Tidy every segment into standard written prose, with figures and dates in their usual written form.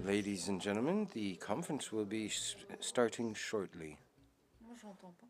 Ladies and gentlemen, the conference will be starting shortly. Moi, j'entends pas.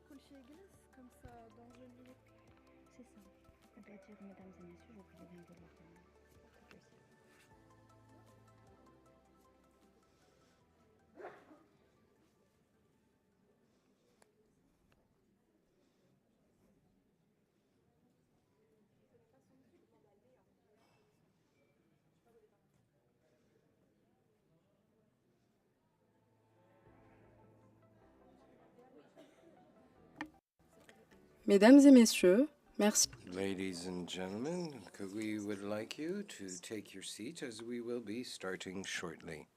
كل شيء جلس comme ça dans le lit. C'est ça. Eh bien, dire, mesdames et messieurs, je vous prie de bien vouloir approcher. Mesdames et messieurs, merci. Ladies and gentlemen, we would like you to take your seat as we will be starting shortly.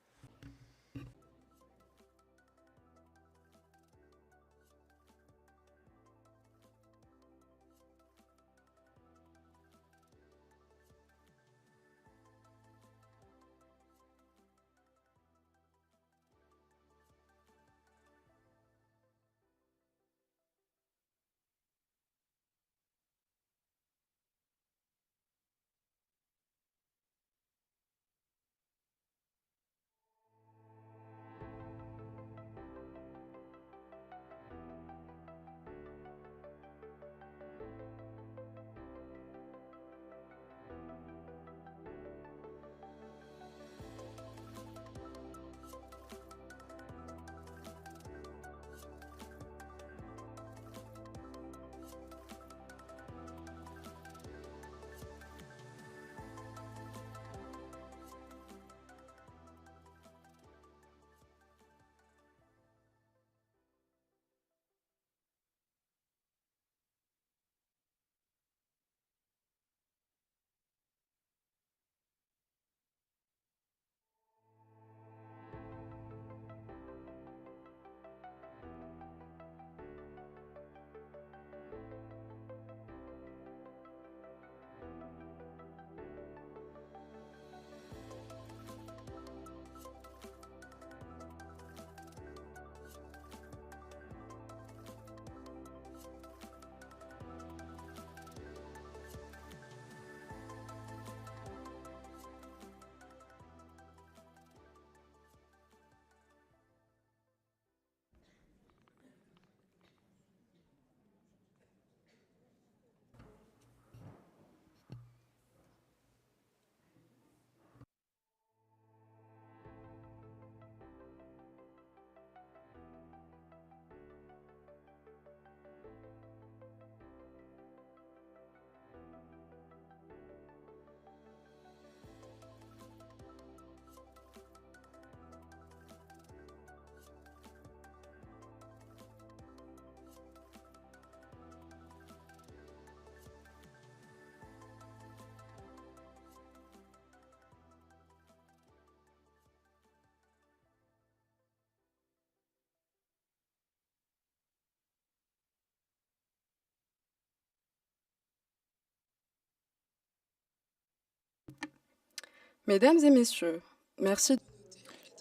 Mesdames et messieurs, merci.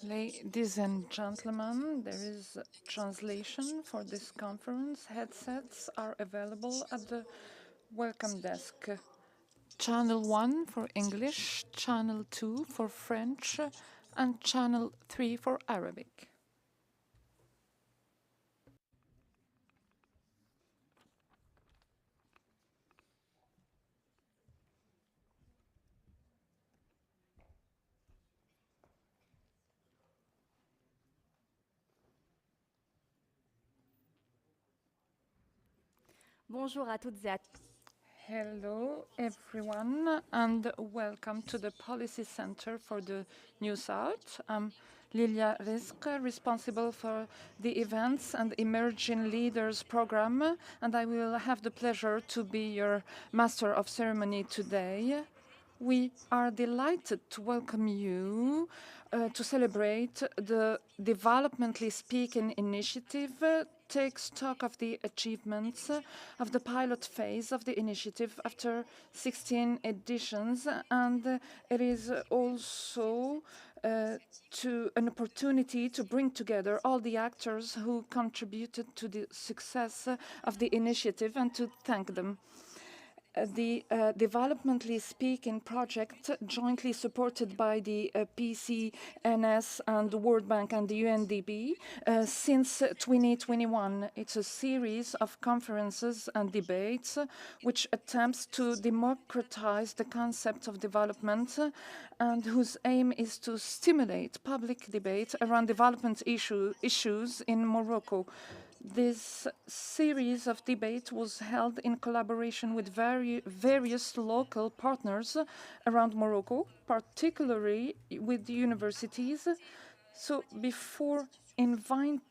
Ladies and gentlemen, there is translation for this conference. Headsets are available at the welcome desk. Channel 1 for English, Channel 2 for French, and Channel 3 for Arabic. Bonjour à toutes et à tous. Hello, everyone, and welcome to the Policy Center for the New South. I'm Lilia Rizk, responsible for the Events and Emerging Leaders program, and I will have the pleasure to be your Master of Ceremony today. We are delighted to welcome you to celebrate the Developmentally Speaking initiative, take stock of the achievements of the pilot phase of the initiative after 16 editions, and it is also an opportunity to bring together all the actors who contributed to the success of the initiative and to thank them. The Developmentally Speaking project, jointly supported by the PCNS and the World Bank and the UNDP, since 2021. It's a series of conferences and debates which attempts to democratize the concept of development and whose aim is to stimulate public debate around development issues in Morocco. This series of debate was held in collaboration with various local partners around Morocco, particularly with the universities. So before inviting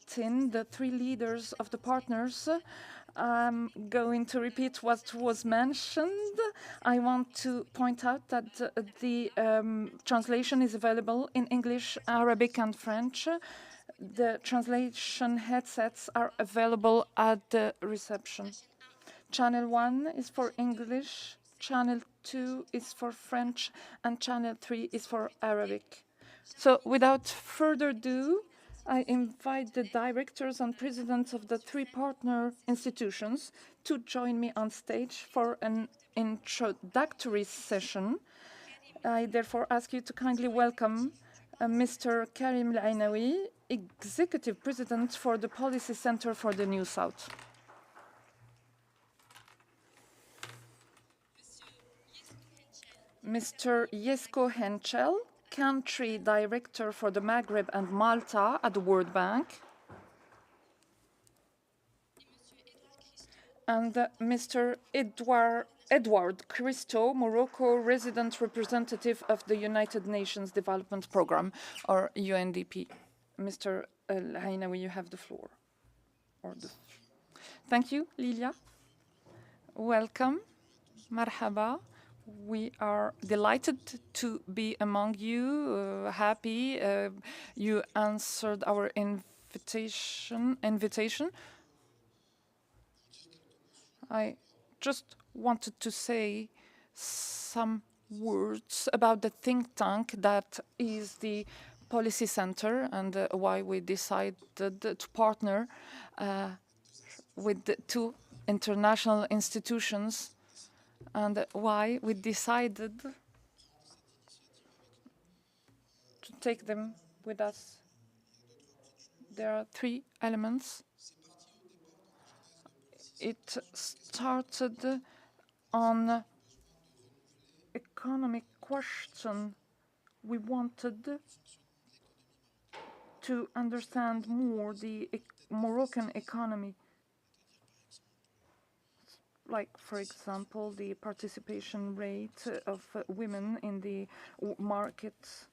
the three leaders of the partners, I'm going to repeat what was mentioned. I want to point out that the translation is available in English, Arabic, and French. The translation headsets are available at the reception. Channel 1 is for English, Channel 2 is for French, and Channel 3 is for Arabic. So without further ado, I invite the directors and presidents of the three partner institutions to join me on stage for an introductory session. I therefore ask you to kindly welcome Mr. Karim Al-Ainaoui, Executive President for the Policy Center for the New South. Mr. Jesko Henschel, Country Director for the Maghreb and Malta at the World Bank. And Mr. Edward Christo, Morocco Resident Representative of the United Nations Development Programme, or UNDP. Mr. Al-Ainaoui, you have the floor. Thank you, Lilia. Welcome. Marhaba. We are delighted to be among you, happy you answered our invitation. I just wanted to say some words about the think tank that is the Policy Center and why we decided to partner with the two international institutions and why we decided to take them with us. There are three elements. It started on economic question. We wanted to understand more the Moroccan economy. Like, for example, the participation rate of women in the market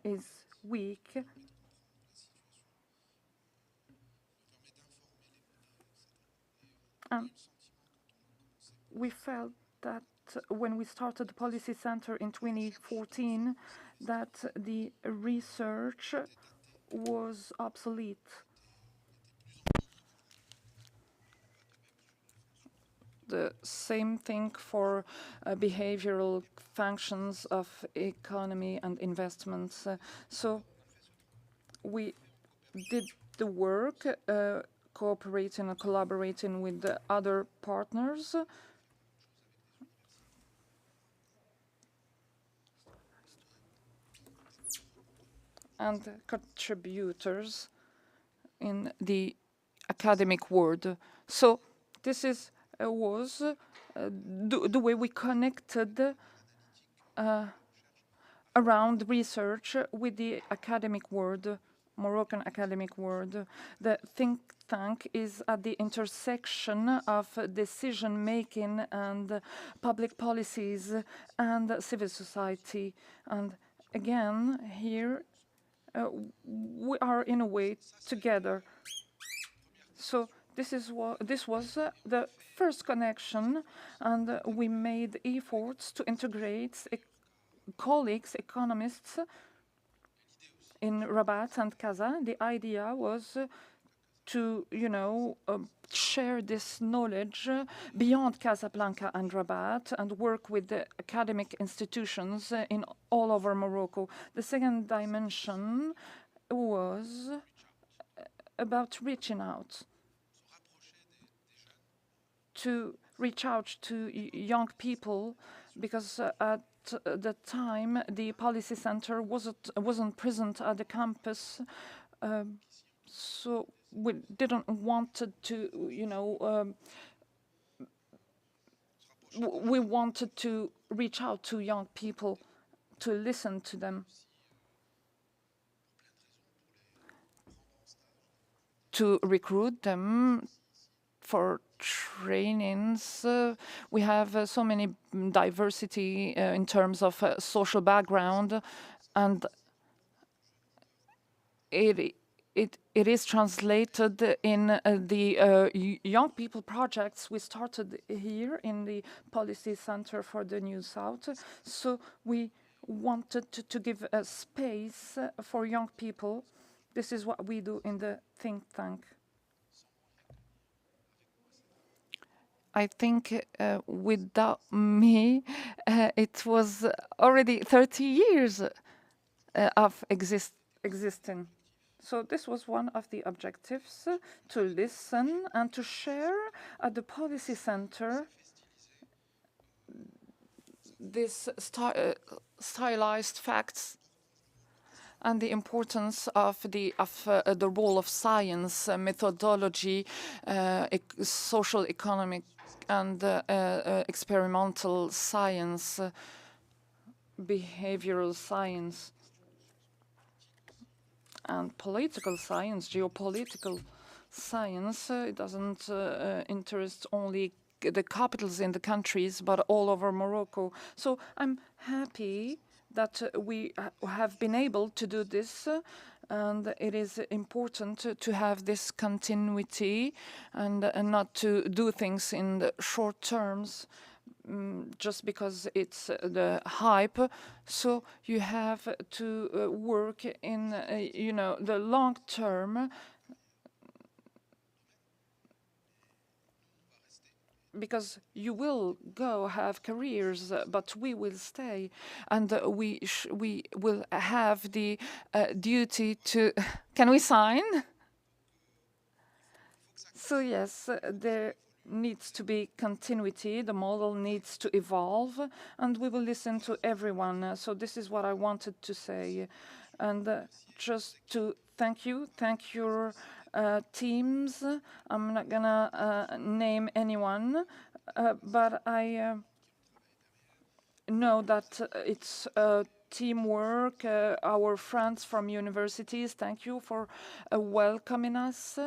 is weak. And we felt that when we started the Policy Center in 2014, that the research was obsolete. the same thing for behavioral functions of economy and investments. So we did the work cooperating and collaborating with the other partners. And contributors in the academic world. So this was the way we connected around research with the academic world, Moroccan academic world. The think tank is at the intersection of decision making and public policies and civil society. And again, here we are in a way together. So this was the first connection, and we made efforts to integrate colleagues, economists in Rabat and Casa. The idea was to, share this knowledge beyond Casablanca and Rabat and work with the academic institutions in all over Morocco. The second dimension was about reaching out, to reach out to young people, because at the time the policy center wasn't present at the campus, so we didn't want to, we wanted to reach out to young people, to listen to them, to recruit them for trainings. We have so many diversity in terms of social background, and it is translated in the young people projects we started here in the Policy Center for the New South. So we wanted to give a space for young people. This is what we do in the think tank. I think without me, it was already 30 years of existing. So this was one of the objectives, to listen and to share at the Policy Center this stylized facts and the importance of the role of science, methodology, social, economic, and experimental science, behavioral science, and political science, geopolitical science. It doesn't interest only the capitals in the countries, but all over Morocco. So I'm happy that we have been able to do this, and it is important to have this continuity and not to do things in the short terms just because it's the hype. So you have to work in the long term, because you will go have careers, but we will stay, and we will have the duty to. Can we sign? So yes, there needs to be continuity. The model needs to evolve, and we will listen to everyone. So this is what I wanted to say, and just to thank your teams. I'm not gonna name anyone, but I know that it's teamwork. Our friends from universities, thank you for welcoming us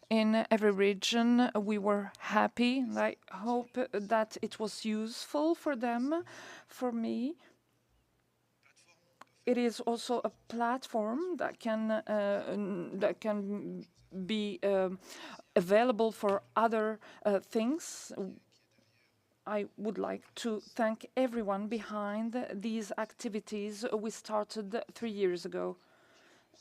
in every region. We were happy, and I hope that it was useful for them, for me. It is also a platform that can be available for other things. I would like to thank everyone behind these activities we started 3 years ago.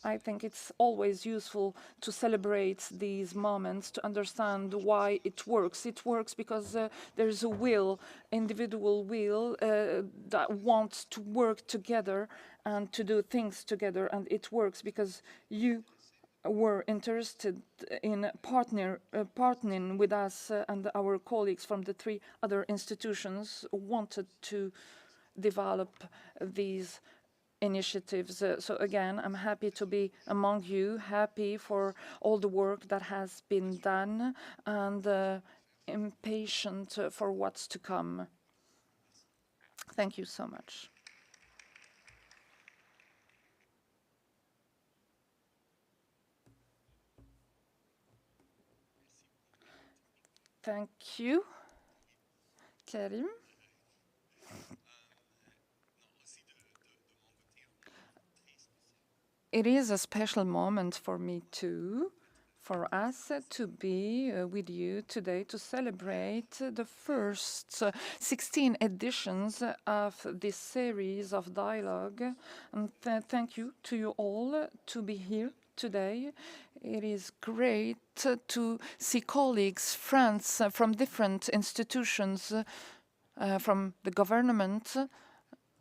I think it's always useful to celebrate these moments, to understand why it works. It works because there's a will, individual will, that wants to work together and to do things together. And it works because you were interested in partnering with us, and our colleagues from the 3 other institutions wanted to develop these initiatives. So again, I'm happy to be among you, happy for all the work that has been done, and impatient for what's to come. Thank you so much. Thank you, Karim. It is a special moment for me too, for us to be with you today to celebrate the first 16 editions of this series of dialogue. And thank you to you all to be here today. It is great to see colleagues, friends from different institutions, from the government,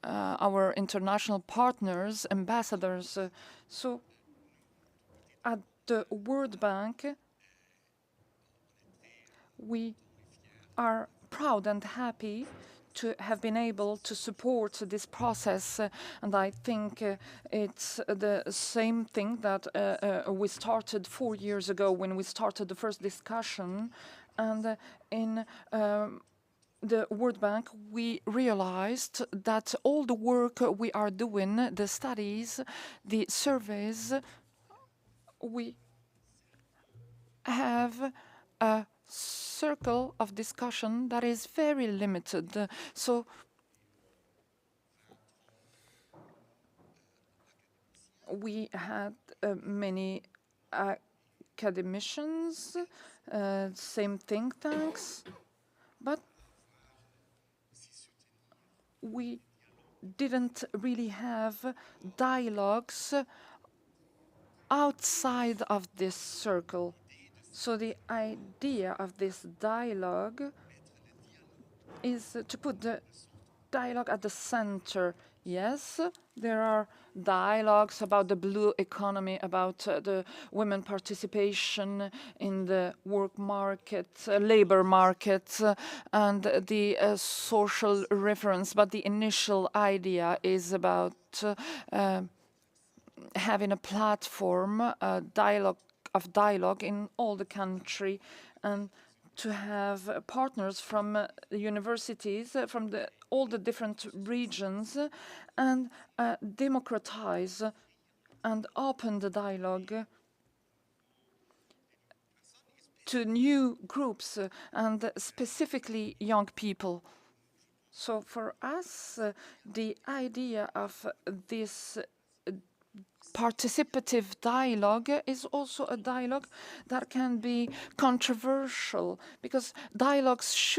our international partners, ambassadors. So at the World Bank, we are proud and happy to have been able to support this process, and I think it's the same thing that we started 4 years ago when we started the first discussion, and in the World Bank, we realized that all the work we are doing, the studies, the surveys, we have a circle of discussion that is very limited. So we had many academicians, same think tanks, but we didn't really have dialogues outside of this circle. So the idea of this dialogue is to put the dialogue at the center. Yes, there are dialogues about the blue economy, about the women participation in the work market, labor market, and the social reference. But the initial idea is about having a platform, a dialogue in all the country, and to have partners from the universities, from all the different regions, and democratize and open the dialogue to new groups, and specifically young people. So for us, the idea of this participative dialogue is also a dialogue that can be controversial, because dialogues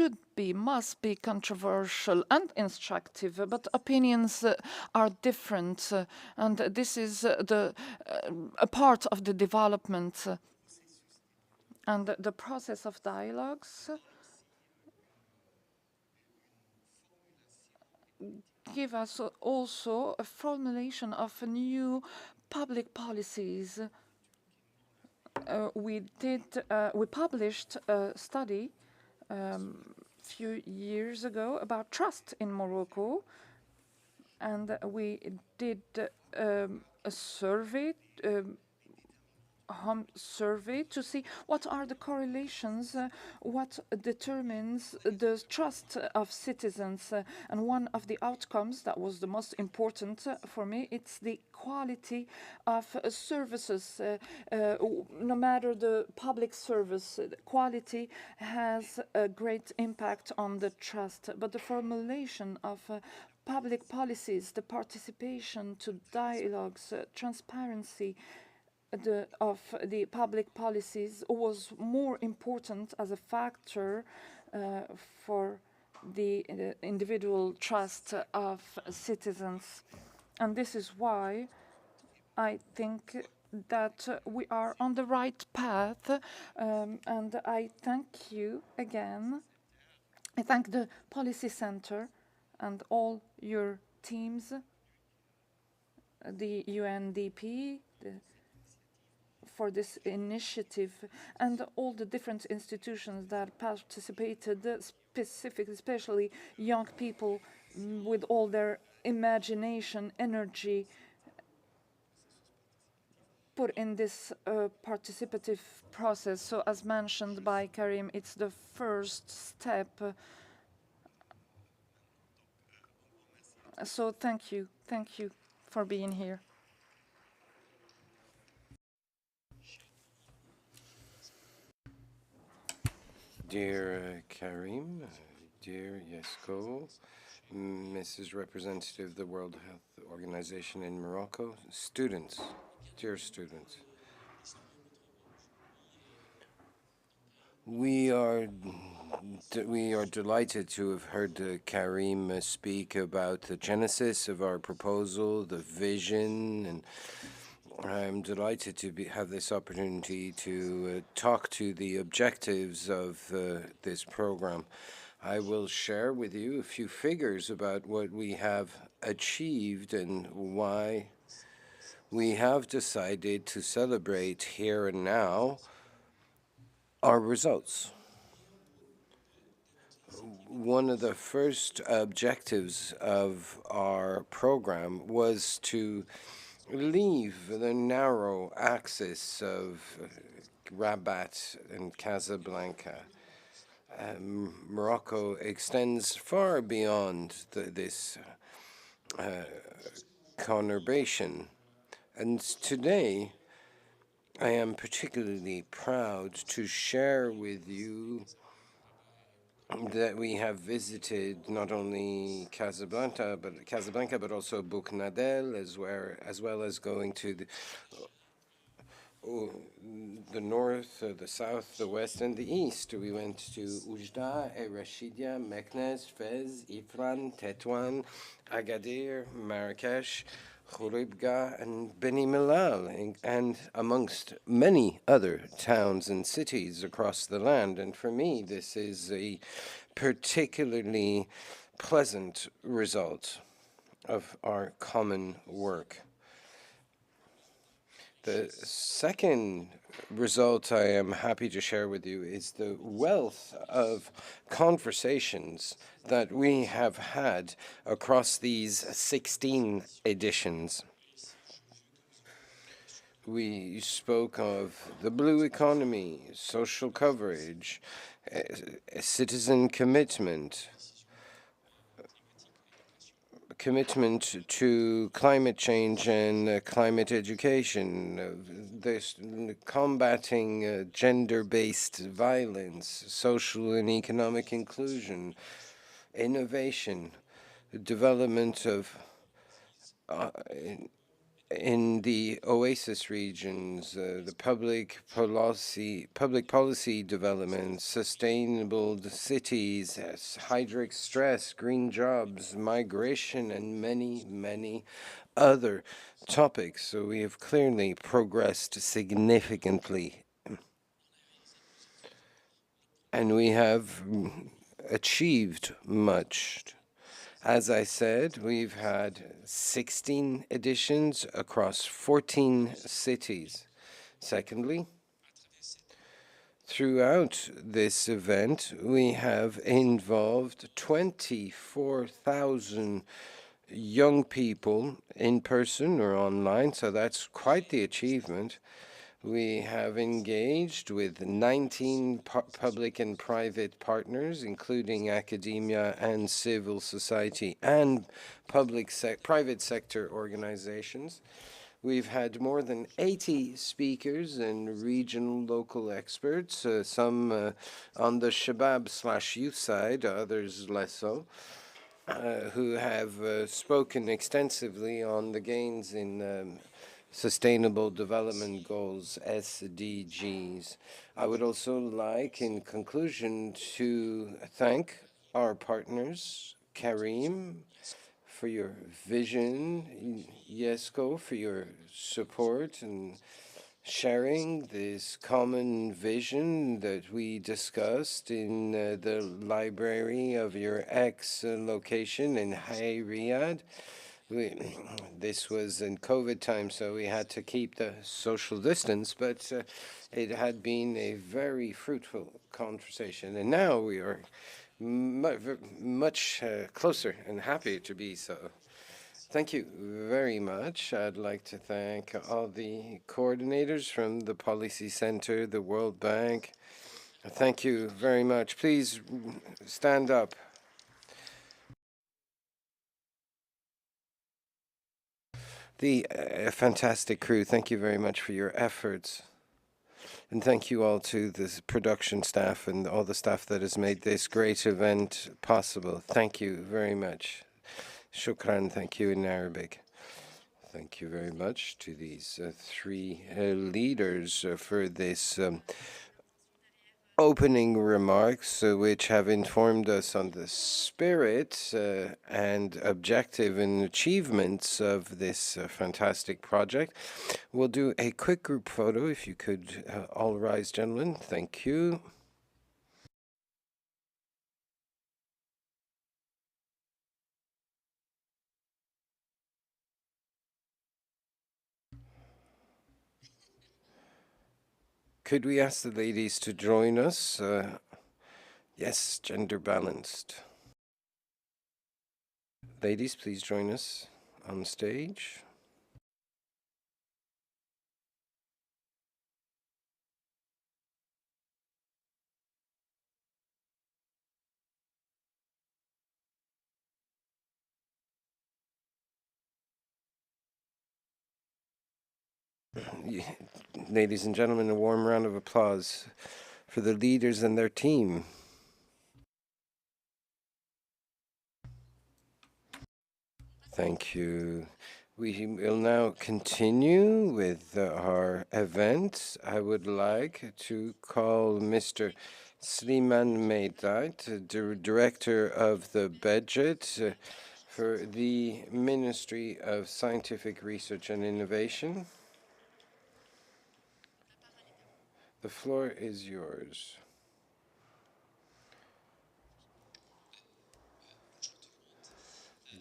must be controversial and instructive, but opinions are different, and this is a part of the development. And the process of dialogues give us also a formulation of new public policies. We published a study few years ago about trust in Morocco, and we did a survey, home survey, to see what are the correlations, what determines the trust of citizens. And one of the outcomes that was the most important for me, it's the quality of services. No matter the public service, the quality has a great impact on the trust. But the formulation of public policies, the participation to dialogues, transparency, of the public policies was more important as a factor for the individual trust of citizens. And this is why I think that we are on the right path, and I thank you again. I thank the Policy Center and all your teams, the UNDP, for this initiative, and all the different institutions that participated, specifically, especially young people with all their imagination, energy, put in this participative process. So as mentioned by Karim, it's the first step. So thank you for being here. Dear Karim, dear Yesko, Mrs. Representative of the World Health Organization in Morocco, students, dear students, we are delighted to have heard Karim speak about the genesis of our proposal, the vision, and I'm delighted to have this opportunity to talk to the objectives of this program. I will share with you a few figures about what we have achieved and why we have decided to celebrate here and now our results. One of the first objectives of our program was to leave the narrow axis of Rabat and Casablanca. Morocco extends far beyond this conurbation. And today, I am particularly proud to share with you that we have visited not only Casablanca, but also Bouknadel, as well as going to the north, the south, the west, and the east. We went to Oujda, Rashidia, Meknes, Fez, Ifran, Tetouan, Agadir, Marrakesh, Khouribga, and Beni Mellal, and amongst many other towns and cities across the land. And for me, this is a particularly pleasant result of our common work. The second result I am happy to share with you is the wealth of conversations that we have had across these 16 editions. We spoke of the blue economy, social coverage, citizen commitment to climate change and climate education, combating gender-based violence, social and economic inclusion, innovation, development of in the oasis regions, the public policy development, sustainable cities, hydric stress, green jobs, migration, and many, many other topics. So we have clearly progressed significantly. And we have achieved much. As I said, we've had 16 editions across 14 cities. Secondly, throughout this event, we have involved 24,000 young people in person or online, so that's quite the achievement. We have engaged with 19 public and private partners, including academia and civil society and private sector organizations. We've had more than 80 speakers and regional local experts, some on the Shabab/youth side, others less so, who have spoken extensively on the gains in Sustainable Development Goals, SDGs. I would also like, in conclusion, to thank our partners, Karim, for your vision, Yesco, for your support and sharing this common vision that we discussed in the library of your ex-location in Hay Riyadh. This was in COVID time, so we had to keep the social distance, but it had been a very fruitful conversation. And now we are much closer and happy to be so. Thank you very much. I'd like to thank all the coordinators from the Policy Center, the World Bank. Thank you very much. Please stand up. The fantastic crew, thank you very much for your efforts. And thank you all to the production staff and all the staff that has made this great event possible. Thank you very much. Shukran, thank you in Arabic. Thank you very much to these three leaders for this opening remarks, which have informed us on the spirit and objective and achievements of this fantastic project. We'll do a quick group photo, if you could all rise, gentlemen. Thank you. Could we ask the ladies to join us? Yes, gender balanced. Ladies, please join us on stage. Ladies and gentlemen, a warm round of applause for the leaders and their team. Thank you. We will now continue with our event. I would like to call Mr. Sliman Meidat, Director of the Budget for the Ministry of Scientific Research and Innovation. The floor is yours.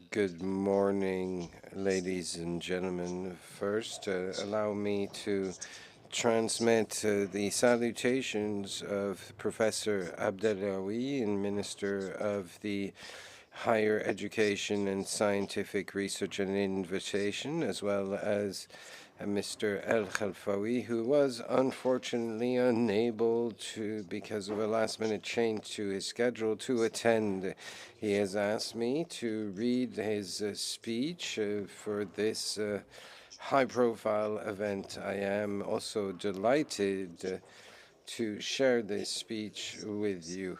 Good morning, ladies and gentlemen. First, allow me to transmit the salutations of Professor Abdellaoui, Minister of the Higher Education and Scientific Research and Innovation, as well as Mr. El Khalfawi, who was unfortunately unable to, because of a last-minute change to his schedule, to attend. He has asked me to read his speech for this high-profile event. I am also delighted to share this speech with you.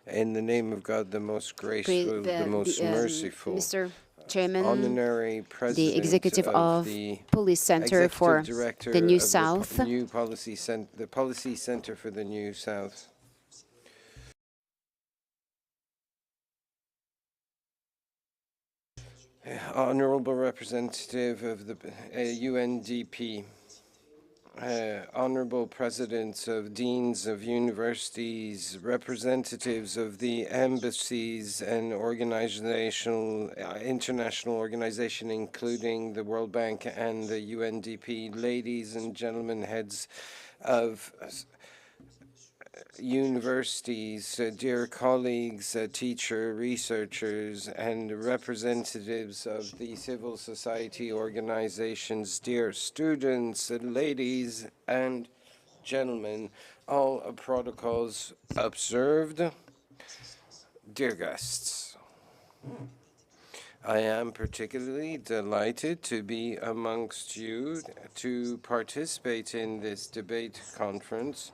In the name of God, the most graceful, the most merciful, Mr. Chairman, honorary president the executive of the Police Center for the New South, the Policy Center for the New South. Honorable representative of the UNDP, honorable presidents of deans of universities, representatives of the embassies and international organization, including the World Bank and the UNDP, ladies and gentlemen, heads of universities, dear colleagues, teacher, researchers, and representatives of the civil society organizations, dear students, ladies and gentlemen, all protocols observed, dear guests. I am particularly delighted to be amongst you to participate in this debate conference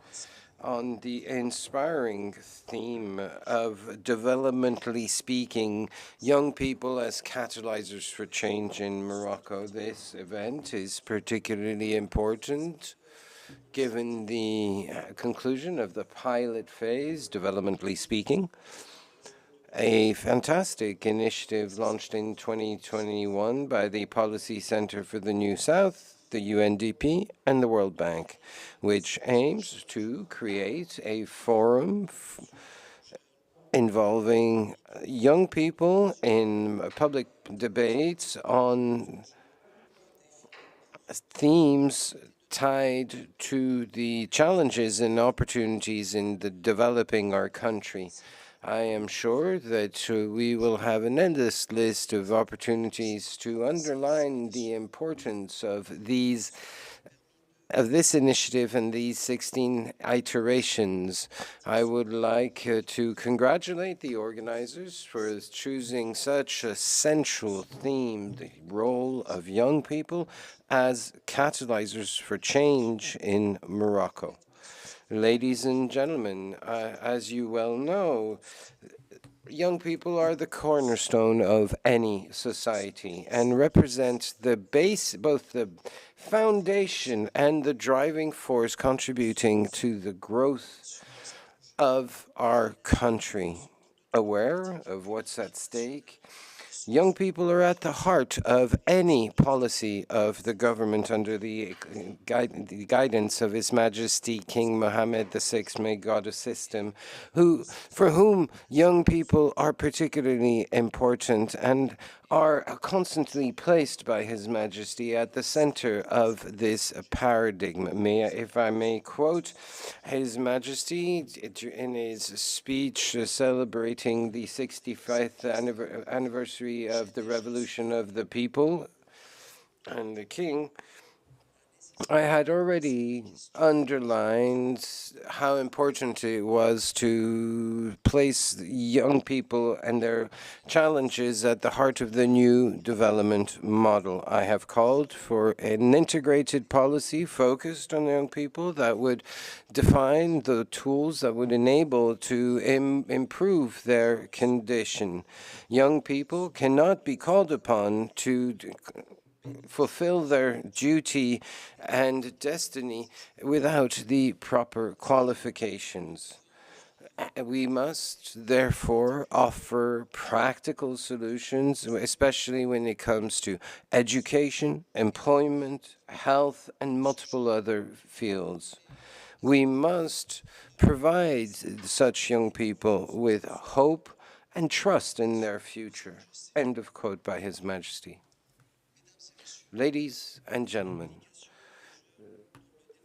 on the inspiring theme of, developmentally speaking, young people as catalyzers for change in Morocco. This event is particularly important given the conclusion of the pilot phase, developmentally speaking, a fantastic initiative launched in 2021 by the Policy Center for the New South, the UNDP, and the World Bank, which aims to create a forum involving young people in public debates on themes tied to the challenges and opportunities in developing our country. I am sure that we will have an endless list of opportunities to underline the importance of this initiative and these 16 iterations. I would like to congratulate the organizers for choosing such a central theme, the role of young people as catalyzers for change in Morocco. Ladies and gentlemen, as you well know, young people are the cornerstone of any society and represent the base, both the foundation and the driving force contributing to the growth of our country. Aware of what's at stake, young people are at the heart of any policy of the government under the guidance of His Majesty King Mohammed VI, may God assist him, for whom young people are particularly important and are constantly placed by His Majesty at the center of this paradigm. If I may quote His Majesty in his speech celebrating the 65th anniversary of the Revolution of the People and the King, I had already underlined how important it was to place young people and their challenges at the heart of the new development model. I have called for an integrated policy focused on young people that would define the tools that would enable to improve their condition. Young people cannot be called upon to fulfill their duty and destiny without the proper qualifications. We must therefore offer practical solutions, especially when it comes to education, employment, health, and multiple other fields. We must provide such young people with hope and trust in their future. End of quote by His Majesty. Ladies and gentlemen,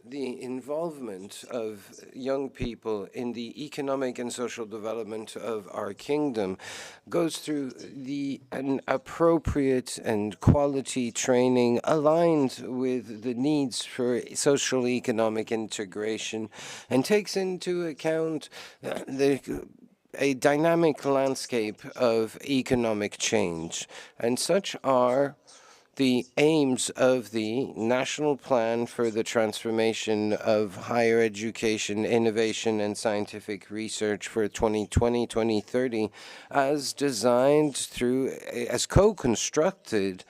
the involvement of young people in the economic and social development of our kingdom goes through an appropriate and quality training aligned with the needs for social economic integration and takes into account a dynamic landscape of economic change. And such are the aims of the National Plan for the Transformation of Higher Education, Innovation, and Scientific Research for 2020-2030, as designed as co-constructed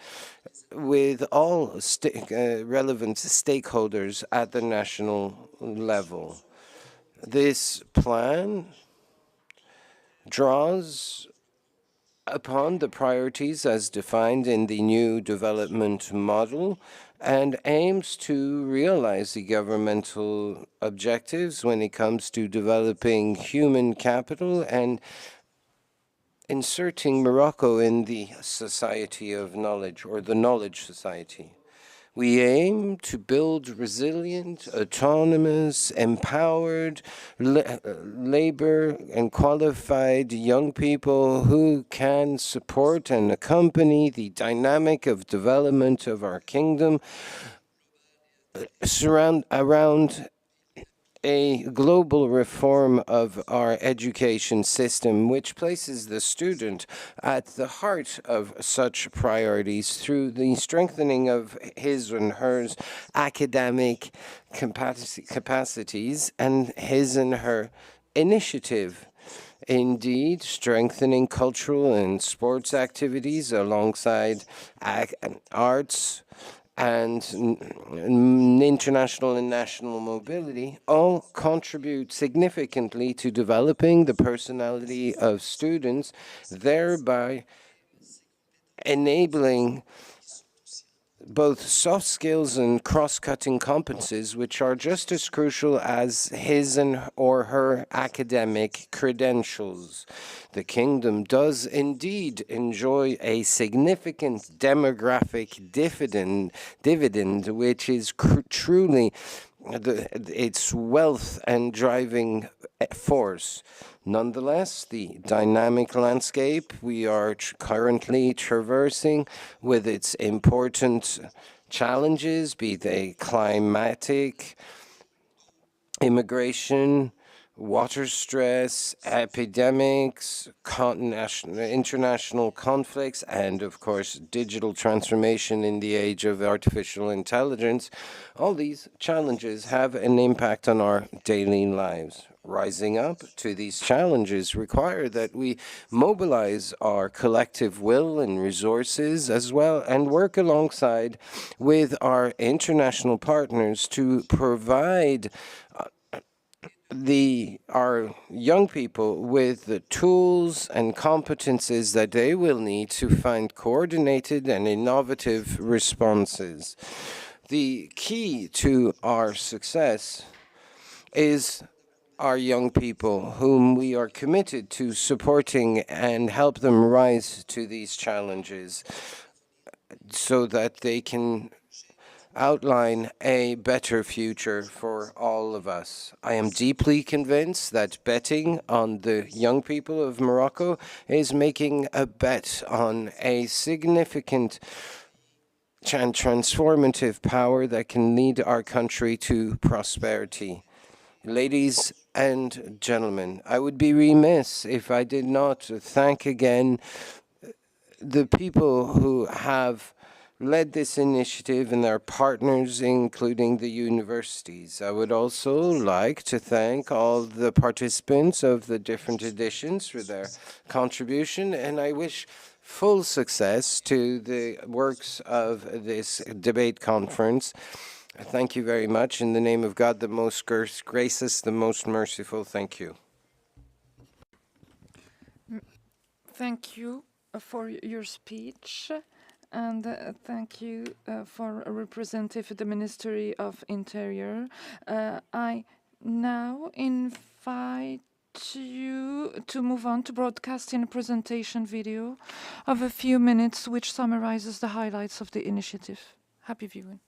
with all relevant stakeholders at the national level. This plan draws upon the priorities as defined in the new development model and aims to realize the governmental objectives when it comes to developing human capital and inserting Morocco in the society of knowledge, or the knowledge society. We aim to build resilient, autonomous, empowered labor and qualified young people who can support and accompany the dynamic of development of our kingdom around a global reform of our education system, which places the student at the heart of such priorities through the strengthening of his and her academic capacities and his and her initiative. Indeed, strengthening cultural and sports activities alongside arts and international and national mobility all contribute significantly to developing the personality of students, thereby enabling both soft skills and cross-cutting competencies, which are just as crucial as his and or her academic credentials. The kingdom does indeed enjoy a significant demographic dividend, which is truly its wealth and driving force. Nonetheless, the dynamic landscape we are currently traversing with its important challenges, be they climatic, immigration, water stress, epidemics, international conflicts, and of course, digital transformation in the age of artificial intelligence, all these challenges have an impact on our daily lives. Rising up to these challenges require that we mobilize our collective will and resources as well and work alongside with our international partners to provide our young people with the tools and competences that they will need to find coordinated and innovative responses. The key to our success is our young people, whom we are committed to supporting and help them rise to these challenges so that they can outline a better future for all of us. I am deeply convinced that betting on the young people of Morocco is making a bet on a significant and transformative power that can lead our country to prosperity. Ladies and gentlemen, I would be remiss if I did not thank again the people who have led this initiative and their partners, including the universities. I would also like to thank all the participants of the different editions for their contribution, and I wish full success to the works of this debate conference. Thank you very much. In the name of God, the most gracious, the most merciful, thank you. Thank you for your speech. And thank you for representing the Ministry of Interior. I now invite you to move on to broadcasting a presentation video of a few minutes which summarizes the highlights of the initiative. Happy viewing.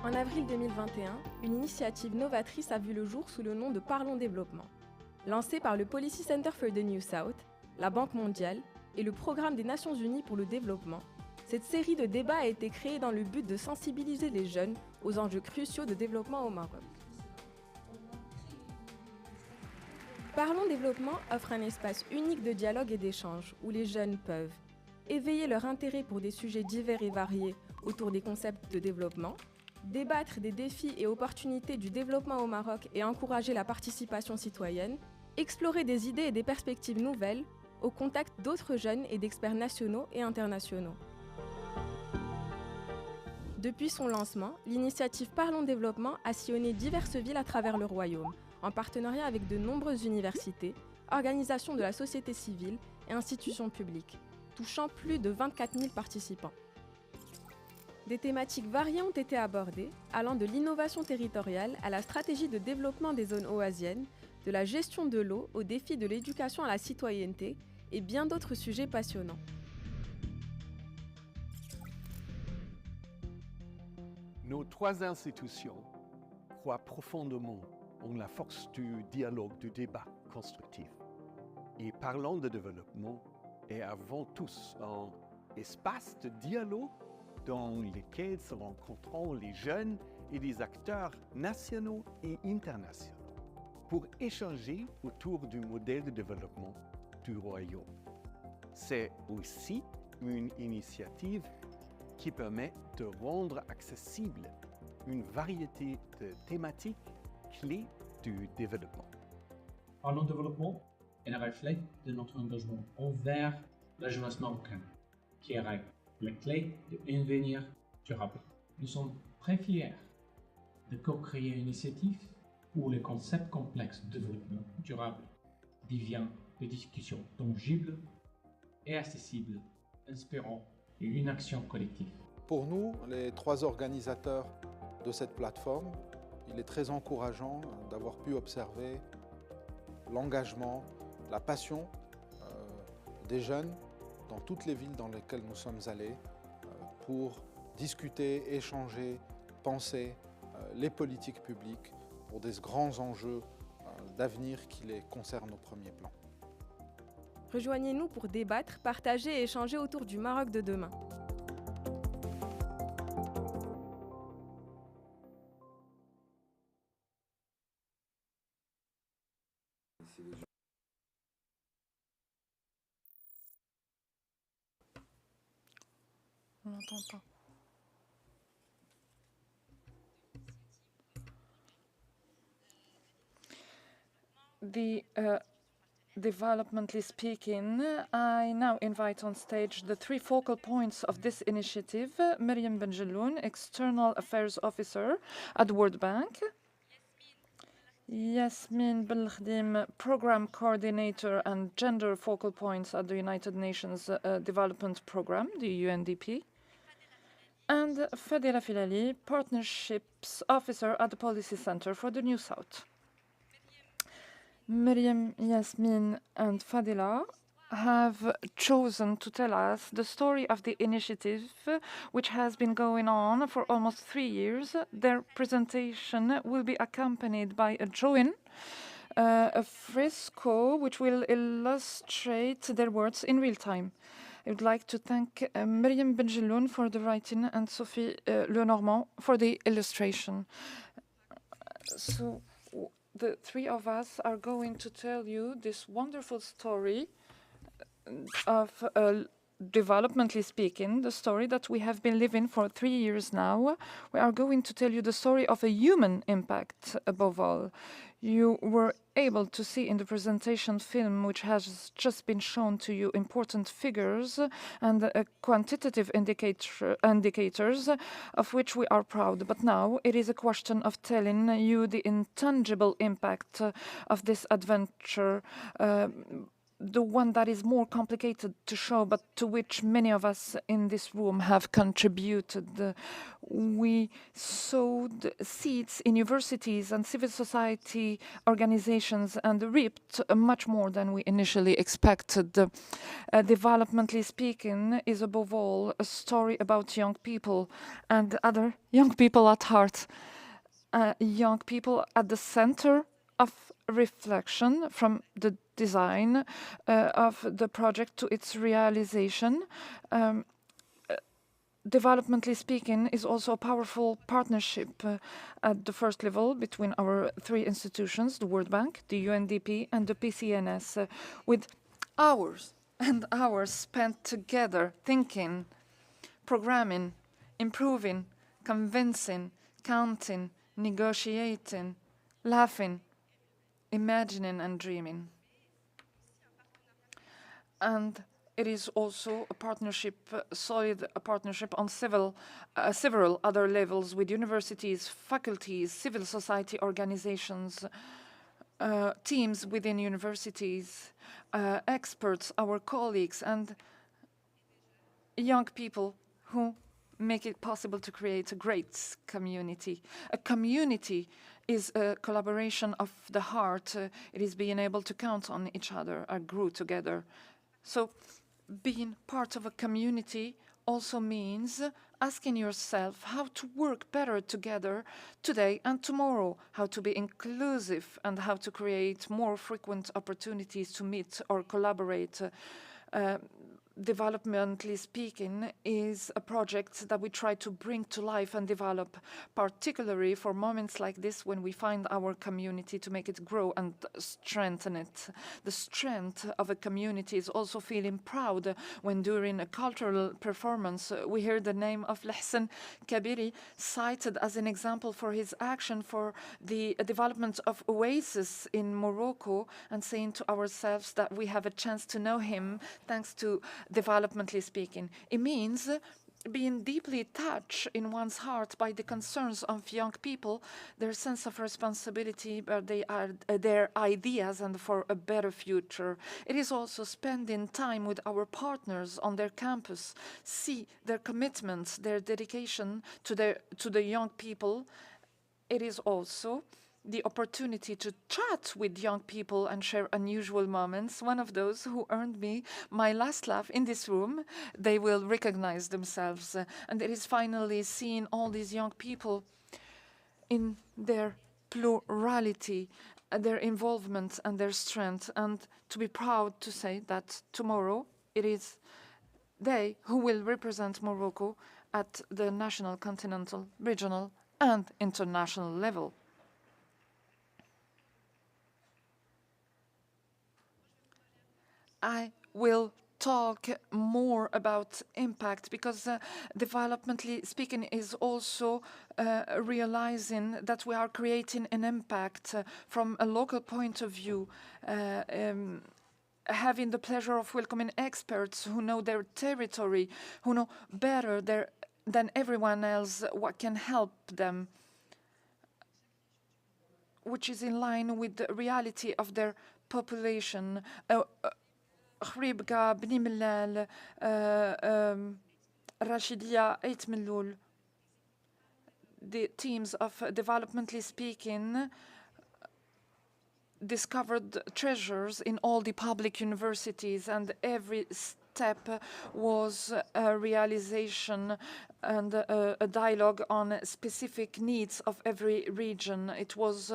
En avril 2021, une initiative novatrice a vu le jour sous le nom de Parlons Développement. Lancée par le Policy Center for the New South, la Banque mondiale et le Programme des Nations Unies pour le développement, cette série de débats a été créée dans le but de sensibiliser les jeunes aux enjeux cruciaux de développement au Maroc. Parlons Développement offre un espace unique de dialogue et d'échange où les jeunes peuvent éveiller leur intérêt pour des sujets divers et variés autour des concepts de développement, débattre des défis et opportunités du développement au Maroc et encourager la participation citoyenne, explorer des idées et des perspectives nouvelles au contact d'autres jeunes et d'experts nationaux et internationaux. Depuis son lancement, l'initiative Parlons Développement a sillonné diverses villes à travers le royaume, en partenariat avec de nombreuses universités, organisations de la société civile et institutions publiques, touchant plus de 24 000 participants. Des thématiques variées ont été abordées, allant de l'innovation territoriale à la stratégie de développement des zones oasiennes, de la gestion de l'eau aux défis de l'éducation à la citoyenneté et bien d'autres sujets passionnants. Nos trois institutions croient profondément en la force du dialogue, du débat constructif. Et Parlons de développement est avant tout un espace de dialogue dans lequel se rencontreront les jeunes et les acteurs nationaux et internationaux pour échanger autour du modèle de développement du royaume. C'est aussi une initiative qui permet de rendre accessible une variété de thématiques clés du développement. Parlons Développement est un reflet de notre engagement envers la jeunesse marocaine, qui est la clé d'un avenir durable. Nous sommes très fiers de co-créer une initiative où le concept complexe de développement durable devient des discussions tangibles et accessibles, inspirant une action collective. Pour nous, les 3 organisateurs de cette plateforme, il est très encourageant d'avoir pu observer l'engagement, la passion des jeunes dans toutes les villes dans lesquelles nous sommes allés pour discuter, échanger, penser les politiques publiques pour des grands enjeux d'avenir qui les concernent au premier plan. Rejoignez-nous pour débattre, partager et échanger autour du Maroc de demain. On n'entend pas. Developmentally speaking, I now invite on stage the 3 focal points of this initiative: Miriam Benjeloun, External Affairs Officer at the World Bank; Yasmin Belkhdim, Program Coordinator and Gender Focal Points at the United Nations Development Programme, the UNDP; and Fadila Filali, Partnerships Officer at the Policy Center for the New South. Miriam, Yasmin and Fadila have chosen to tell us the story of the initiative, which has been going on for almost 3 years. Their presentation will be accompanied by a drawing, a fresco, which will illustrate their words in real time. I would like to thank Miriam Benjeloun for the writing and Sophie Lenormand for the illustration. So the 3 of us are going to tell you this wonderful story of developmentally speaking, the story that we have been living for 3 years now. We are going to tell you the story of a human impact above all. You were able to see in the presentation film, which has just been shown to you, important figures and quantitative indicators of which we are proud. But now it is a question of telling you the intangible impact of this adventure, the one that is more complicated to show, but to which many of us in this room have contributed. We sowed seeds in universities and civil society organizations and reaped much more than we initially expected. Developmentally speaking is above all a story about young people and other young people at heart. Young people at the center of reflection, from the design of the project to its realization. Developmentally speaking is also a powerful partnership at the first level between our 3 institutions, the World Bank, the UNDP and the PCNS, with hours and hours spent together thinking, programming, improving, convincing, counting, negotiating, laughing, imagining and dreaming. And it is also a partnership, solid partnership on several other levels with universities, faculties, civil society organizations, teams within universities, experts, our colleagues, and young people who make it possible to create a great community. A community is a collaboration of the heart. It is being able to count on each other, grow together. So being part of a community also means asking yourself how to work better together today and tomorrow, how to be inclusive and how to create more frequent opportunities to meet or collaborate. developmentally speaking, is a project that we try to bring to life and develop, particularly for moments like this when we find our community, to make it grow and strengthen it. The strength of a community is also feeling proud when during a cultural performance we hear the name of Lhsan Kabiri cited as an example for his action for the development of oasis in Morocco, and saying to ourselves that we have a chance to know him thanks to developmentally speaking. It means being deeply touched in one's heart by the concerns of young people, their sense of responsibility, their ideas, and for a better future. It is also spending time with our partners on their campus, see their commitments, their dedication to the young people. It is also the opportunity to chat with young people and share unusual moments. One of those who earned me my last laugh in this room, they will recognize themselves. And it is finally seeing all these young people in their plurality, their involvement and their strength, and to be proud to say that tomorrow it is they who will represent Morocco at the national, continental, regional and international level. I will talk more about impact because developmentally speaking is also realizing that we are creating an impact from a local point of view, having the pleasure of welcoming experts who know their territory, who know better than everyone else what can help them, which is in line with the reality of their population. خريبكا بني ملال رشيدية Ait Milloul. The teams of developmentally speaking discovered treasures in all the public universities, and every step was a realization and a dialogue on specific needs of every region. It was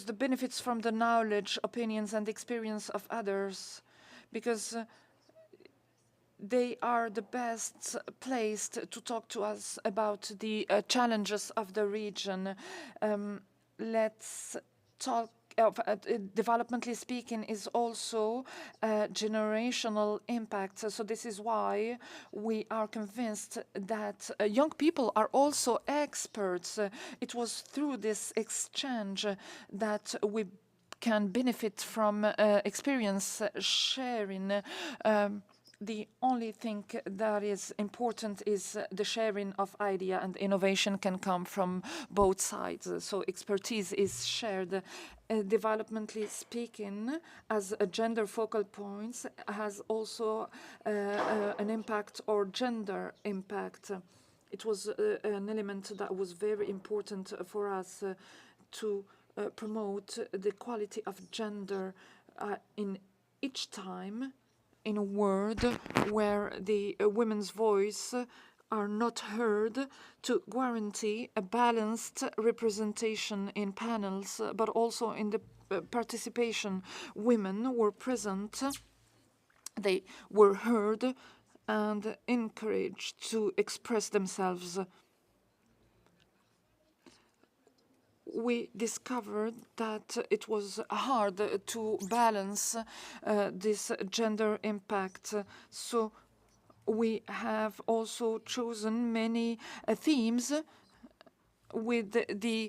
the benefits from the knowledge, opinions, and experience of others, because they are the best placed to talk to us about the challenges of the region. Let's talk. Developmentally speaking is also generational impact. So this is why we are convinced that young people are also experts. It was through this exchange that we can benefit from experience sharing. The only thing that is important is the sharing of idea, and innovation can come from both sides. So expertise is shared. Developmentally speaking, as a gender focal point, has also an impact or gender impact. It was an element that was very important for us to promote the quality of gender in each time in a world where the women's voice are not heard, to guarantee a balanced representation in panels, but also in the participation. Women were present, they were heard and encouraged to express themselves. We discovered that it was hard to balance this gender impact. So we have also chosen many themes with the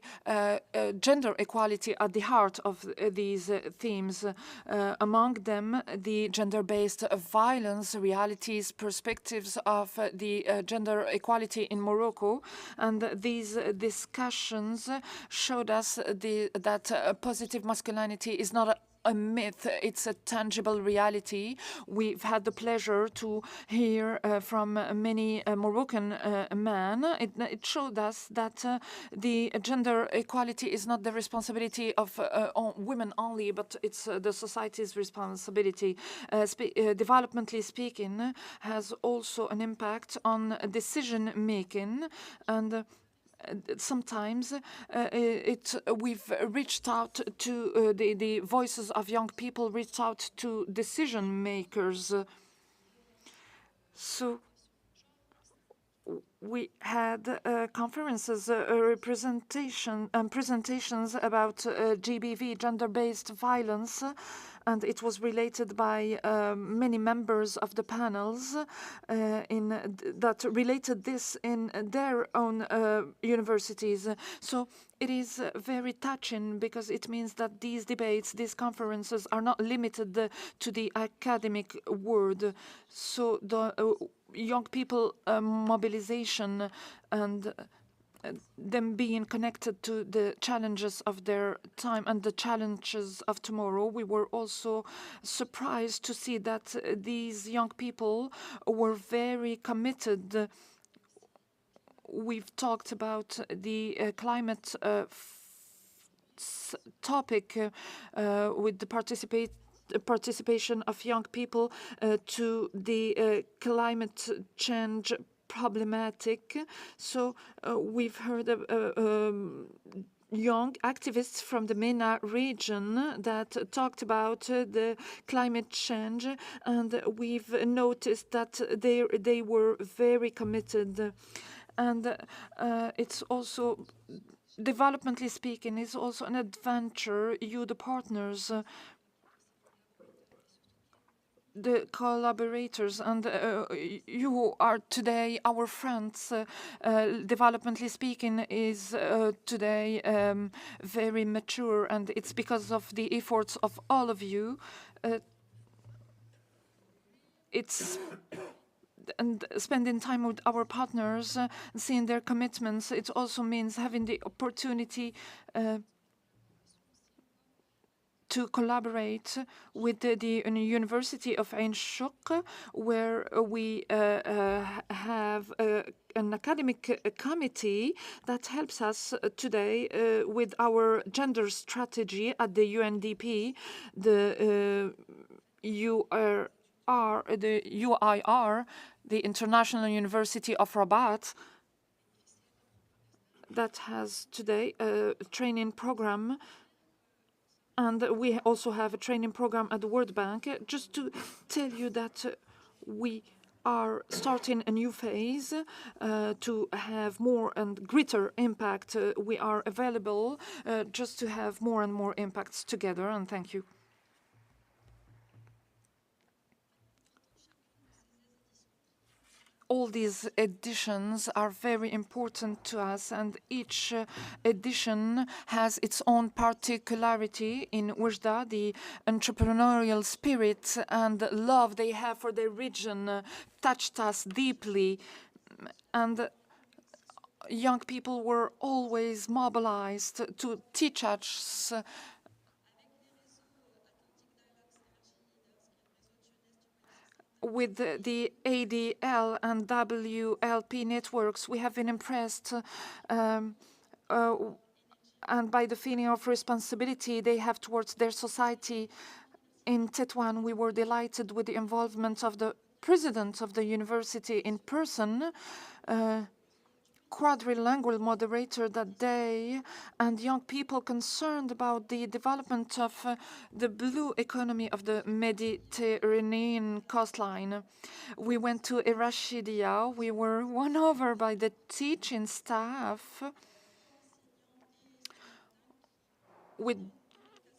gender equality at the heart of these themes. Among them, the gender-based violence, realities, perspectives of the gender equality in Morocco. And these discussions showed us that positive masculinity is not a myth, it's a tangible reality. We've had the pleasure to hear from many Moroccan men. It showed us that the gender equality is not the responsibility of women only, but it's the society's responsibility. Developmentally speaking has also an impact on decision making, and sometimes we've reached out to the voices of young people, reached out to decision makers. So we had conferences, presentations about GBV, gender-based violence, and it was related by many members of the panels that related this in their own universities. So it is very touching because it means that these debates, these conferences are not limited to the academic world. So the young people mobilization and them being connected to the challenges of their time and the challenges of tomorrow. We were also surprised to see that these young people were very committed. We've talked about the climate topic with the participation of young people to the climate change problematic. So we've heard of young activists from the MENA region that talked about the climate change, and we've noticed that they were very committed. And it's also, developmentally speaking, it's also an adventure. You, the partners, the collaborators, and you are today our friends. Developmentally speaking is today very mature, and it's because of the efforts of all of you. It's and spending time with our partners, seeing their commitments. It also means having the opportunity to collaborate with the University of Ain Shuk, where we have an academic committee that helps us today with our gender strategy at the UNDP, the UIR, the International University of Rabat, that has today a training program. And we also have a training program at the World Bank. Just to tell you that we are starting a new phase to have more and greater impact. We are available just to have more and more impacts together. And thank you. All these editions are very important to us, and each edition has its own particularity. In Oujda, the entrepreneurial spirit and love they have for their region touched us deeply, and young people were always mobilized to teach us with the ADL and WLP networks. We have been impressed and by the feeling of responsibility they have towards their society. In Tétouan, we were delighted with the involvement of the president of the university in person, quadrilingual moderator that day, and young people concerned about the development of the blue economy of the Mediterranean coastline. We went to Irashidia. We were won over by the teaching staff with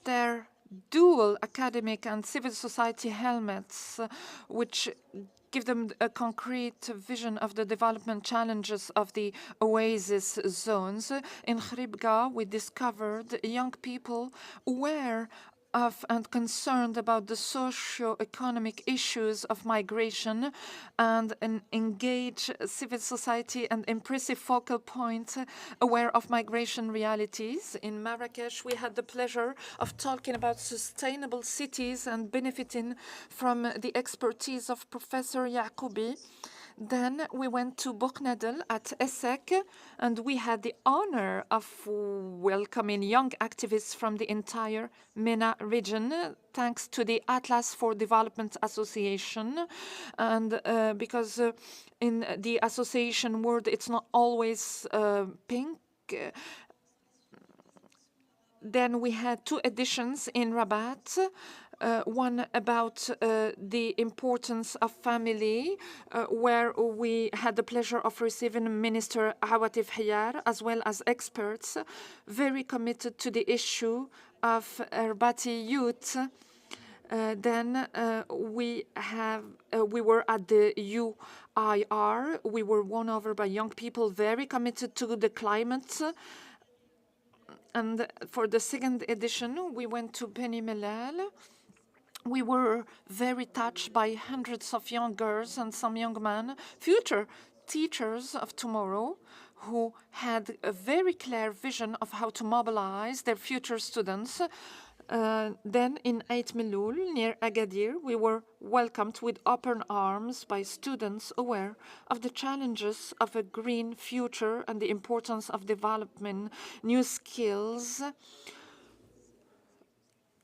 their dual academic and civil society helmets, which give them a concrete vision of the development challenges of the oasis zones. In Khribga, we discovered young people aware of and concerned about the socio-economic issues of migration, and an engaged civil society and impressive focal point aware of migration realities. In Marrakesh, we had the pleasure of talking about sustainable cities and benefiting from the expertise of Professor Yacoubi. Then we went to Bournedel at ESSEC, and we had the honor of welcoming young activists from the entire MENA region, thanks to the Atlas for Development Association. And because in the association world, it's not always pink. Then we had 2 editions in Rabat, one about the importance of family, where we had the pleasure of receiving Minister Awatif Hiyar, as well as experts very committed to the issue of Rabati youth. Then we were at the UIR. We were won over by young people very committed to the climate. And for the 2nd edition, we went to Beni Mellal. We were very touched by hundreds of young girls and some young men, future teachers of tomorrow, who had a very clear vision of how to mobilize their future students. Then in Ait Miloul, near Agadir, we were welcomed with open arms by students aware of the challenges of a green future and the importance of developing new skills,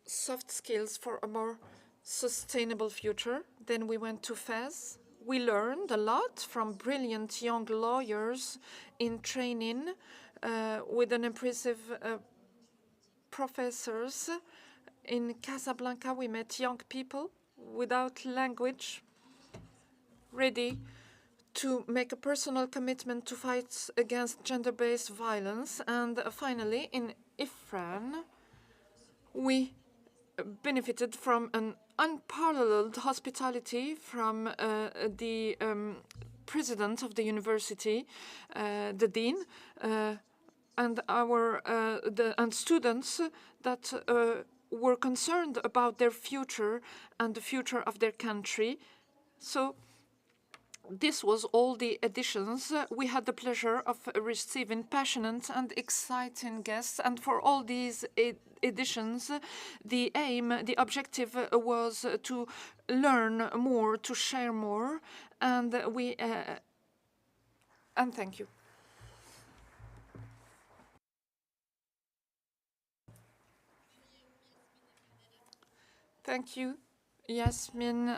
soft skills for a more sustainable future. Then we went to Fez. We learned a lot from brilliant young lawyers in training with an impressive professors. In Casablanca, we met young people without language, ready to make a personal commitment to fight against gender-based violence. And finally, in Ifran, we benefited from an unparalleled hospitality from the president of the university, the dean, and and students that were concerned about their future and the future of their country. So this was all the editions. We had the pleasure of receiving passionate and exciting guests, and for all these editions, the aim, the objective was to learn more, to share more, and and thank you. Thank you, Yasmin,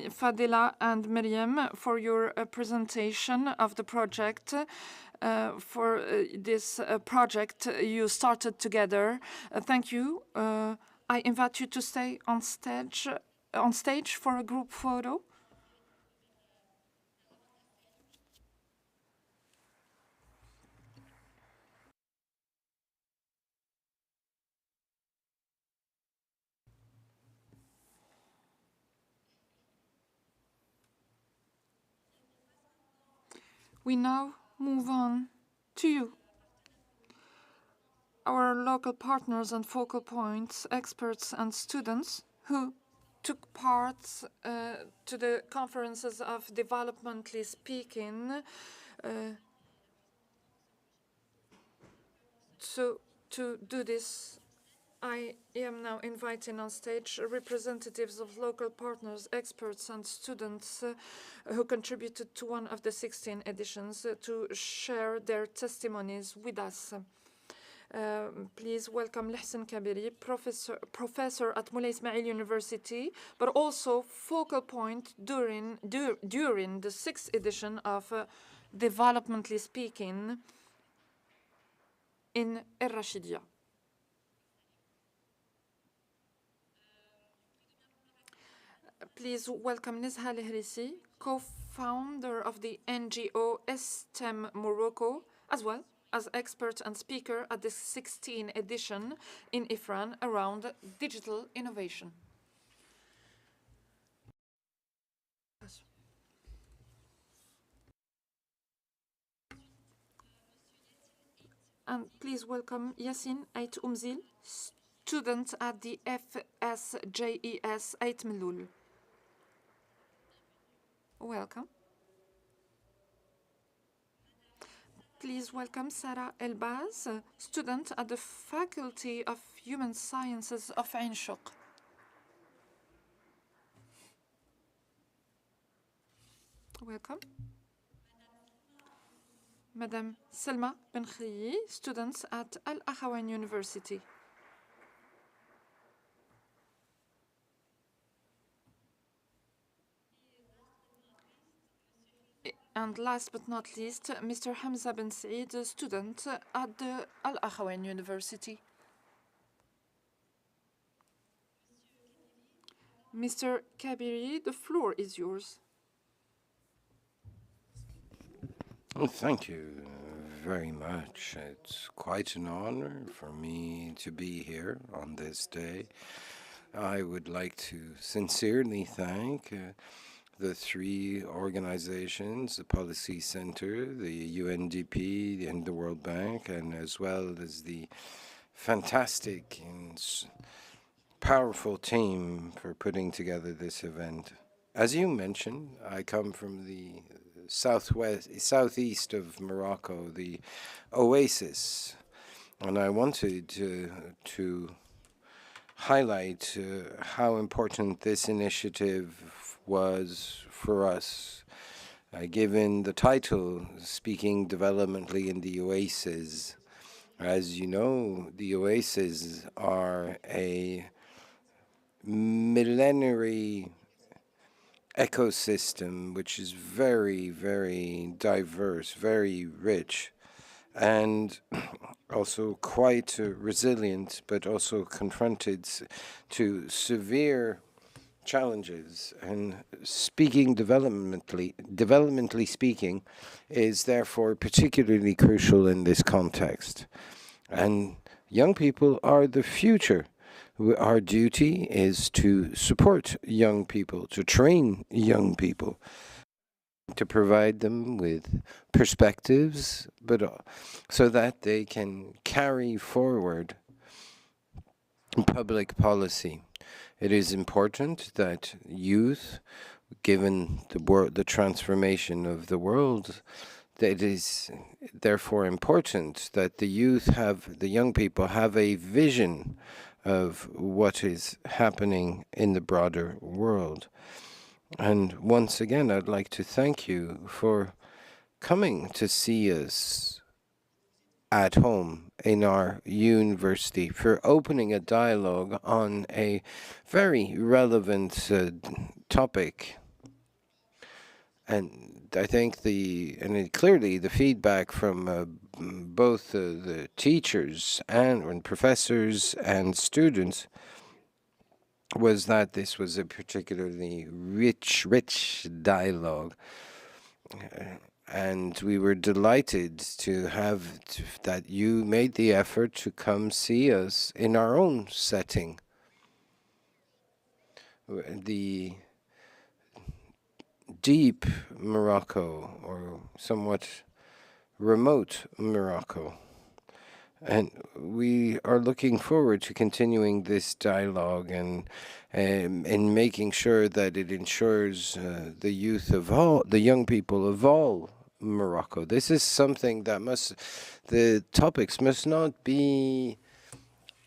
Fadila, and Miriam, for your presentation of the project. For this project you started together. Thank you. I invite you to stay on stage for a group photo. We now move on to you, our local partners and focal points, experts and students who took part to the conferences of Developmentally Speaking. So to do this, I am now inviting on stage representatives of local partners, experts and students who contributed to one of the 16 editions to share their testimonies with us. Please welcome Lihsan Kabiri, professor at Moulay Ismail University, but also focal point during the 6th edition of Developmentally Speaking in El Rashidia. Please welcome Nizha Lehrisi, co-founder of the NGO STEM Morocco, as well as expert and speaker at the 16th edition in Ifran around digital innovation. And please welcome Yassine Ait Oumzil, student at the FSJES Ait Miloul. Welcome. Please welcome Sarah Elbaz, student at the Faculty of Human Sciences of Ain Chouk. Welcome. Madame Selma Benkhii, students at Al Akhawain University. And last but not least, Mr. Hamza Ben Said, a student at the Al Akhawain University. Mr. Kabiri, the floor is yours. Well, thank you very much. It's quite an honor for me to be here on this day. I would like to sincerely thank the three organizations, the Policy Center, the UNDP, and the World Bank, and as well as the fantastic and powerful team for putting together this event. As you mentioned, I come from the southeast of Morocco, the oasis, and I wanted to highlight how important this initiative was for us. Given the title, Speaking Developmentally in the Oasis, as you know, the oases are a millenary ecosystem which is very, very diverse, very rich, and also quite resilient, but also confronted to severe challenges. And speaking developmentally speaking, is therefore particularly crucial in this context. And young people are the future. Our duty is to support young people, to train young people, to provide them with perspectives, but so that they can carry forward public policy. It is important that youth, given the transformation of the world, that it is therefore important that the young people have a vision of what is happening in the broader world. And once again, I'd like to thank you for coming to see us at home in our university, for opening a dialogue on a very relevant topic. And I think clearly the feedback from both the teachers and professors and students was that this was a particularly rich dialogue. And we were delighted to have that you made the effort to come see us in our own setting. The deep Morocco, or somewhat remote Morocco. And we are looking forward to continuing this dialogue and making sure that it ensures the young people of all Morocco. This is something that the topics must not be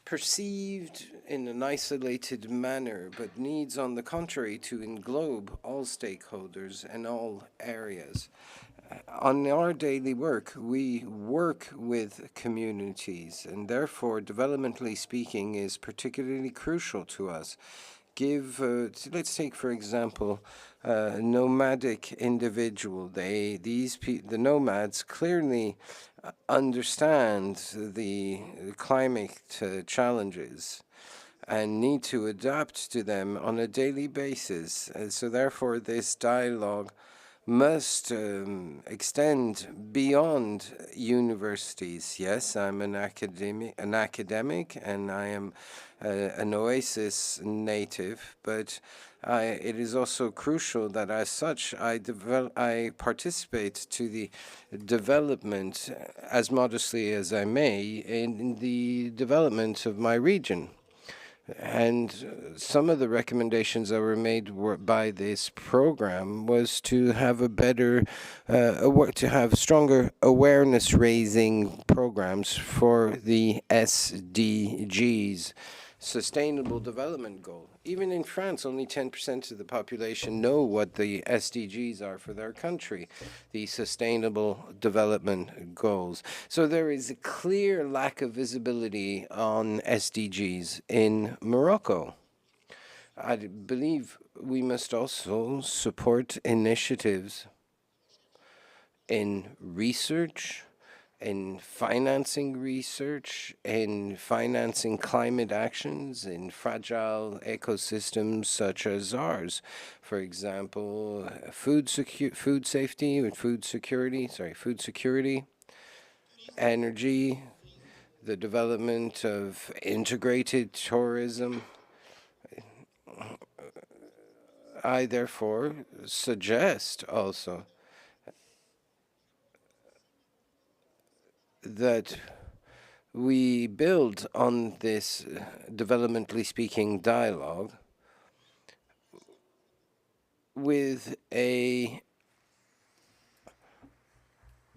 perceived in an isolated manner, but needs, on the contrary, to englobe all stakeholders and all areas. On our daily work, we work with communities, and therefore, developmentally speaking, is particularly crucial to us. Let's take, for example, a nomadic individual. The nomads clearly understand the climate challenges and need to adapt to them on a daily basis. So therefore, this dialogue must extend beyond universities. Yes, I'm an academic, and I am an Oasis native, but it is also crucial that as such I participate to the development, as modestly as I may, in the development of my region. And some of the recommendations that were made by this program was to have to have stronger awareness-raising programs for the SDGs. Sustainable Development Goal. Even in France, only 10% of the population know what the SDGs are for their country, the Sustainable Development Goals. So there is a clear lack of visibility on SDGs in Morocco. I believe we must also support initiatives in research, in financing research, in financing climate actions in fragile ecosystems such as ours. For example, food security, energy, the development of integrated tourism. I therefore suggest also that we build on this developmentally speaking dialogue with a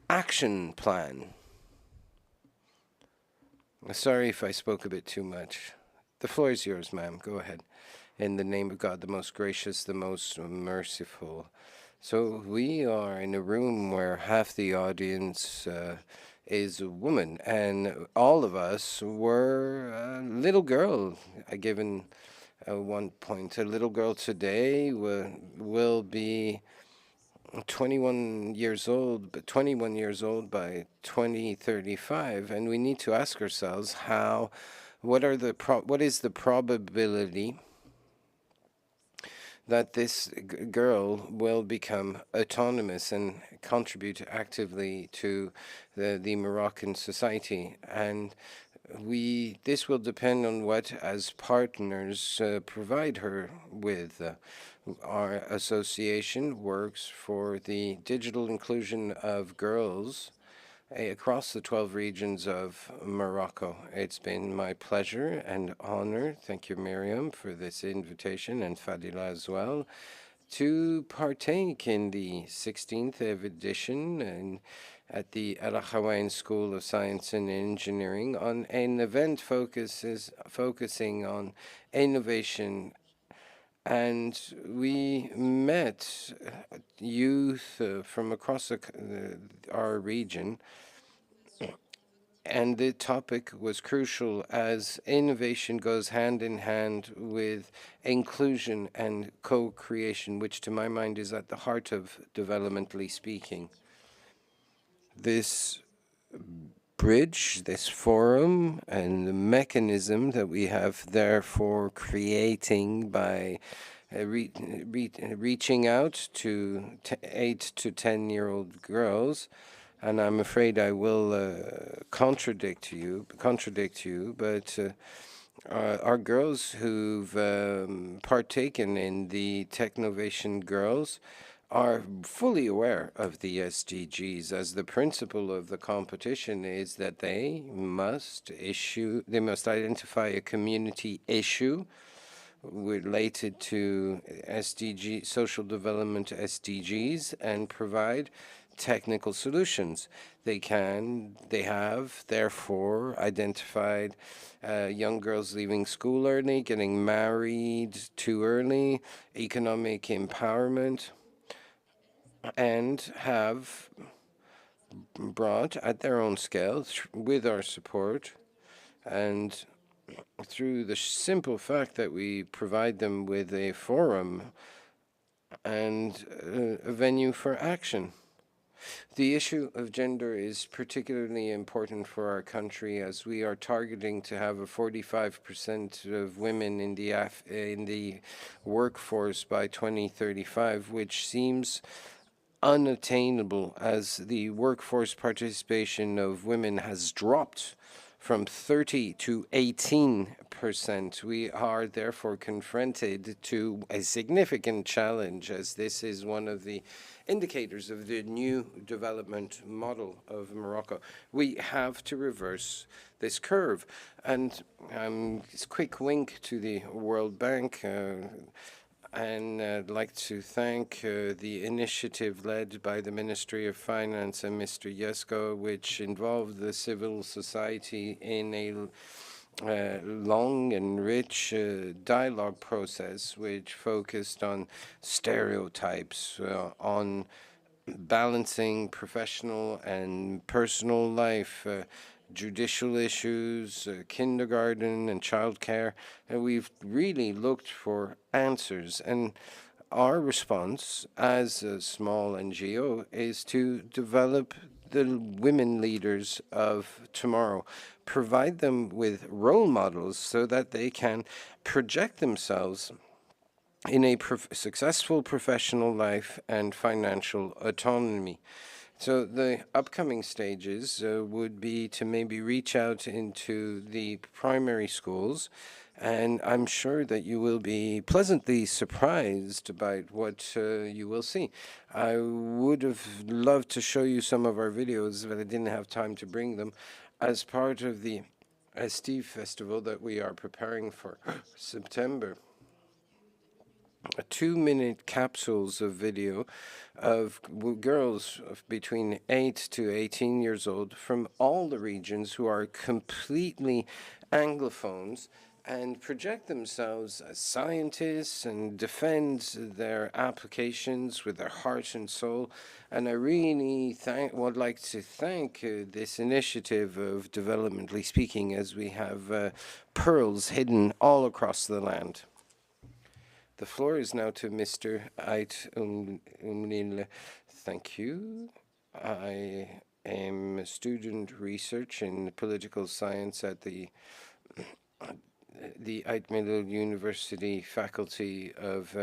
action plan. Sorry if I spoke a bit too much. The floor is yours, ma'am. Go ahead. In the name of God, the most gracious, the most merciful. So we are in a room where half the audience is a woman, and all of us were a little girl. Given one point, a little girl today will be 21 years old, but 21 years old by 2035, and we need to ask ourselves what is the probability that this girl will become autonomous and contribute actively to the Moroccan society. And this will depend on what, as partners, provide her with. Our association works for the digital inclusion of girls across the 12 regions of Morocco. It's been my pleasure and honor, thank you, Miriam, for this invitation, and Fadila as well, to partake in the 16th edition at the Al Akhawain School of Science and Engineering on an event focusing on innovation. And we met youth from across our region, and the topic was crucial as innovation goes hand in hand with inclusion and co-creation, which to my mind is at the heart of developmentally speaking. This bridge, this forum, and the mechanism that we have therefore creating by reaching out to 8 to 10-year-old girls, and I'm afraid I will contradict you, but our girls who've partaken in the Technovation Girls are fully aware of the SDGs, as the principle of the competition is that they must identify a community issue related to SDG, social development SDGs, and provide technical solutions. They have therefore identified young girls leaving school early, getting married too early, economic empowerment, and have brought at their own scale, with our support, and through the simple fact that we provide them with a forum and a venue for action. The issue of gender is particularly important for our country, as we are targeting to have a 45% of women in the workforce by 2035, which seems unattainable, as the workforce participation of women has dropped from 30 to 18%. We are therefore confronted to a significant challenge, as this is one of the indicators of the new development model of Morocco. We have to reverse this curve. And a quick wink to the World Bank. And I'd like to thank the initiative led by the Ministry of Finance and Mr. Yesko, which involved the civil society in long and rich dialogue process which focused on stereotypes, on balancing professional and personal life, judicial issues, kindergarten and childcare. And we've really looked for answers. And our response as a small NGO is to develop the women leaders of tomorrow, provide them with role models so that they can project themselves in a successful professional life and financial autonomy. So the upcoming stages would be to maybe reach out into the primary schools, and I'm sure that you will be pleasantly surprised about what you will see. I would have loved to show you some of our videos, but I didn't have time to bring them as part of the Steve Festival that we are preparing for September. 2-minute capsules of video of girls between 8 to 18 years old from all the regions who are completely Anglophones and project themselves as scientists and defend their applications with their heart and soul. And I really would like to thank this initiative of Developmentally Speaking, as we have pearls hidden all across the land. The floor is now to Mr. Ait Umnil. Thank you. I am a student research in political science at the Ait Milil University Faculty of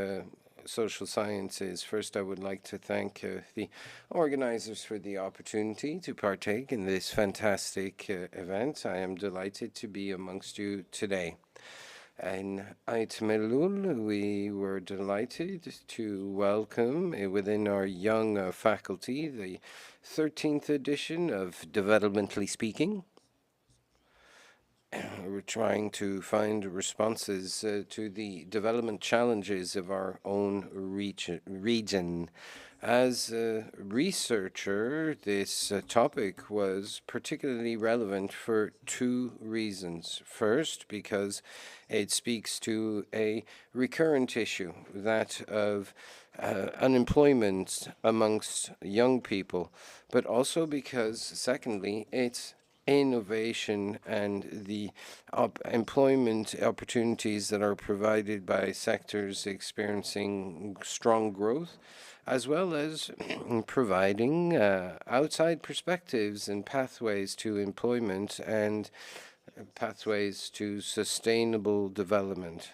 Social Sciences. First, I would like to thank the organizers for the opportunity to partake in this fantastic event. I am delighted to be amongst you today. In Ait Milul, we were delighted to welcome within our young faculty the 13th edition of Developmentally Speaking. We're trying to find responses to the development challenges of our own region. As a researcher, this topic was particularly relevant for 2 reasons. First, because it speaks to a recurrent issue, that of unemployment amongst young people, but also because, secondly, it's innovation and the employment opportunities that are provided by sectors experiencing strong growth, as well as providing outside perspectives and pathways to employment and pathways to sustainable development.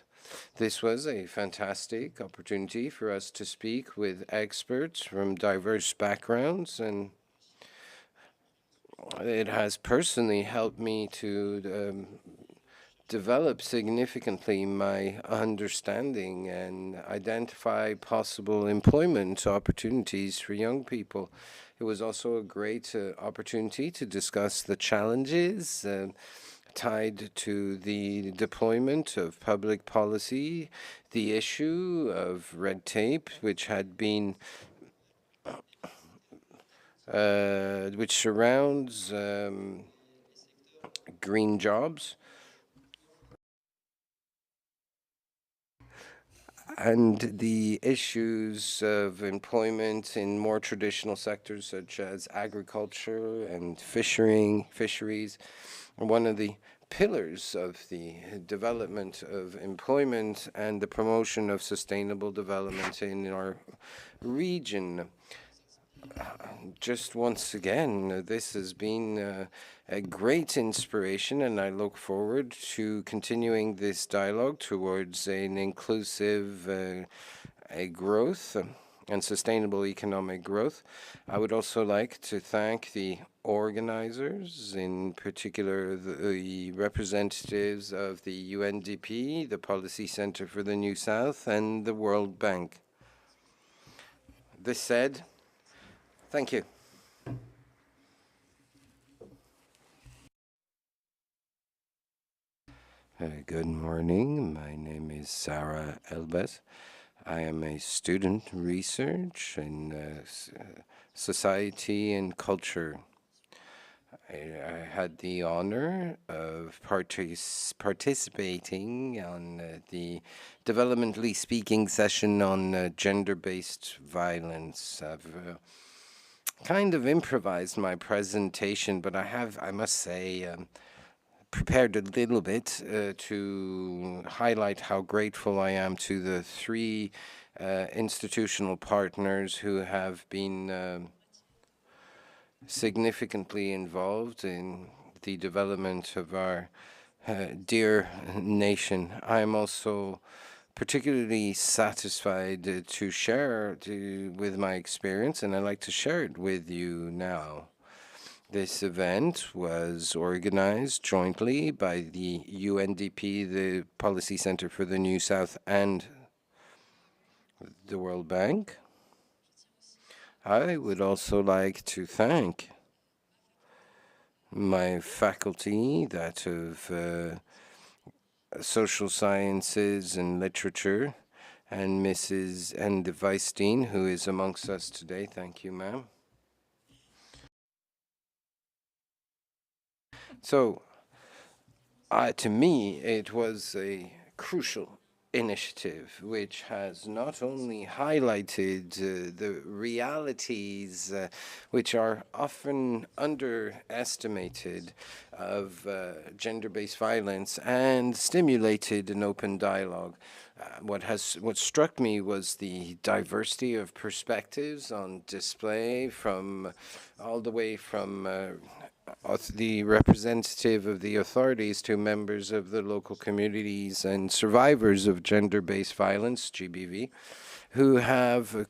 This was a fantastic opportunity for us to speak with experts from diverse backgrounds, and it has personally helped me to develop significantly my understanding and identify possible employment opportunities for young people. It was also a great opportunity to discuss the challenges tied to the deployment of public policy, the issue of red tape, which had been which surrounds green jobs, and the issues of employment in more traditional sectors such as agriculture and fisheries. One of the pillars of the development of employment and the promotion of sustainable development in our region. Just once again, this has been a great inspiration, and I look forward to continuing this dialogue towards an inclusive growth and sustainable economic growth. I would also like to thank the organizers, in particular the representatives of the UNDP, the Policy Center for the New South, and the World Bank. This said, thank you. Good morning. My name is Sarah Elbeth. I am a student research in society and culture. I had the honor of participating on the developmentally speaking session on gender-based violence. I've kind of improvised my presentation, but I must say, prepared a little bit to highlight how grateful I am to the three institutional partners who have been significantly involved in the development of our dear nation. I am also particularly satisfied to share with my experience, and I'd like to share it with you now. This event was organized jointly by the UNDP, the Policy Center for the New South, and the World Bank. I would also like to thank my faculty, that of social sciences and literature, and Mrs. and the Vice Dean, who is amongst us today. Thank you, ma'am. So, to me, it was a crucial initiative which has not only highlighted the realities which are often underestimated of gender-based violence and stimulated an open dialogue. What struck me was the diversity of perspectives on display, from all the way from the representative of the authorities to members of the local communities and survivors of gender-based violence, GBV, who have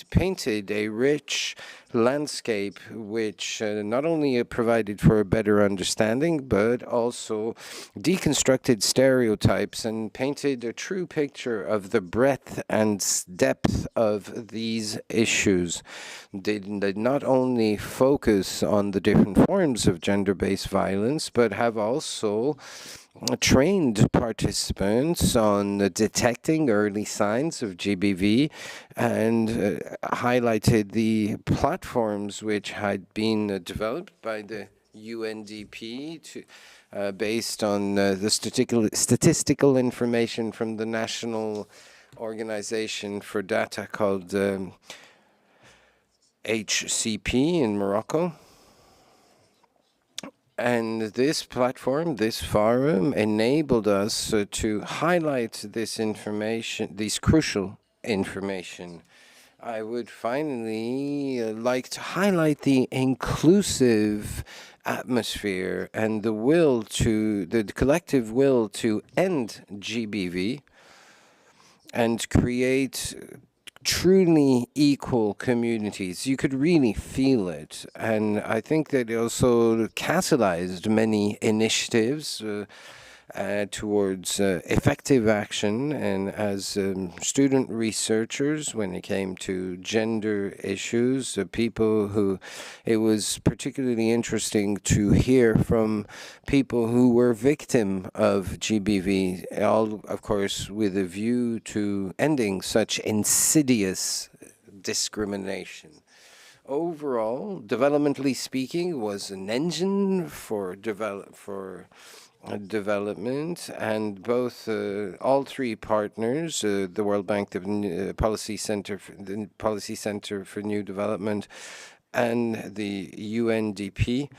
painted a rich landscape which not only provided for a better understanding, but also deconstructed stereotypes and painted a true picture of the breadth and depth of these issues. They not only focus on the different forms of gender-based violence, but have also trained participants on detecting early signs of GBV and highlighted the platforms which had been developed by the UNDP based on the statistical information from the National Organization for Data called HCP in Morocco. And this platform, this forum, enabled us to highlight this information, this crucial information. I would finally like to highlight the inclusive atmosphere and the collective will to end GBV and create truly equal communities. You could really feel it. And I think that it also catalyzed many initiatives towards effective action. And as student researchers, when it came to gender issues, people who, it was particularly interesting to hear from people who were victim of GBV, all, of course, with a view to ending such insidious discrimination. Overall, developmentally speaking, was an engine for development, and both all three partners, the World Bank, the Policy Center for New Development, and the UNDP,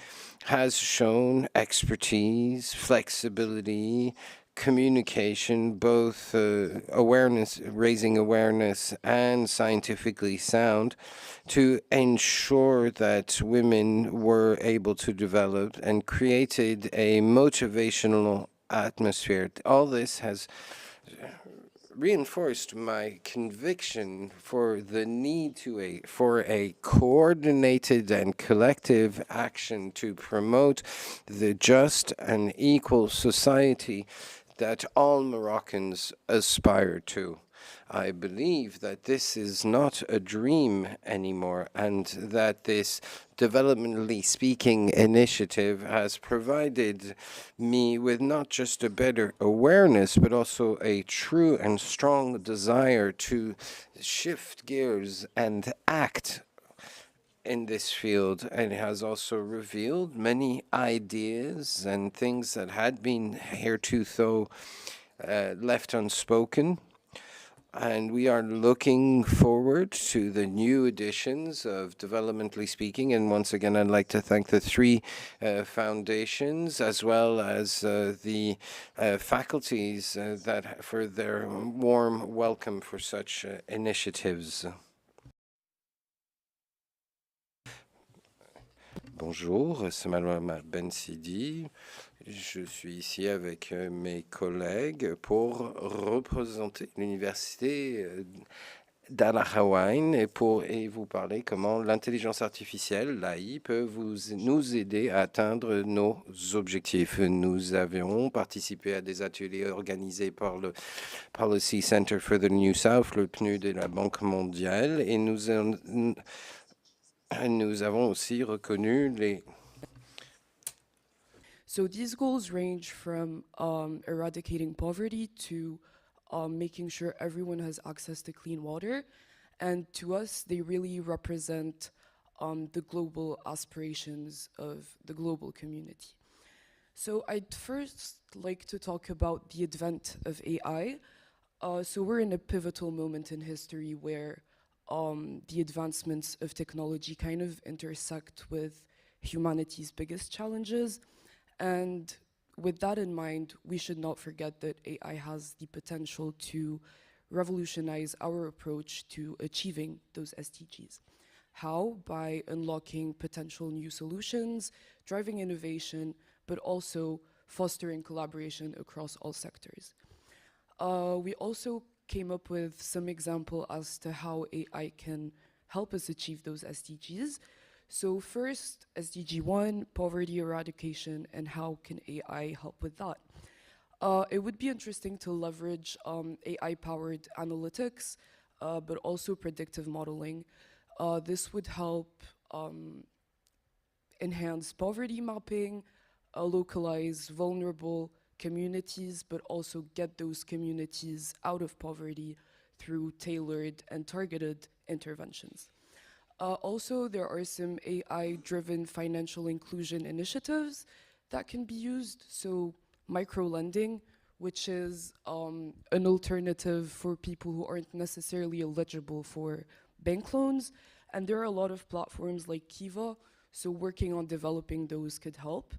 has shown expertise, flexibility, communication, both raising awareness and scientifically sound, to ensure that women were able to develop, and created a motivational atmosphere. All this has reinforced my conviction for the need for a coordinated and collective action to promote the just and equal society that all Moroccans aspire to. I believe that this is not a dream anymore, and that this developmentally speaking initiative has provided me with not just a better awareness, but also a true and strong desire to shift gears and act in this field, and it has also revealed many ideas and things that had been heretofore left unspoken. And we are looking forward to the new editions of Developmentally Speaking. And once again, I'd like to thank the three foundations as well as the faculties that for their warm welcome for such initiatives. Bonjour, c'est Manuel Ben Sidi. Je suis ici avec mes collègues pour représenter l'université d'Alahawaïn et vous parler comment l'intelligence artificielle, l'AI, peut nous aider à atteindre nos objectifs. Nous avions participé à des ateliers organisés par le Policy Center for the New South, le PNUD de la Banque mondiale, et nous avons aussi reconnu les... So these goals range from eradicating poverty to making sure everyone has access to clean water. And to us, they really represent the global aspirations of the global community. So I'd first like to talk about the advent of AI. So we're in a pivotal moment in history where the advancements of technology kind of intersect with humanity's biggest challenges. And with that in mind, we should not forget that AI has the potential to revolutionize our approach to achieving those SDGs. How? By unlocking potential new solutions, driving innovation, but also fostering collaboration across all sectors. We also came up with some example as to how AI can help us achieve those SDGs. So first, SDG 1, poverty eradication, and how can AI help with that? It would be interesting to leverage AI-powered analytics, but also predictive modeling. This would help enhance poverty mapping, localize vulnerable communities, but also get those communities out of poverty through tailored and targeted interventions. Also, there are some AI-driven financial inclusion initiatives that can be used. So micro-lending, which is an alternative for people who aren't necessarily eligible for bank loans. And there are a lot of platforms like Kiva, so working on developing those could help.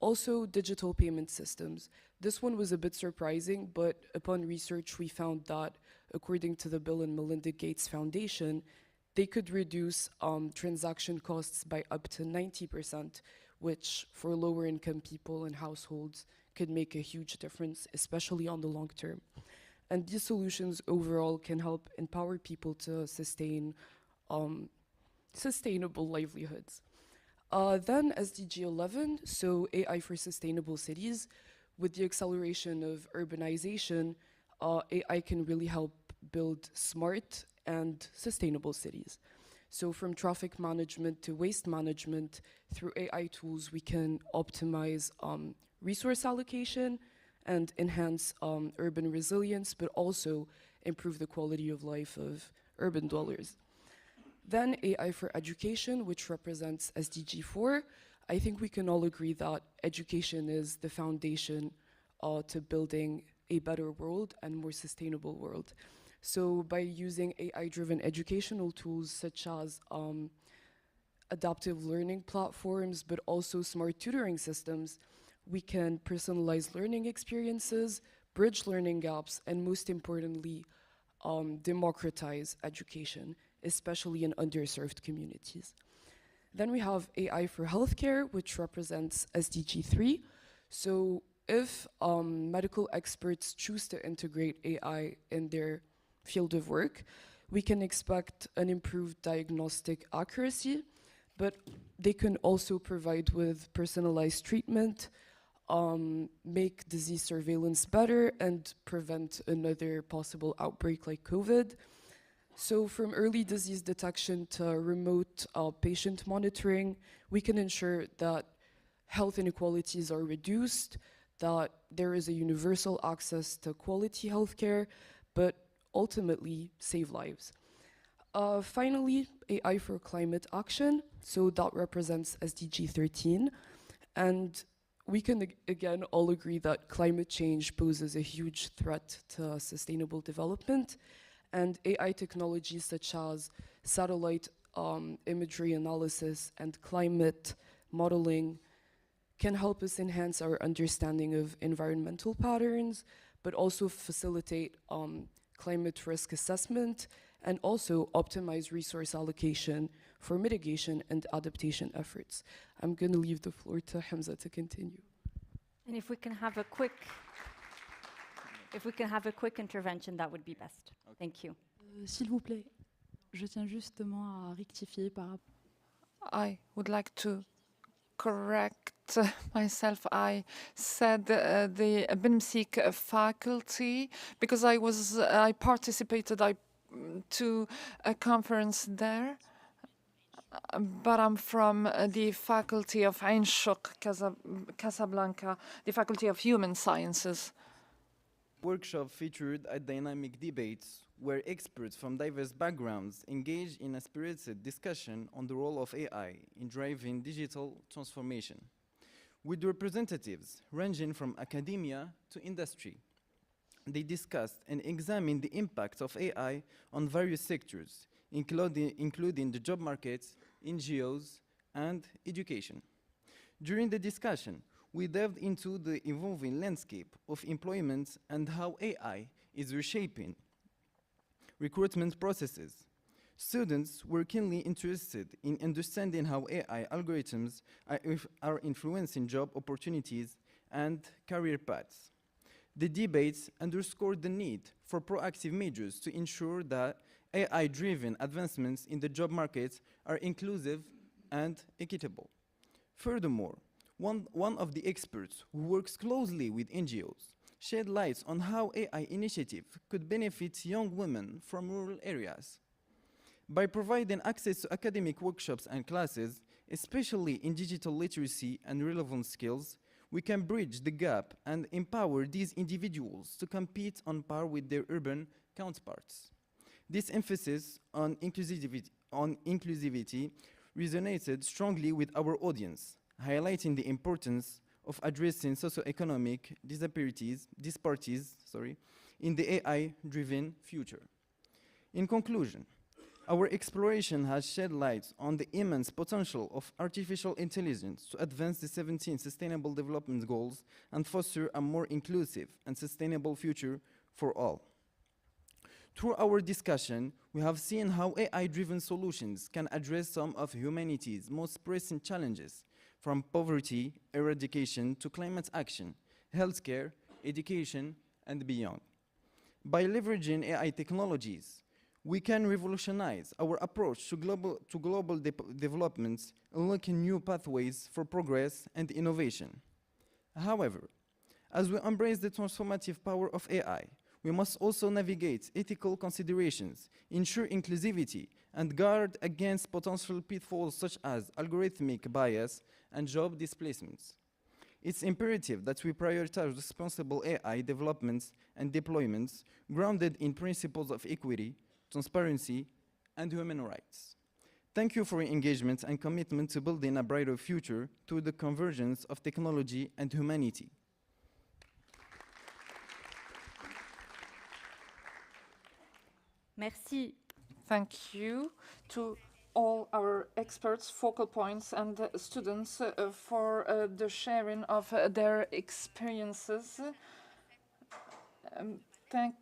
Also, digital payment systems. This one was a bit surprising, but upon research, we found that according to the Bill and Melinda Gates Foundation, they could reduce transaction costs by up to 90%, which for lower income people and households could make a huge difference, especially on the long term. And these solutions overall can help empower people to sustain sustainable livelihoods. Then SDG 11, so AI for sustainable cities. With the acceleration of urbanization, AI can really help build smart and sustainable cities. So from traffic management to waste management, through AI tools, we can optimize resource allocation and enhance urban resilience, but also improve the quality of life of urban dwellers. Then AI for education, which represents SDG 4. I think we can all agree that education is the foundation to building a better world and more sustainable world. So by using AI-driven educational tools such as adaptive learning platforms, but also smart tutoring systems, we can personalize learning experiences, bridge learning gaps, and most importantly, democratize education, especially in underserved communities. Then we have AI for healthcare, which represents SDG 3. So if medical experts choose to integrate AI in their field of work, we can expect an improved diagnostic accuracy, but they can also provide with personalized treatment, make disease surveillance better, and prevent another possible outbreak like COVID. So from early disease detection to remote patient monitoring, we can ensure that health inequalities are reduced, that there is a universal access to quality healthcare, but ultimately save lives. Finally, AI for climate action. So that represents SDG 13. And we can again all agree that climate change poses a huge threat to sustainable development. And AI technologies such as satellite imagery analysis and climate modeling can help us enhance our understanding of environmental patterns, but also facilitate climate risk assessment and also optimize resource allocation for mitigation and adaptation efforts. I'm going to leave the floor to Hamza to continue. And if we can have a quick intervention, that would be best. Okay. Thank you. S'il vous plaît, je tiens justement à rectifier par rapport. I would like to correct myself. I said the BIMSIC faculty because I participated to a conference there, but I'm from the faculty of Ain Chouk, Casablanca, the faculty of human sciences. Workshop featured a dynamic debate where experts from diverse backgrounds engaged in a spirited discussion on the role of AI in driving digital transformation, with representatives ranging from academia to industry. They discussed and examined the impact of AI on various sectors, including the job market, NGOs, and education. During the discussion, we delved into the evolving landscape of employment and how AI is reshaping recruitment processes. Students were keenly interested in understanding how AI algorithms are influencing job opportunities and career paths. The debates underscored the need for proactive measures to ensure that AI-driven advancements in the job market are inclusive and equitable. Furthermore, one of the experts who works closely with NGOs shed light on how AI initiatives could benefit young women from rural areas. By providing access to academic workshops and classes, especially in digital literacy and relevant skills, we can bridge the gap and empower these individuals to compete on par with their urban counterparts. This emphasis on inclusivity resonated strongly with our audience, highlighting the importance of addressing socioeconomic disparities in the AI-driven future. In conclusion, our exploration has shed light on the immense potential of artificial intelligence to advance the 17 Sustainable Development Goals and foster a more inclusive and sustainable future for all. Through our discussion, we have seen how AI-driven solutions can address some of humanity's most pressing challenges, from poverty eradication to climate action, healthcare, education, and beyond. By leveraging AI technologies, we can revolutionize our approach to global developments, unlocking new pathways for progress and innovation. However, as we embrace the transformative power of AI, we must also navigate ethical considerations, ensure inclusivity, and guard against potential pitfalls such as algorithmic bias and job displacements. It's imperative that we prioritize responsible AI developments and deployments grounded in principles of equity, transparency, and human rights. Thank you for your engagement and commitment to building a brighter future through the convergence of technology and humanity. Merci. Thank you to all our experts, focal points, and students for the sharing of their experiences. Thank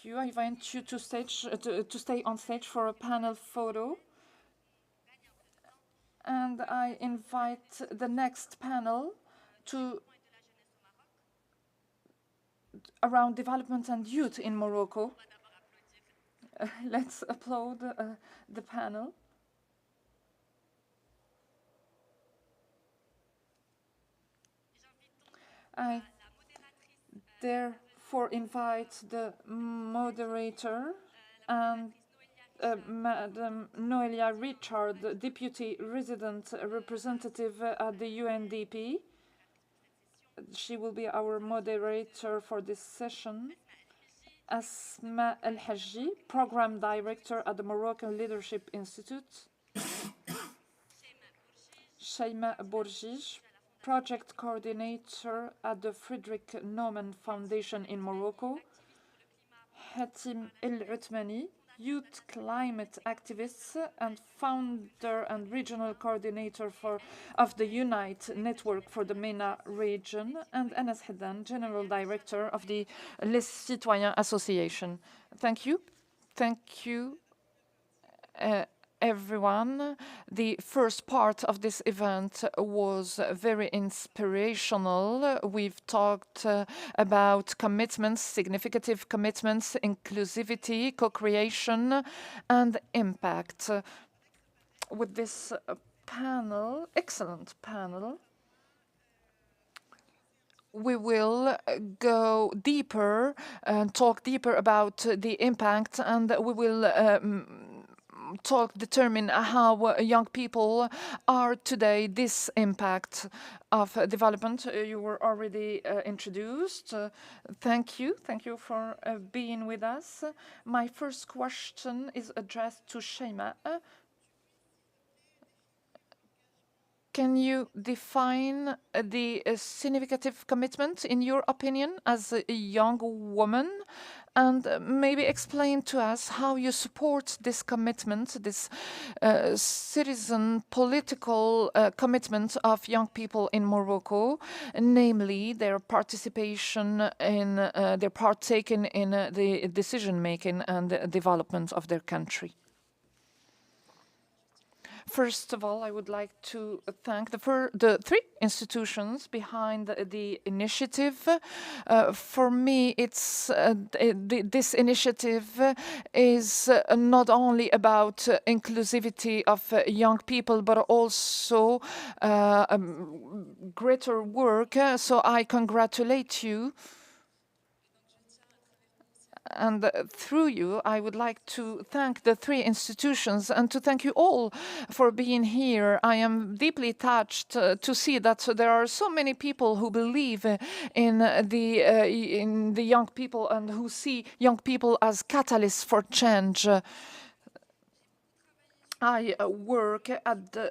you. I invite you to stay on stage for a panel photo. And I invite the next panel around development and youth in Morocco. Let's applaud the panel. I therefore invite the moderator and Madam Noelia Richard, Deputy Resident Representative at the UNDP. She will be our moderator for this session. Asma El-Hajji, Program Director at the Moroccan Leadership Institute. Shaima Bourjij, Project Coordinator at the Friedrich Naumann Foundation in Morocco. Hatim El-Uthmani, Youth Climate Activist and Founder and Regional Coordinator of the Unite Network for the MENA region. And Anas Hadan, General Director of the Les Citoyens Association. Thank you. Thank you. Everyone. The first part of this event was very inspirational. We've talked about commitments, significant commitments, inclusivity, co-creation, and impact. With this panel, excellent panel, we will go deeper and talk deeper about the impact, and we will determine how young people are today this impact of development. You were already introduced. Thank you for being with us. My first question is addressed to Shaima. Can you define the significant commitment in your opinion as a young woman, and maybe explain to us how you support this commitment, this citizen political commitment of young people in Morocco, namely their participation in, their partaking in the decision making and the development of their country? First of all, I would like to thank the three institutions behind the initiative. For me, it's this initiative is not only about inclusivity of young people, but also greater work. So I congratulate you. And through you, I would like to thank the three institutions and to thank you all for being here. I am deeply touched to see that there are so many people who believe in the young people and who see young people as catalysts for change. I work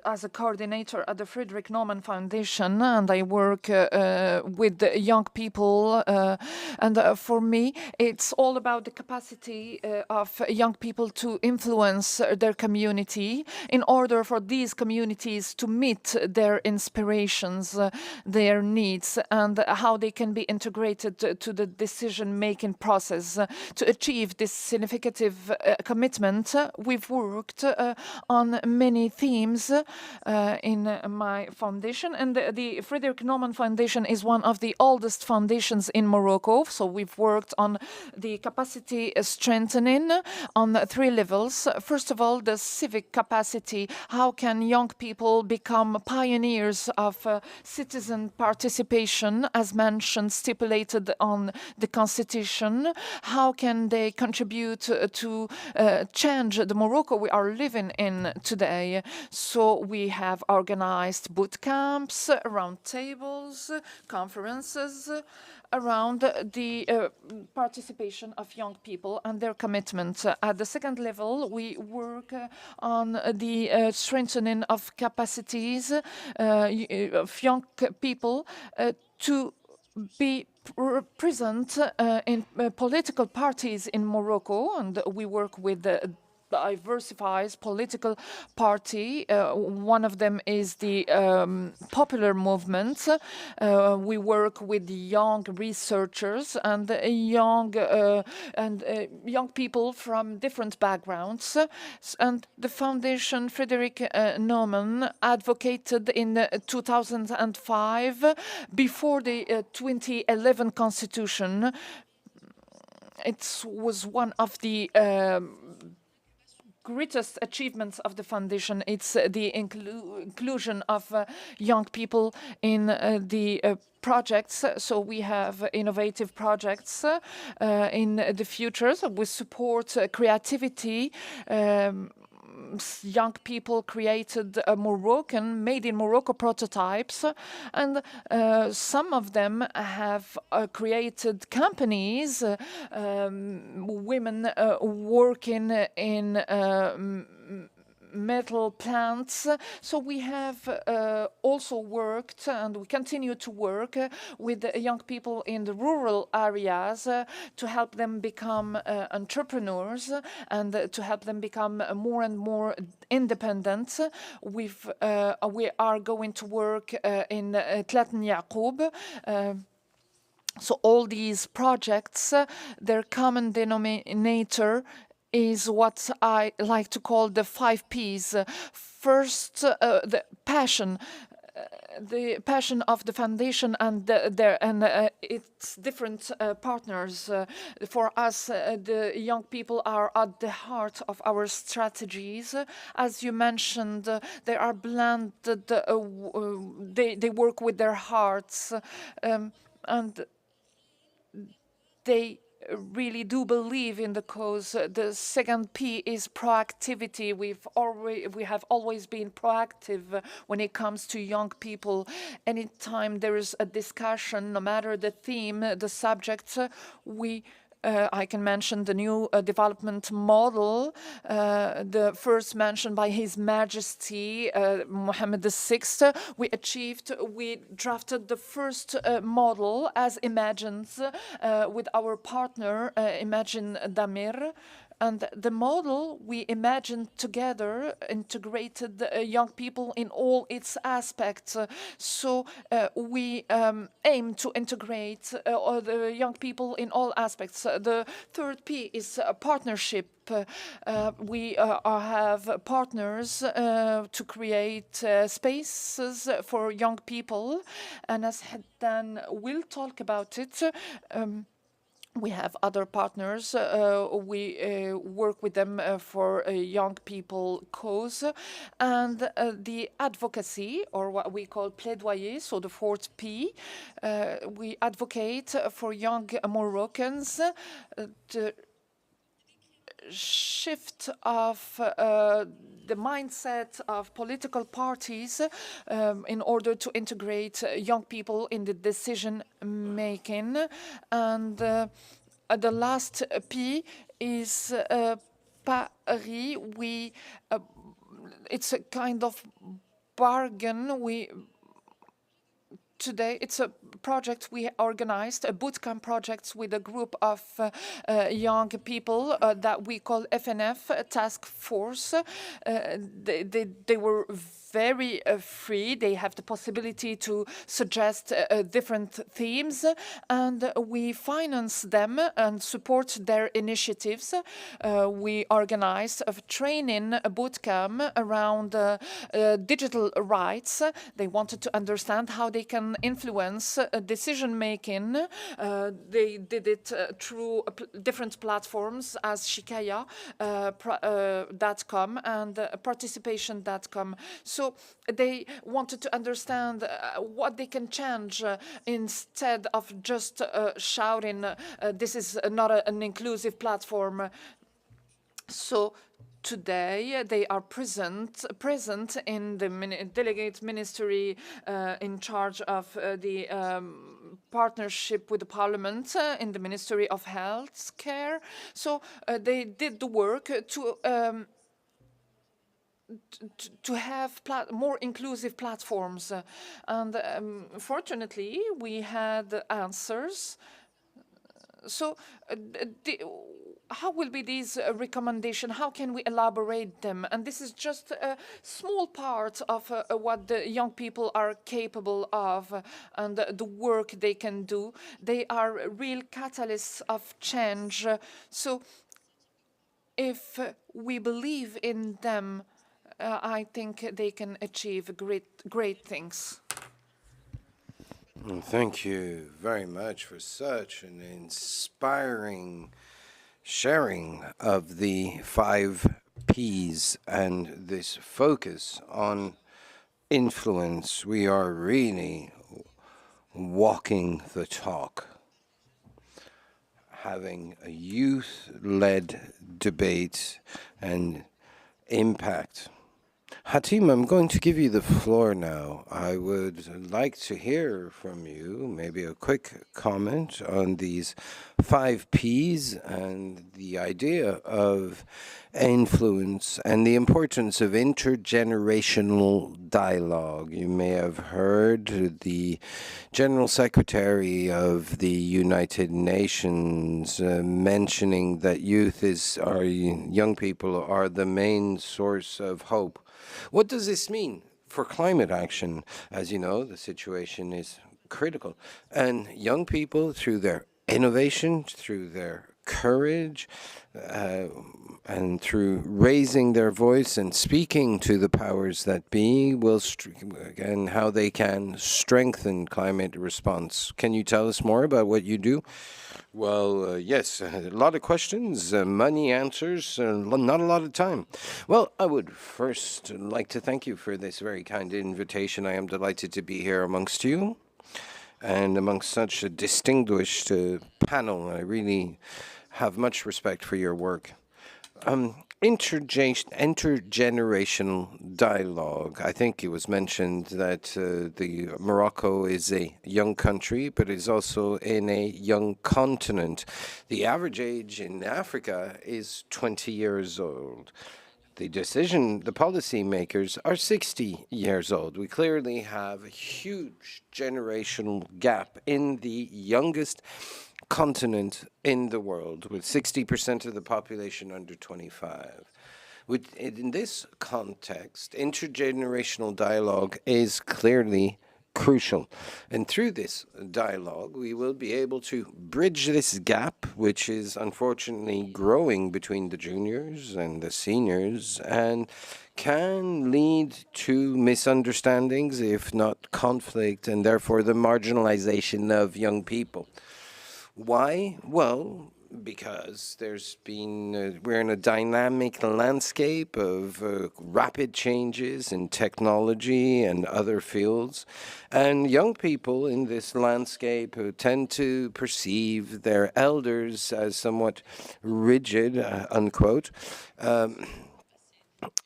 as a coordinator at the Friedrich Naumann Foundation, and I work with young people. And for me, it's all about the capacity of young people to influence their community in order for these communities to meet their inspirations, their needs, and how they can be integrated to the decision-making process. To achieve this significant commitment, we've worked on many themes in my foundation, and the Friedrich Naumann Foundation is one of the oldest foundations in Morocco. So we've worked on the capacity strengthening on three levels. First of all, the civic capacity. How can young people become pioneers of citizen participation, as mentioned, stipulated on the Constitution? How can they contribute to change the Morocco we are living in today? So we have organized boot camps, round tables, conferences around the participation of young people and their commitment. At the second level, we work on the strengthening of capacities of young people to be present in political parties in Morocco, and we work with diversifies political party. One of them is the Popular Movement. We work with young researchers and young people from different backgrounds. And the Foundation Friedrich Naumann advocated in 2005, before the 2011 Constitution. It was one of the greatest achievements of the foundation. It's the inclusion of young people in the projects. So we have innovative projects in the future. So we support creativity young people created made in Morocco prototypes, and some of them have created companies, women working in metal plants. So we have also worked, and we continue to work with young people in the rural areas to help them become entrepreneurs and to help them become more and more independent. We are going to work in Tlatn Yaqoub. So all these projects, their common denominator is what I like to call the 5 Ps. First, the passion of the foundation and its different partners. For us, the young people are at the heart of our strategies. As you mentioned, they are blended, they work with their hearts, and they really do believe in the cause. The second P is proactivity. We have always been proactive when it comes to young people. Anytime there is a discussion, no matter the theme, the subject, I can mention the new development model, the first mentioned by His Majesty Mohammed VI. We drafted the first model as imagined with our partner Imagine Damir. And the model we imagined together integrated young people in all its aspects. So we aim to integrate the young people in all aspects. The third P is partnership. We have partners to create spaces for young people. And as Haddan will talk about it, we have other partners. We work with them for a young people cause. And the advocacy, or what we call plaidoyer, so the fourth P, we advocate for young Moroccans the shift of the mindset of political parties in order to integrate young people in the decision making. And the last P is Paris. It's a kind of bargain. Today, it's a project we organized, a bootcamp project with a group of young people that we call FNF Task Force. They were very free. They have the possibility to suggest different themes, and we finance them and support their initiatives. We organized a training bootcamp around digital rights. They wanted to understand how they can influence decision making. They did it through different platforms as Shikaya.com and participation.com. So they wanted to understand what they can change instead of just shouting, this is not an inclusive platform. So today, they are present in the delegate ministry in charge of the partnership with the parliament in the Ministry of Health Care. So they did the work to have more inclusive platforms. And fortunately, we had answers. So how will be these recommendations? How can we elaborate them? And this is just a small part of what the young people are capable of and the work they can do. They are real catalysts of change. So if we believe in them, I think they can achieve great things. Thank you very much for such an inspiring sharing of the 5 Ps and this focus on influence. We are really walking the talk, having a youth-led debate and impact. Hatim, I'm going to give you the floor now. I would like to hear from you, maybe a quick comment on these 5 Ps and the idea of influence and the importance of intergenerational dialogue. You may have heard the General Secretary of the United Nations mentioning that young people are the main source of hope. What does this mean for climate action? As you know, the situation is critical. And young people, through their innovation, through their courage, and through raising their voice and speaking to the powers that be, and how they can strengthen climate response. Can you tell us more about what you do? Well, yes, a lot of questions, many answers, not a lot of time. Well, I would first like to thank you for this very kind invitation. I am delighted to be here amongst you and amongst such a distinguished panel. I really have much respect for your work. Intergenerational dialogue. I think it was mentioned that Morocco is a young country, but is also in a young continent. The average age in Africa is 20 years old. The policy makers are 60 years old. We clearly have a huge generational gap in the youngest continent in the world, with 60% of the population under 25. In this context, intergenerational dialogue is clearly crucial. And through this dialogue, we will be able to bridge this gap, which is unfortunately growing between the juniors and the seniors, and can lead to misunderstandings, if not conflict, and therefore the marginalization of young people. Why? Well, because we're in a dynamic landscape of rapid changes in technology and other fields, and young people in this landscape tend to perceive their elders as somewhat rigid, unquote,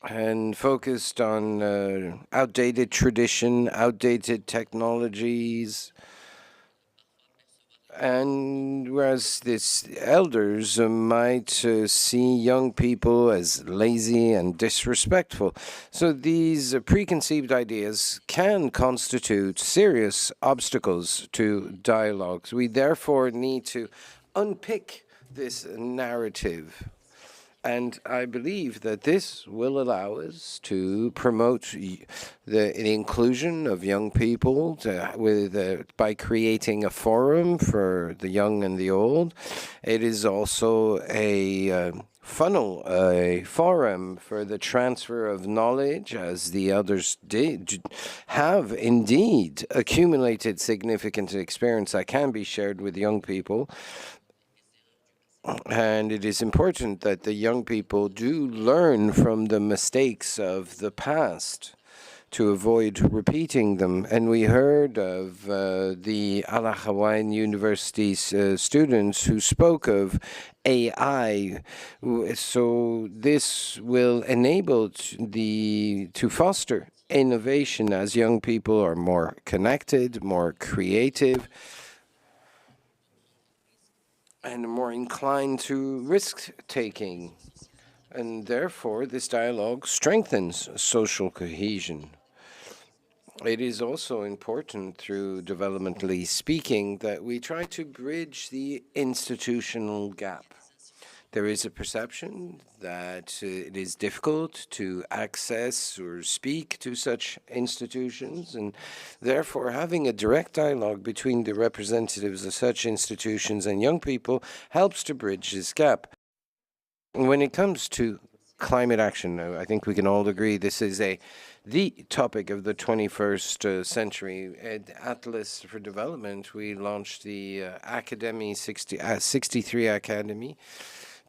and focused on outdated tradition, outdated technologies. And whereas these elders might see young people as lazy and disrespectful. So these preconceived ideas can constitute serious obstacles to dialogues. We therefore need to unpick this narrative. And I believe that this will allow us to promote the inclusion of young people by creating a forum for the young and the old. It is also a forum for the transfer of knowledge, as the others have indeed accumulated significant experience that can be shared with young people. And it is important that the young people do learn from the mistakes of the past to avoid repeating them. And we heard of the Al Hawaii University students who spoke of AI. So this will enable to foster innovation as young people are more connected, more creative, and more inclined to risk-taking. And therefore, this dialogue strengthens social cohesion. It is also important, through developmentally speaking, that we try to bridge the institutional gap. There is a perception that it is difficult to access or speak to such institutions, and therefore having a direct dialogue between the representatives of such institutions and young people helps to bridge this gap. When it comes to climate action, I think we can all agree this is the topic of the 21st century. At Atlas for Development, we launched the 63 Academy,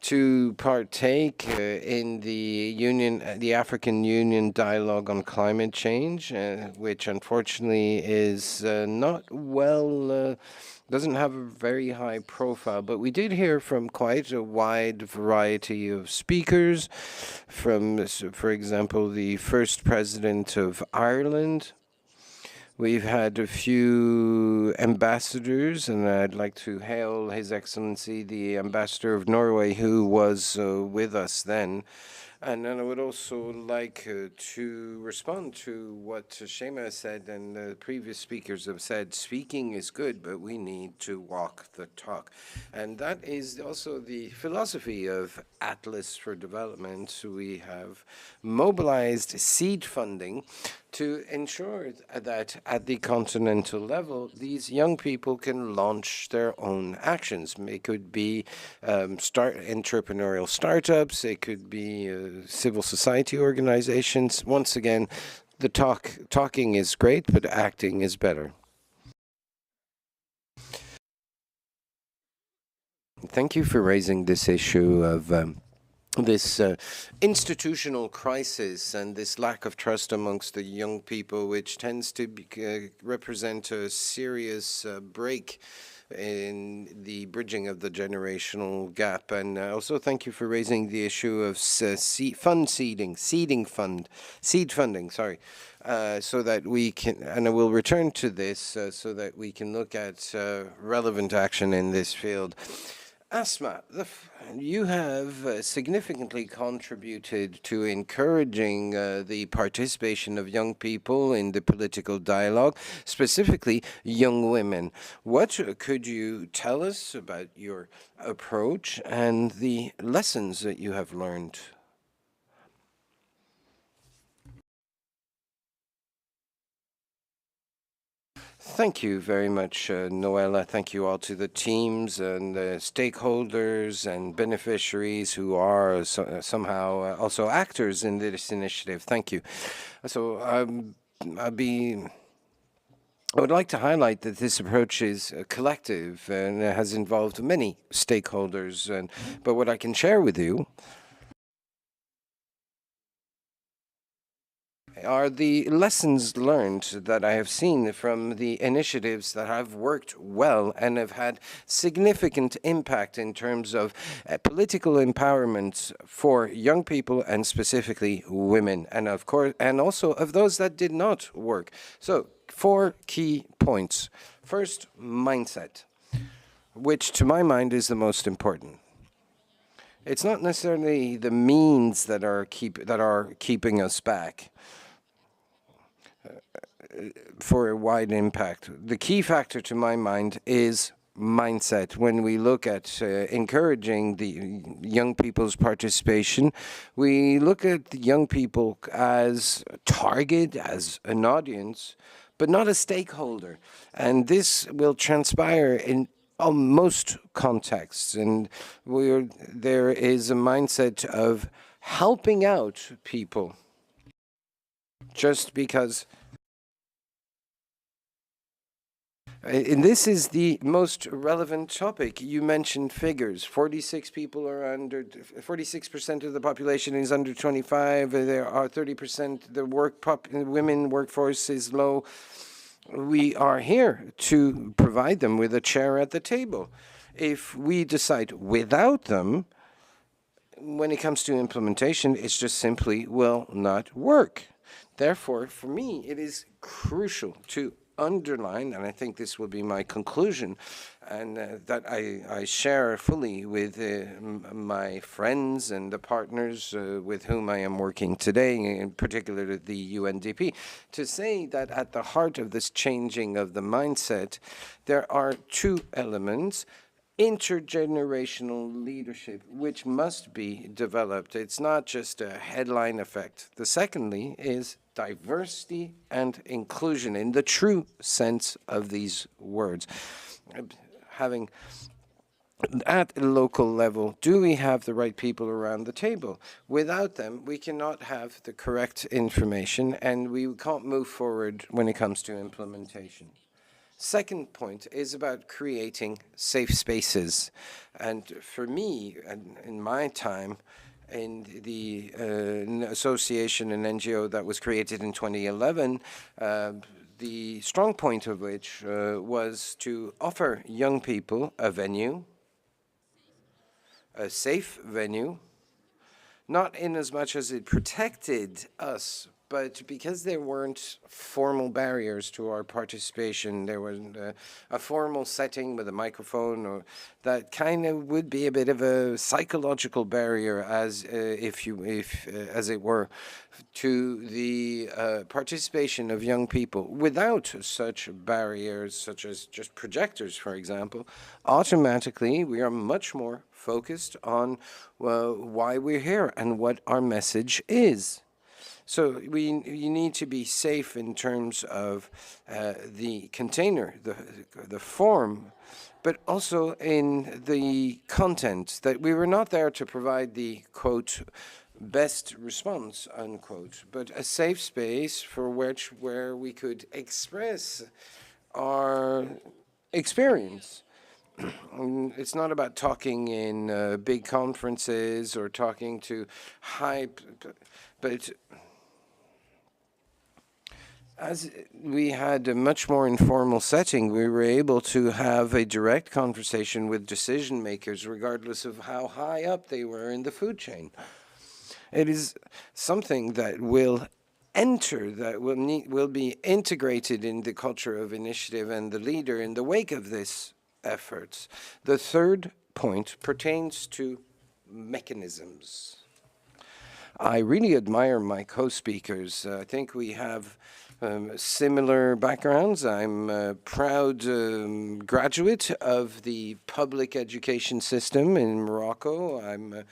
to partake in the African Union dialogue on climate change, which unfortunately is not well, doesn't have a very high profile. But we did hear from quite a wide variety of speakers, from, for example, the first president of Ireland. We've had a few ambassadors, and I'd like to hail His Excellency, the Ambassador of Norway, who was with us then. And then I would also like to respond to what Shema said and the previous speakers have said. Speaking is good, but we need to walk the talk. And that is also the philosophy of Atlas for Development. We have mobilized seed funding to ensure that at the continental level, these young people can launch their own actions. It could be entrepreneurial startups, it could be civil society organizations. Once again, the talking is great, but acting is better. Thank you for raising this issue of this institutional crisis and this lack of trust amongst the young people, which tends to represent a serious break in the bridging of the generational gap. And also thank you for raising the issue of seed funding, sorry, so that we can, and I will return to this, so that we can look at relevant action in this field. Asma, you have significantly contributed to encouraging the participation of young people in the political dialogue, specifically young women. What could you tell us about your approach and the lessons that you have learned? Thank you very much, Noella. Thank you all to the teams and the stakeholders and beneficiaries who are somehow also actors in this initiative. Thank you. So I would like to highlight that this approach is collective and has involved many stakeholders. But what I can share with you are the lessons learned that I have seen from the initiatives that have worked well and have had significant impact in terms of political empowerment for young people and specifically women, and of course, and also of those that did not work. So 4 key points. First, mindset, which to my mind is the most important. It's not necessarily the means that are keeping us back for a wide impact. The key factor to my mind is mindset. When we look at encouraging the young people's participation, we look at the young people as a target, as an audience, but not a stakeholder. And this will transpire in most contexts. And there is a mindset of helping out people just because. And this is the most relevant topic. You mentioned figures. 46% of the population is under 25. There are 30%. The women workforce is low. We are here to provide them with a chair at the table. If we decide without them, when it comes to implementation, it just simply will not work. Therefore, for me, it is crucial to underline, and I think this will be my conclusion, and that I share fully with my friends and the partners with whom I am working today, in particular the UNDP, to say that at the heart of this changing of the mindset, there are 2 elements. Intergenerational leadership, which must be developed. It's not just a headline effect. The secondly is diversity and inclusion in the true sense of these words. Having at a local level, do we have the right people around the table? Without them, we cannot have the correct information and we can't move forward when it comes to implementation. Second point is about creating safe spaces. And for me, in my time, in the association and NGO that was created in 2011, the strong point of which was to offer young people a venue, a safe venue, not in as much as it protected us, but because there weren't formal barriers to our participation, there was a formal setting with a microphone, or that kind of would be a bit of a psychological barrier, as as it were, to the participation of young people. Without such barriers, such as just projectors, for example, automatically we are much more focused on why we're here and what our message is. So you need to be safe in terms of the container, the form, but also in the content, that we were not there to provide the, quote, best response, unquote, but a safe space where we could express our experience. It's not about talking in big conferences or talking to hype, but as we had a much more informal setting, we were able to have a direct conversation with decision makers, regardless of how high up they were in the food chain. It is something that will will be integrated in the culture of initiative and the leader in the wake of this efforts. The third point pertains to mechanisms. I really admire my co-speakers. I think we have similar backgrounds. I'm a proud graduate of the public education system in Morocco. I'm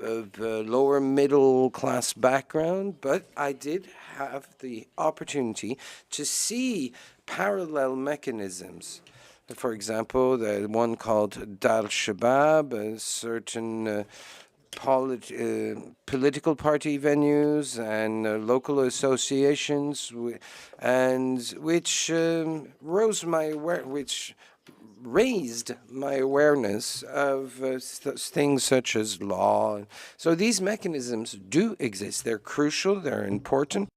of a lower middle class background, but I did have the opportunity to see parallel mechanisms. For example, the one called Dar Shabab, a certain political party venues and local associations, and which raised my awareness of things such as law. So these mechanisms do exist. They're crucial. They're important.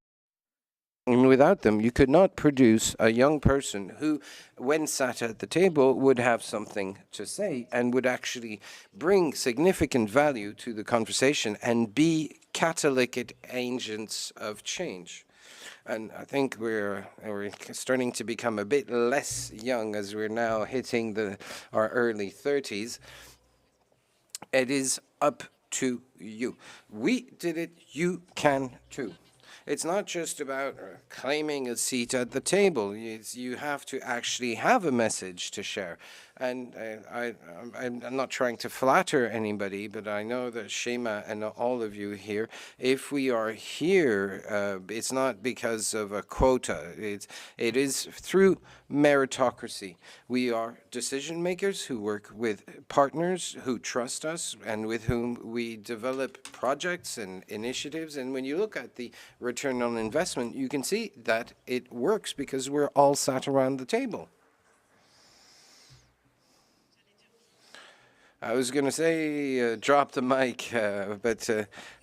And without them, you could not produce a young person who, when sat at the table, would have something to say and would actually bring significant value to the conversation and be catalytic agents of change. And I think we're starting to become a bit less young as we're now hitting our early 30s. It is up to you. We did it. You can too. It's not just about claiming a seat at the table. You have to actually have a message to share. And I'm not trying to flatter anybody, but I know that Shema and all of you here, if we are here, it's not because of a quota. It is through meritocracy. We are decision makers who work with partners who trust us and with whom we develop projects and initiatives. And when you look at the return on investment, you can see that it works because we're all sat around the table. I was going to say drop the mic, but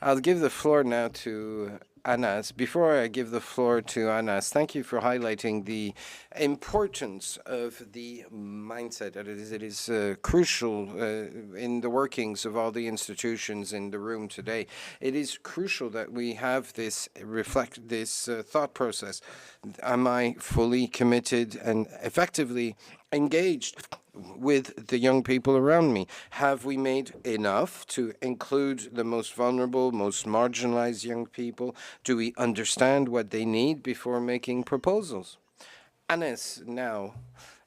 I'll give the floor now to Anas. Before I give the floor to Anas, thank you for highlighting the importance of the mindset. It is crucial in the workings of all the institutions in the room today. It is crucial that we have this thought process. Am I fully committed and effectively engaged with the young people around me? Have we made enough to include the most vulnerable, most marginalized young people? Do we understand what they need before making proposals? Anas, now,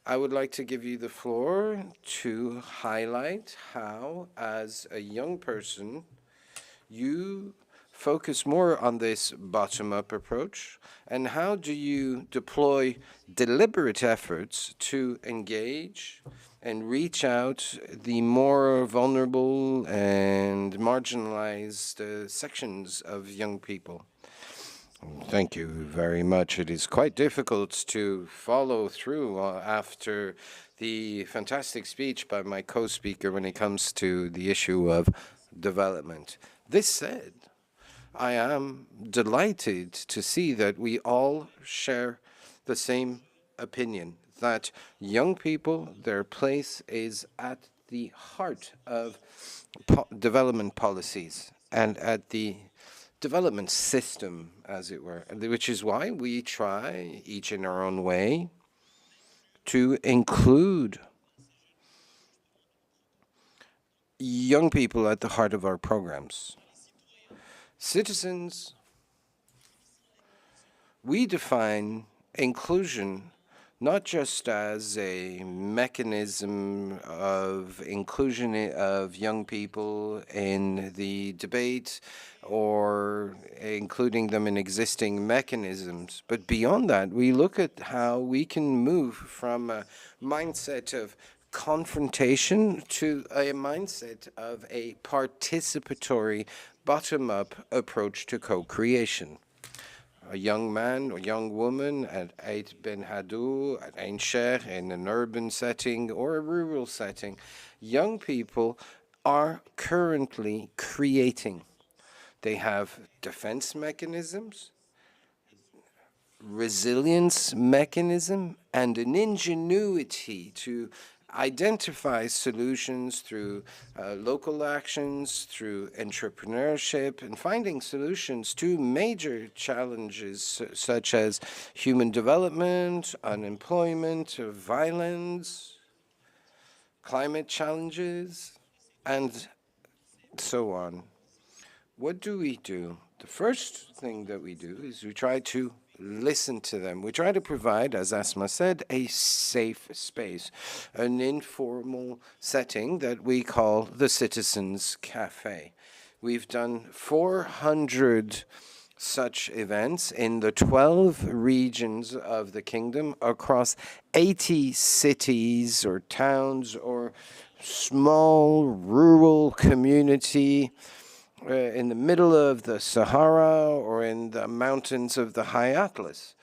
I would like to give you the floor to highlight how, as a young person, you focus more on this bottom-up approach, and how do you deploy deliberate efforts to engage and reach out the more vulnerable and marginalized sections of young people? Thank you very much. It is quite difficult to follow through after the fantastic speech by my co-speaker when it comes to the issue of development. This said, I am delighted to see that we all share the same opinion, that young people, their place is at the heart of development policies and at the development system, as it were, which is why we try, each in our own way, to include young people at the heart of our programs. Citizens, we define inclusion not just as a mechanism of inclusion of young people in the debate or including them in existing mechanisms, but beyond that, we look at how we can move from a mindset of confrontation to a mindset of a participatory, bottom-up approach to co-creation. A young man or young woman at Ait Ben Haddou, at Ain Sheikh, in an urban setting or a rural setting, young people are currently creating. They have defense mechanisms, resilience mechanism, and an ingenuity to identify solutions through local actions, through entrepreneurship, and finding solutions to major challenges such as human development, unemployment, violence, climate challenges, and so on. What do we do? The first thing that we do is we try to listen to them. We try to provide, as Asma said, a safe space, an informal setting that we call the Citizens Cafe. We've done 400 such events in the 12 regions of the kingdom across 80 cities or towns or small rural community in the middle of the Sahara or in the mountains of the High Atlas.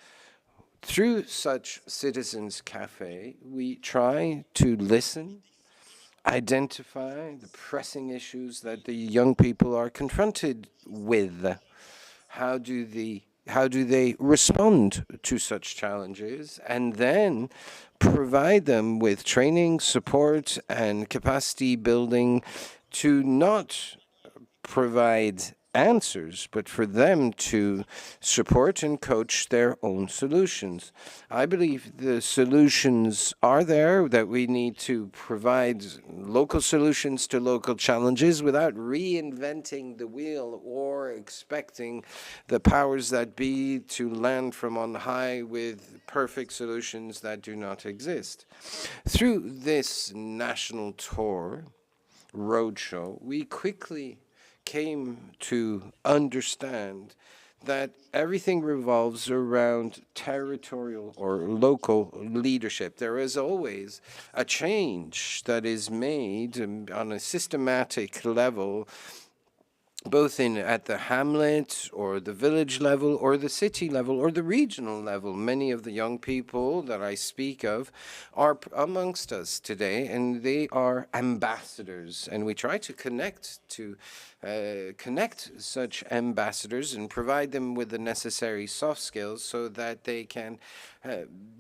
Through such Citizens Cafe, we try to listen, identify the pressing issues that the young people are confronted with. How do they respond to such challenges, and then provide them with training, support, and capacity building to not provide answers, but for them to support and coach their own solutions. I believe the solutions are there, that we need to provide local solutions to local challenges without reinventing the wheel or expecting the powers that be to land from on high with perfect solutions that do not exist. Through this national tour, roadshow, we quickly came to understand that everything revolves around territorial or local leadership. There is always a change that is made on a systematic level, both at the hamlet or the village level or the city level or the regional level. Many of the young people that I speak of are amongst us today, and they are ambassadors, and we try to connect such ambassadors and provide them with the necessary soft skills so that they can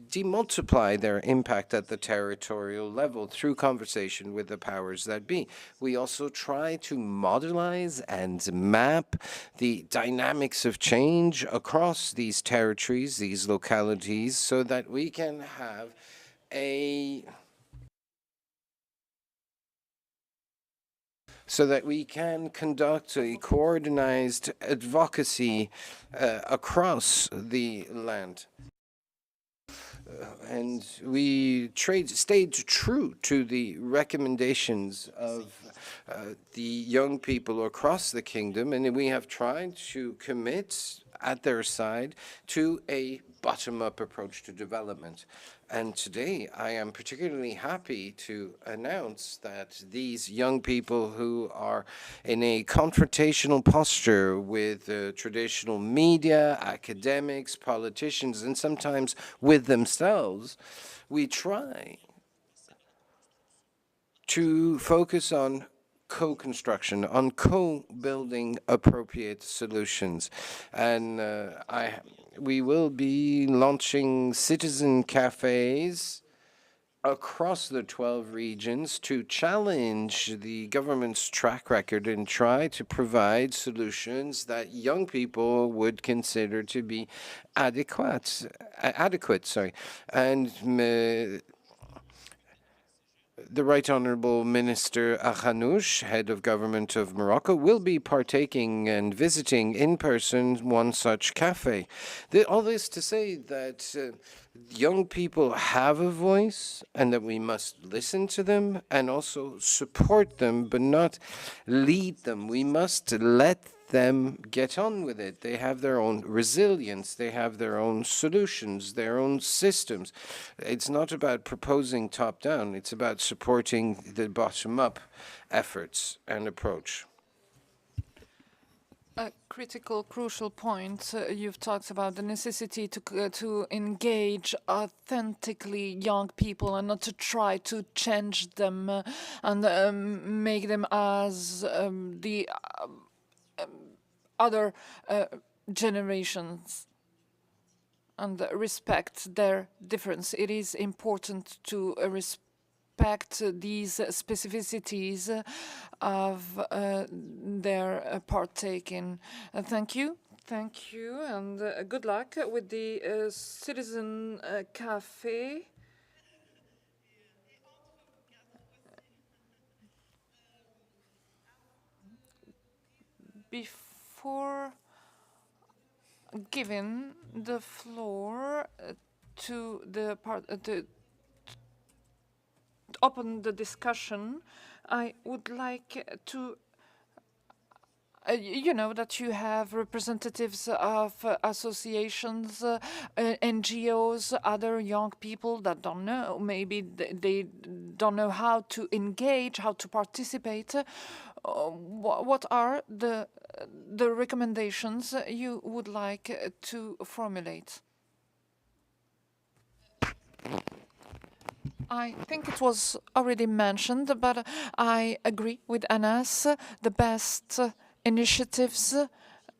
demultiply their impact at the territorial level through conversation with the powers that be. We also try to modelize and map the dynamics of change across these territories, these localities, so that we can have conduct a coordinated advocacy across the land. And we stayed true to the recommendations of the young people across the kingdom, and we have tried to commit at their side to a bottom-up approach to development. And today, I am particularly happy to announce that these young people who are in a confrontational posture with traditional media, academics, politicians, and sometimes with themselves, we try to focus on co-construction, on co-building appropriate solutions. And we will be launching citizen cafes across the 12 regions to challenge the government's track record and try to provide solutions that young people would consider to be adequate. And the Right Honourable Minister Akhanouch, head of government of Morocco, will be partaking and visiting in person one such cafe. All this to say that young people have a voice and that we must listen to them and also support them, but not lead them. We must let them get on with it. They have their own resilience. They have their own solutions, their own systems. It's not about proposing top-down. It's about supporting the bottom-up efforts and approach. A critical, crucial point. You've talked about the necessity to engage authentically young people and not to try to change them and make them as the other generations and respect their difference. It is important to respect these specificities of their partaking. Thank you. Thank you, and good luck with the Citizen Cafe. Before giving the floor to the to open the discussion, I would like to you know that you have representatives of associations, NGOs, other young people that don't know, maybe they don't know how to engage, how to participate. What are the recommendations you would like to formulate? I think it was already mentioned, but I agree with Anas. The best initiatives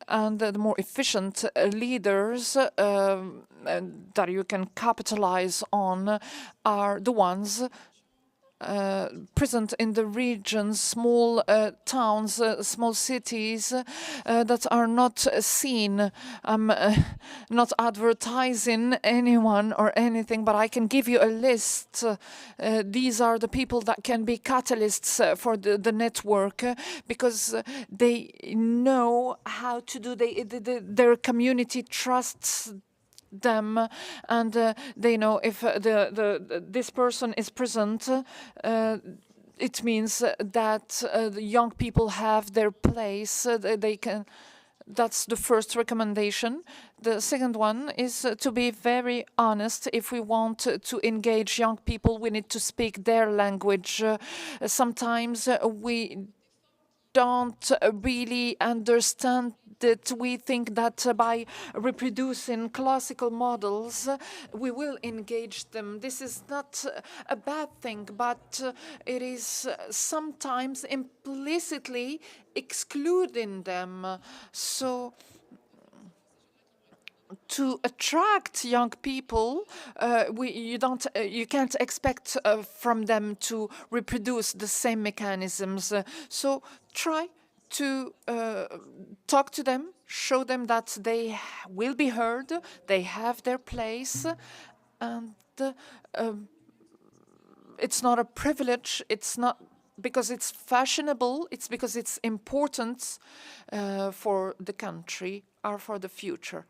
and the more efficient leaders that you can capitalize on are the ones present in the regions, small towns, small cities that are not seen. I'm not advertising anyone or anything, but I can give you a list. These are the people that can be catalysts for the network because they know how to do. Their community trusts them, and they know if this person is present, it means that the young people have their place. They can. That's the first recommendation. The second one is to be very honest. If we want to engage young people, we need to speak their language. Sometimes we don't really understand that. We think that by reproducing classical models, we will engage them. This is not a bad thing, but it is sometimes implicitly excluding them. So to attract young people, you can't expect from them to reproduce the same mechanisms. So try to talk to them, show them that they will be heard, they have their place, and it's not a privilege. It's not because it's fashionable. It's because it's important for the country or for the future.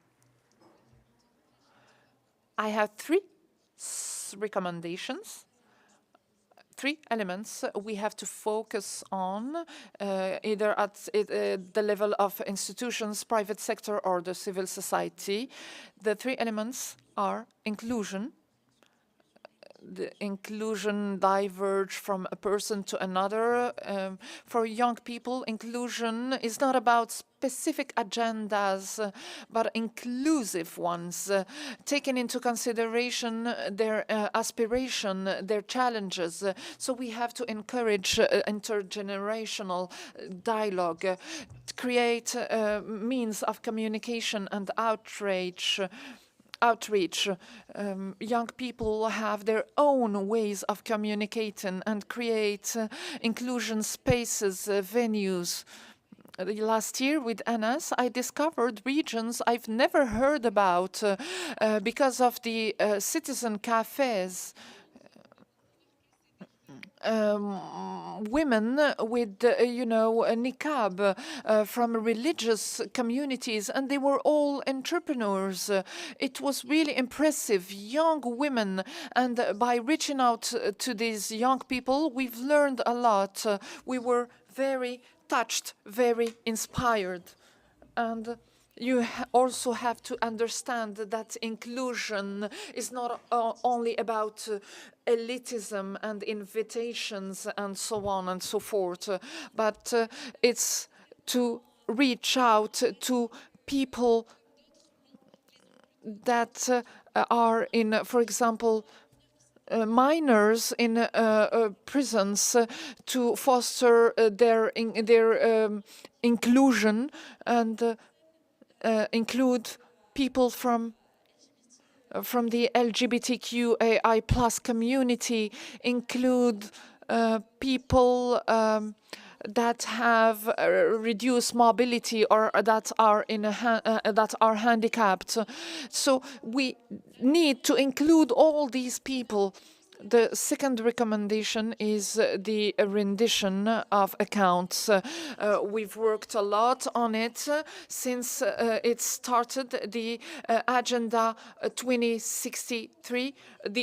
I have three recommendations, three elements we have to focus on, either at the level of institutions, private sector, or the civil society. The three elements are inclusion. the inclusion diverge from a person to another. For young people, inclusion is not about specific agendas, but inclusive ones, taking into consideration their aspiration, their challenges. So we have to encourage intergenerational dialogue, create means of communication and outreach. Young people have their own ways of communicating and create inclusion spaces, venues. Last year with Anas, I discovered regions I've never heard about because of the citizen cafes. Women with, a niqab from religious communities, and they were all entrepreneurs. It was really impressive, young women, and by reaching out to these young people, we've learned a lot. We were very touched, very inspired. And you also have to understand that inclusion is not only about elitism and invitations and so on and so forth, but it's to reach out to people that are in, for example, minors in prisons to foster their inclusion and include people from the LGBTQAI plus community, include people that have reduced mobility or that are handicapped. So we need to include all these people. The second recommendation is the rendition of accounts. We've worked a lot on it since it started, the Agenda 2063.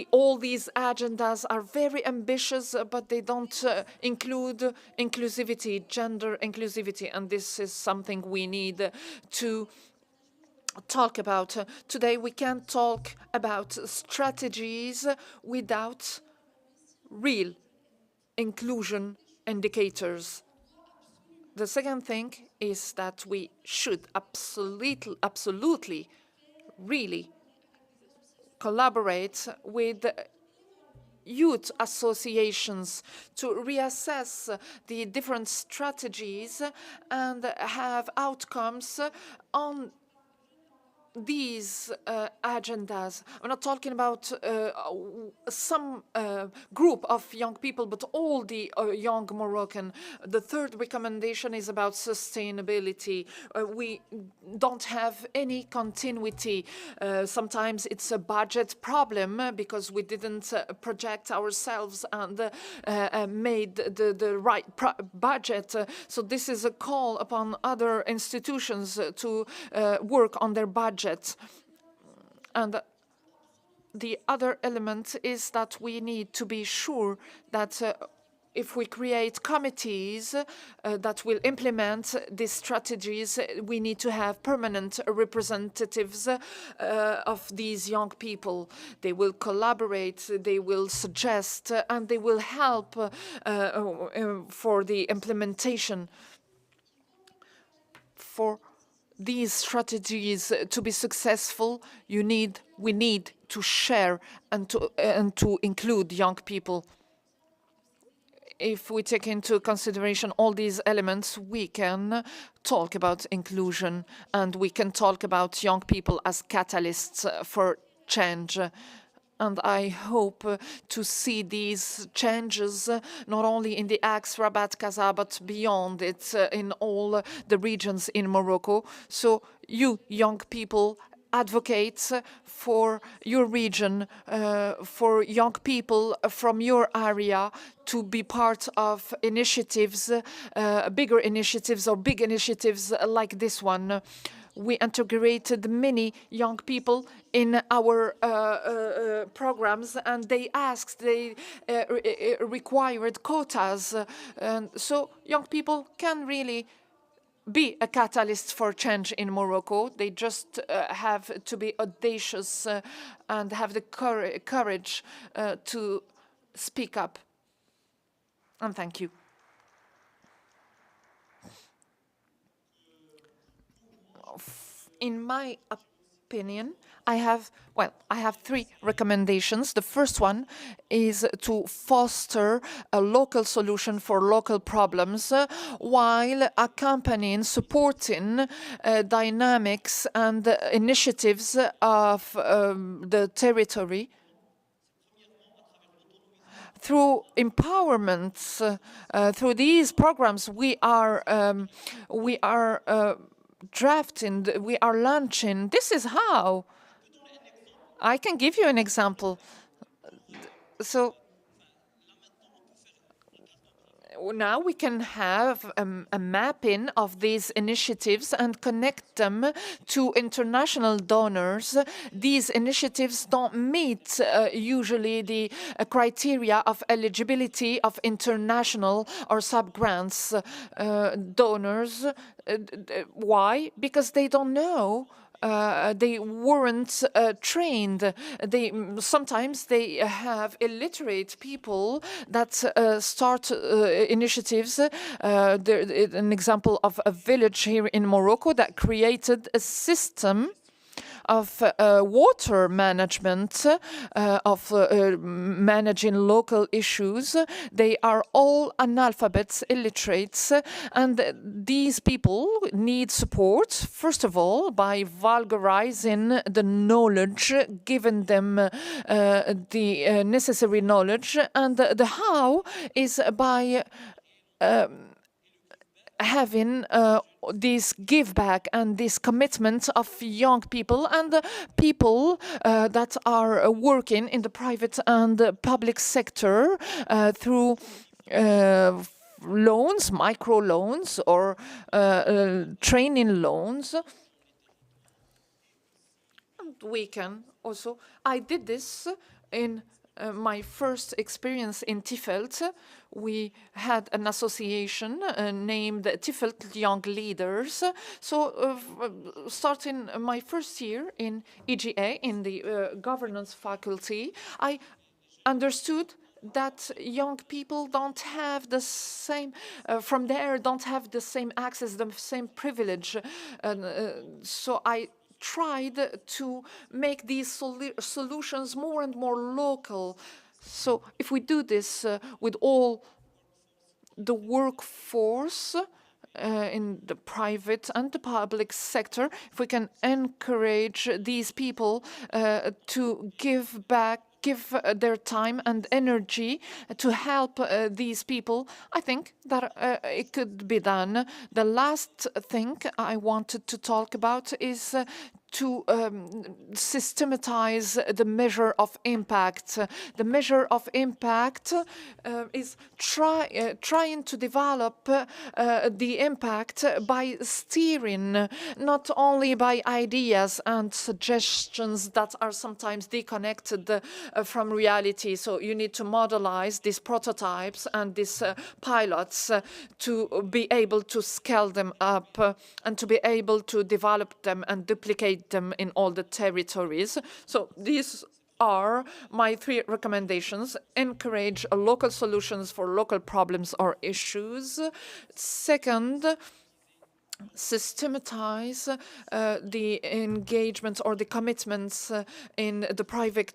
All these agendas are very ambitious, but they don't include inclusivity, gender inclusivity, and this is something we need to talk about. Today we can't talk about strategies without real inclusion indicators. The second thing is that we should absolutely really collaborate with youth associations to reassess the different strategies and have outcomes on these agendas. I'm not talking about some group of young people, but all the young Moroccan. The third recommendation is about sustainability. We don't have any continuity. Sometimes it's a budget problem because we didn't project ourselves and made the right budget. So this is a call upon other institutions to work on their budget. And the other element is that we need to be sure that if we create committees that will implement these strategies, we need to have permanent representatives of these young people. They will collaborate, they will suggest, and they will help for the implementation. For these strategies to be successful, we need to share and to include young people. If we take into consideration all these elements, we can talk about inclusion and we can talk about young people as catalysts for change. And I hope to see these changes not only in the Axe, Rabat, Gaza, but beyond it in all the regions in Morocco. So you, young people, advocate for your region, for young people from your area to be part of initiatives, bigger initiatives or big initiatives like this one. We integrated many young people in our programs, and they required quotas. And so young people can really be a catalyst for change in Morocco. They just have to be audacious and have the courage to speak up. And thank you. In my opinion, I have three recommendations. The first one is to foster a local solution for local problems while accompanying, supporting dynamics and initiatives of the territory. Through empowerment, through these programs, we are drafting, we are launching. This is how. I can give you an example. So now we can have a mapping of these initiatives and connect them to international donors. These initiatives don't meet usually the criteria of eligibility of international or sub-grants donors. Why? Because they don't know. They weren't trained. Sometimes they have illiterate people that start initiatives. There's an example of a village here in Morocco that created a system of water management, of managing local issues. They are all analphabets, illiterates, and these people need support, first of all, by vulgarizing the knowledge, giving them the necessary knowledge, and the how is by having this give back and this commitment of young people and people that are working in the private and public sector through loans, micro loans or training loans. And we can also, I did this in my first experience in Tifelt. We had an association named Tifelt Young Leaders. So starting my first year in EGA, in the governance faculty, I understood that young people don't have the same, from there, don't have the same access, the same privilege. So I tried to make these solutions more and more local. So if we do this with all the workforce in the private and the public sector, if we can encourage these people to give back, give their time and energy to help these people, I think that it could be done. The last thing I wanted to talk about is to systematize the measure of impact. The measure of impact is trying to develop the impact by steering, not only by ideas and suggestions that are sometimes disconnected from reality. So you need to modelize these prototypes and these pilots to be able to scale them up and to be able to develop them and duplicate them in all the territories. So these are my three recommendations. Encourage local solutions for local problems or issues. Second, systematize the engagement or the commitments in the private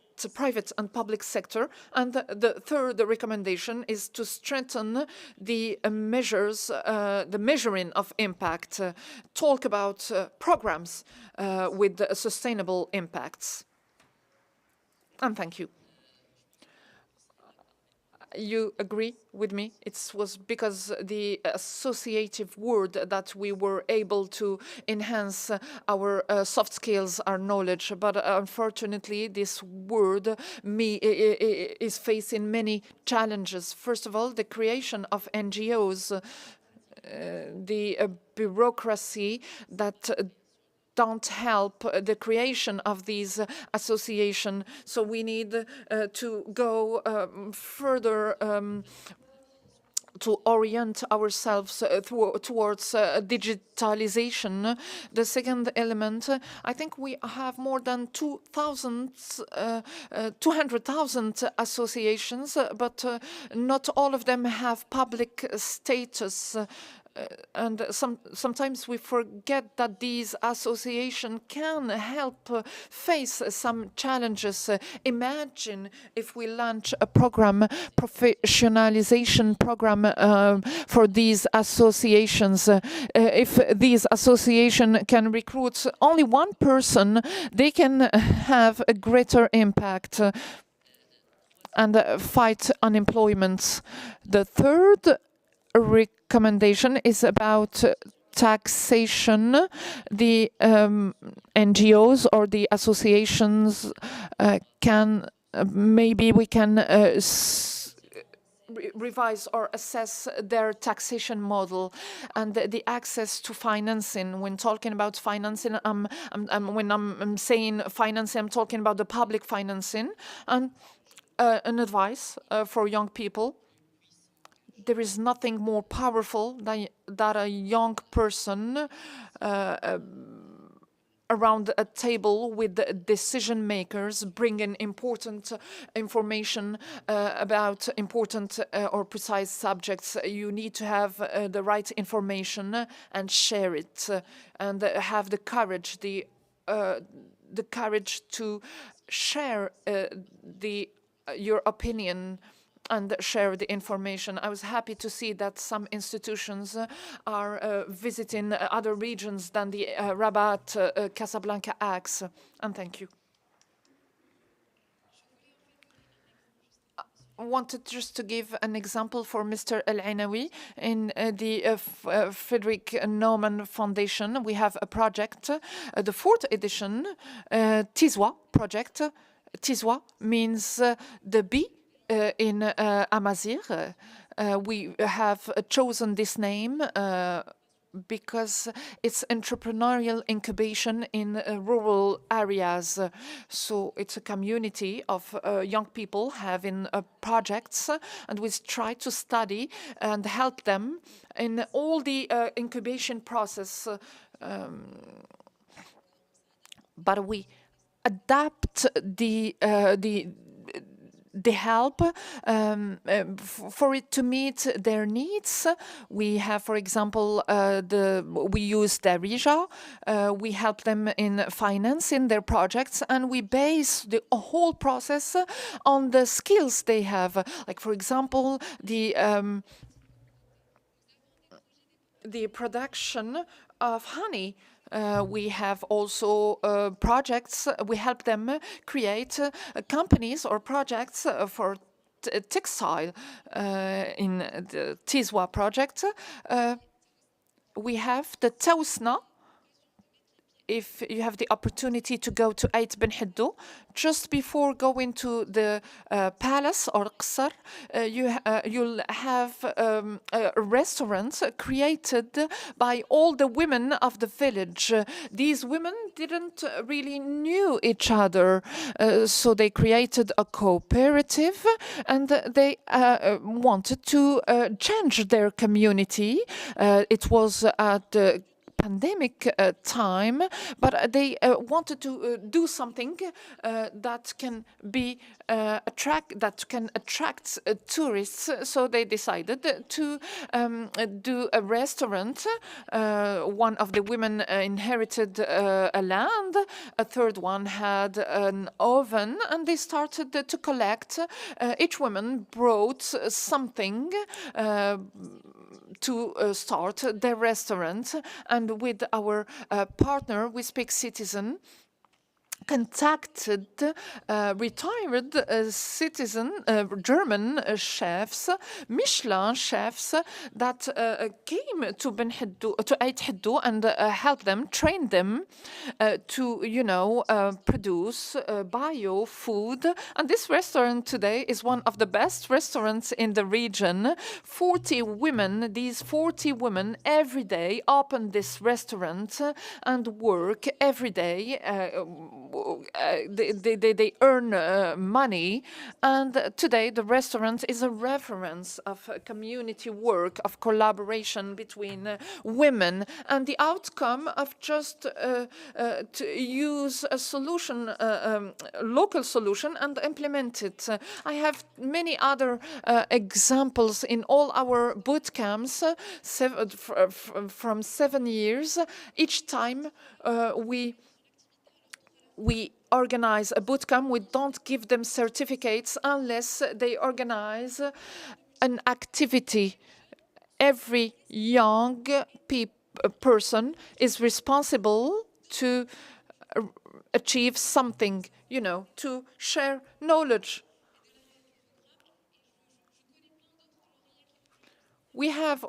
and public sector. And the third recommendation is to strengthen the measures, the measuring of impact. Talk about programs with sustainable impacts. And thank you. You agree with me? It was because the associative word that we were able to enhance our soft skills, our knowledge. But unfortunately, this word is facing many challenges. First of all, the creation of NGOs, the bureaucracy that don't help the creation of these associations. So we need to go further to orient ourselves towards digitalization. The second element, I think we have more than 200,000 associations, but not all of them have public status. And sometimes we forget that these associations can help face some challenges. Imagine if we launch a program, professionalization program for these associations. If these associations can recruit only one person, they can have a greater impact and fight unemployment. The third recommendation is about taxation. The NGOs or the associations can maybe we can revise or assess their taxation model and the access to financing. When talking about financing, when I'm saying financing, I'm talking about the public financing. And an advice for young people. There is nothing more powerful than that a young person around a table with decision makers bringing important information about important or precise subjects. You need to have the right information and share it, and have the courage, the courage to share your opinion and share the information. I was happy to see that some institutions are visiting other regions than the Rabat-Casablanca axis. And thank you. I wanted just to give an example for Mr. El-Ainawi. In the Friedrich Naumann Foundation, we have a project, the 4th edition, Tizwa project. Tizwa means the bee in Amazigh. We have chosen this name because it's entrepreneurial incubation in rural areas. So it's a community of young people having projects, and we try to study and help them in all the incubation process. But we adapt the help for it to meet their needs. We have, for example, we use Darija. We help them in financing their projects, and we base the whole process on the skills they have. Like, for example, the production of honey. We have also projects. We help them create companies or projects for textile. In the Tizwa project, we have the Tausna. If you have the opportunity to go to Ait Ben Hiddo, just before going to the palace or Qasr, you'll have a restaurant created by all the women of the village. These women didn't really knew each other, so they created a cooperative, and they wanted to change their community. It was at the pandemic time, but they wanted to do something that can be attract tourists. So they decided to do a restaurant. One of the women inherited a land. A third one had an oven, and they started to collect. Each woman brought something to start their restaurant, and with our partner, We Speak Citizen, contacted retired citizen German chefs, Michelin chefs, that came to Ait Hiddo and helped them, trained them to, produce bio food. And this restaurant today is one of the best restaurants in the region. 40 women, these 40 women every day open this restaurant and work every day they earn money, and today the restaurant is a reference of community work, of collaboration between women, and the outcome of just to use a solution, local solution, and implement it. I have many other examples in all our boot camps from 7 years. Each time we organize a bootcamp, we don't give them certificates unless they organize an activity. Every young person is responsible to achieve something, to share knowledge. We have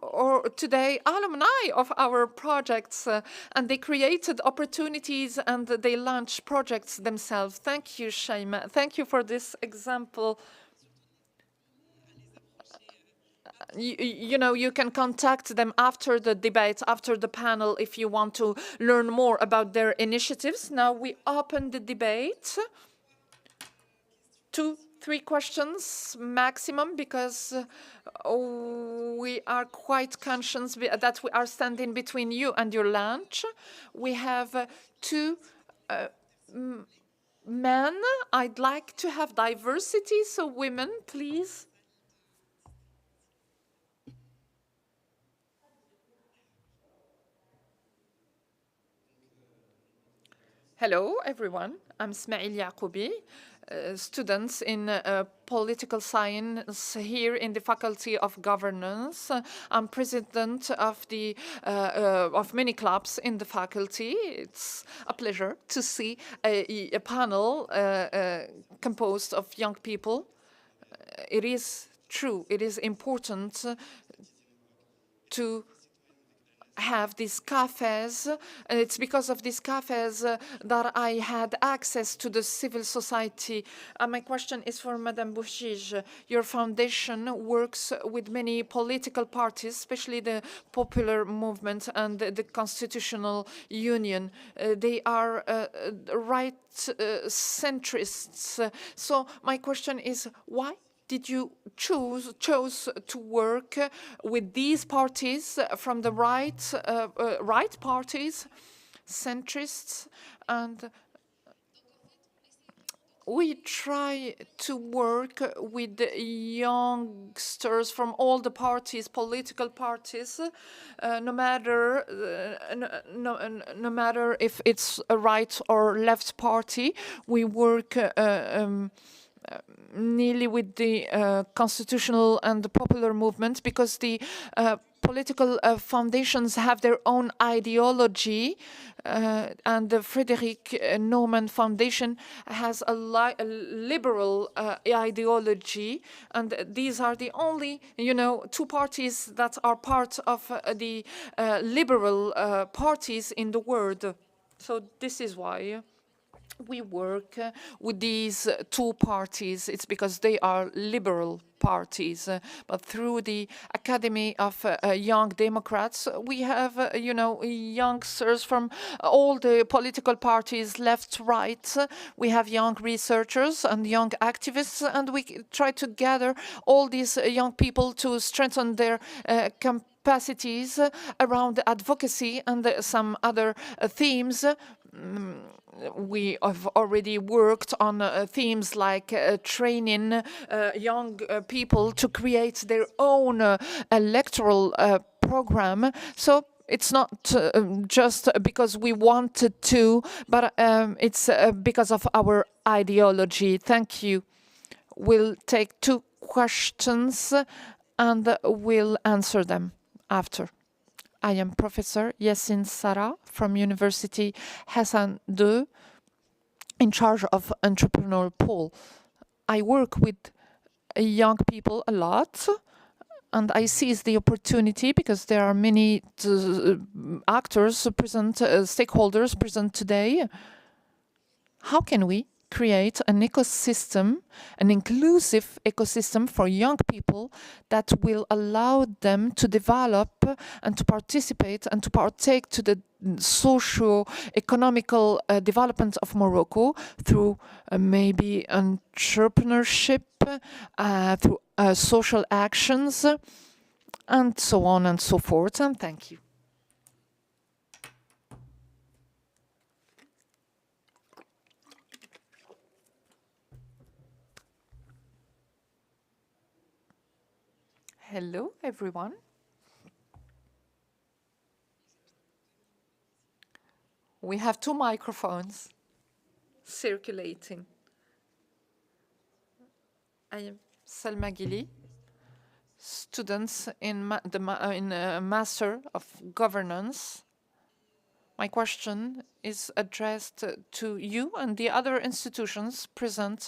today alumni of our projects, and they created opportunities and they launched projects themselves. Thank you, Shaima. Thank you for this example. You can contact them after the debate, after the panel, if you want to learn more about their initiatives. Now we open the debate. 2-3 questions maximum, because we are quite conscious that we are standing between you and your lunch. We have 2 men. I'd like to have diversity, so women, please. Hello, everyone. I'm Ismail Yaqoubi, students in political science here in the Faculty of Governance. I'm president of the of many clubs in the faculty. It's a pleasure to see a panel composed of young people. It is true. It is important to have these cafes. It's because of these cafes that I had access to the civil society. My question is for Madame Bourgige. Your foundation works with many political parties, especially the Popular Movement and the Constitutional Union. They are right centrists. So my question is, why did you chose to work with these parties from the right parties, centrists? And we try to work with the youngsters from all the parties, political parties, no matter if it's a right or left party. We work nearly with the constitutional and the popular movement, because the political foundations have their own ideology, and the Frederick Naumann Foundation has a liberal ideology, and these are the only, 2 parties that are part of the liberal parties in the world. So this is why we work with these 2 parties. It's because they are liberal parties. But through the Academy of Young Democrats, we have, youngsters from all the political parties, left, right. We have young researchers and young activists, and we try to gather all these young people to strengthen their capacities around advocacy and some other themes. We have already worked on themes like training young people to create their own electoral program. So it's not just because we wanted to, but it's because of our ideology. Thank you. We'll take 2 questions and we'll answer them after. I am Professor Yassine Sarah from University Hassan II, in charge of entrepreneurial pool. I work with young people a lot, and I seize the opportunity because there are many actors present, stakeholders present today. How can we create an ecosystem, an inclusive ecosystem for young people that will allow them to develop and to participate and to partake to the socio-economical development of Morocco through maybe entrepreneurship, through social actions, and so on and so forth. And thank you. Hello, everyone. We have 2 microphones circulating. I am Selma Gili, students in Master of Governance. My question is addressed to you and the other institutions present.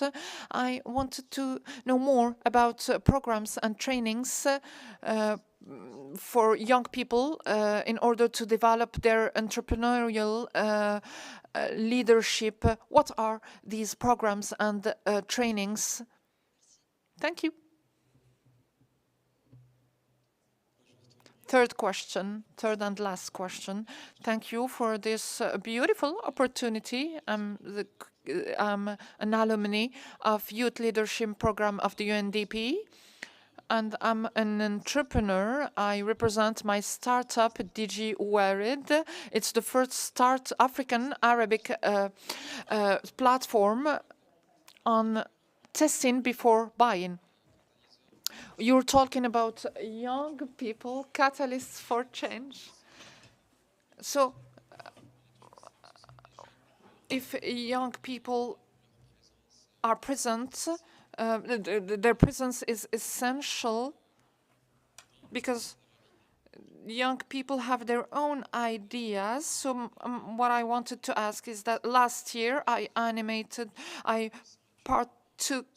I wanted to know more about programs and trainings for young people in order to develop their entrepreneurial leadership. What are these programs and trainings? Thank you. Third and last question. Thank you for this beautiful opportunity. I'm an alumni of Youth Leadership Program of the UNDP, and I'm an entrepreneur. I represent my startup, DG Warid. It's the first African Arabic platform on testing before buying. You're talking about young people, catalysts for change. So, if young people are present, their presence is essential because young people have their own ideas. So, what I wanted to ask is that last year I partook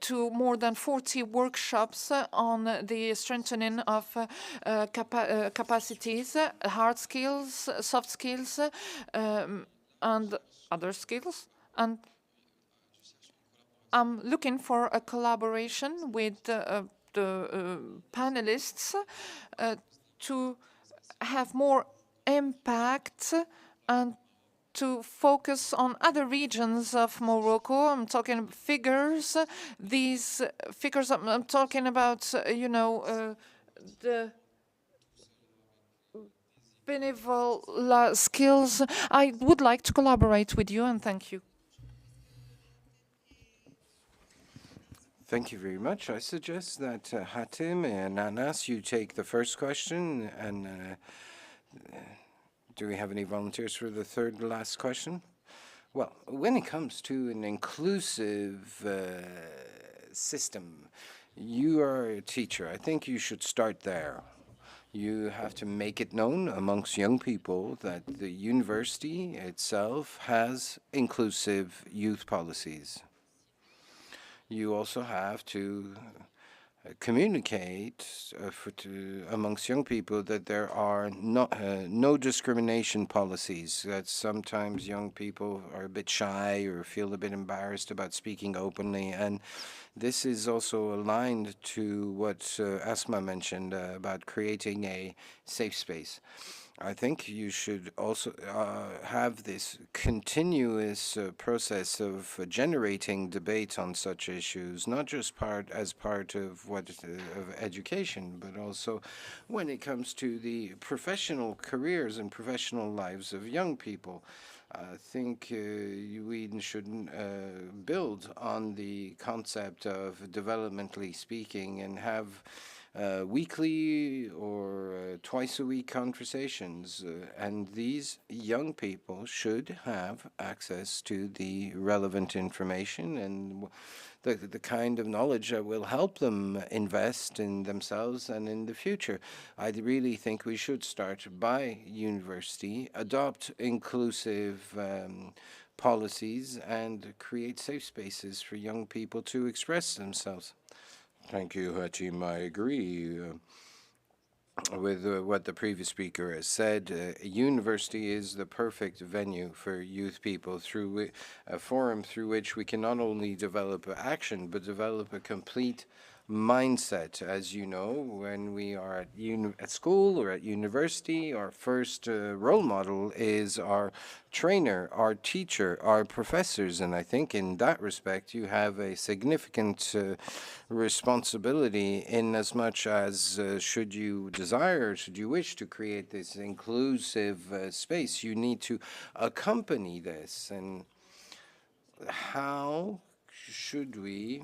to more than 40 workshops on the strengthening of capacities, hard skills, soft skills, and other skills. And I'm looking for a collaboration with the panelists to have more impact and to focus on other regions of Morocco. I'm talking figures. These figures, I'm talking about, the benevolent skills. I would like to collaborate with you, and thank you. Thank you very much. I suggest that Hatim and Anas, you take the first question, and do we have any volunteers for the third last question? Well, when it comes to an inclusive system, you are a teacher. I think you should start there. You have to make it known amongst young people that the university itself has inclusive youth policies. You also have to communicate amongst young people that there are no discrimination policies, that sometimes young people are a bit shy or feel a bit embarrassed about speaking openly. And this is also aligned to what Asma mentioned about creating a safe space. I think you should also have this continuous process of generating debate on such issues, not just as part of of education, but also when it comes to the professional careers and professional lives of young people. I think we should build on the concept of developmentally speaking and have weekly or twice a week conversations. And these young people should have access to the relevant information and the kind of knowledge that will help them invest in themselves and in the future. I really think we should start by university, adopt inclusive policies, and create safe spaces for young people to express themselves. Thank you, Hatim. I agree. with what the previous speaker has said. A university is the perfect venue for youth people, through a forum through which we can not only develop action, but develop a complete mindset. As you know, when we are at school or at university, our first role model is our trainer, our teacher, our professors, and I think in that respect you have a significant responsibility, in as much as should you desire, should you wish to create this inclusive space, you need to accompany this. And how should we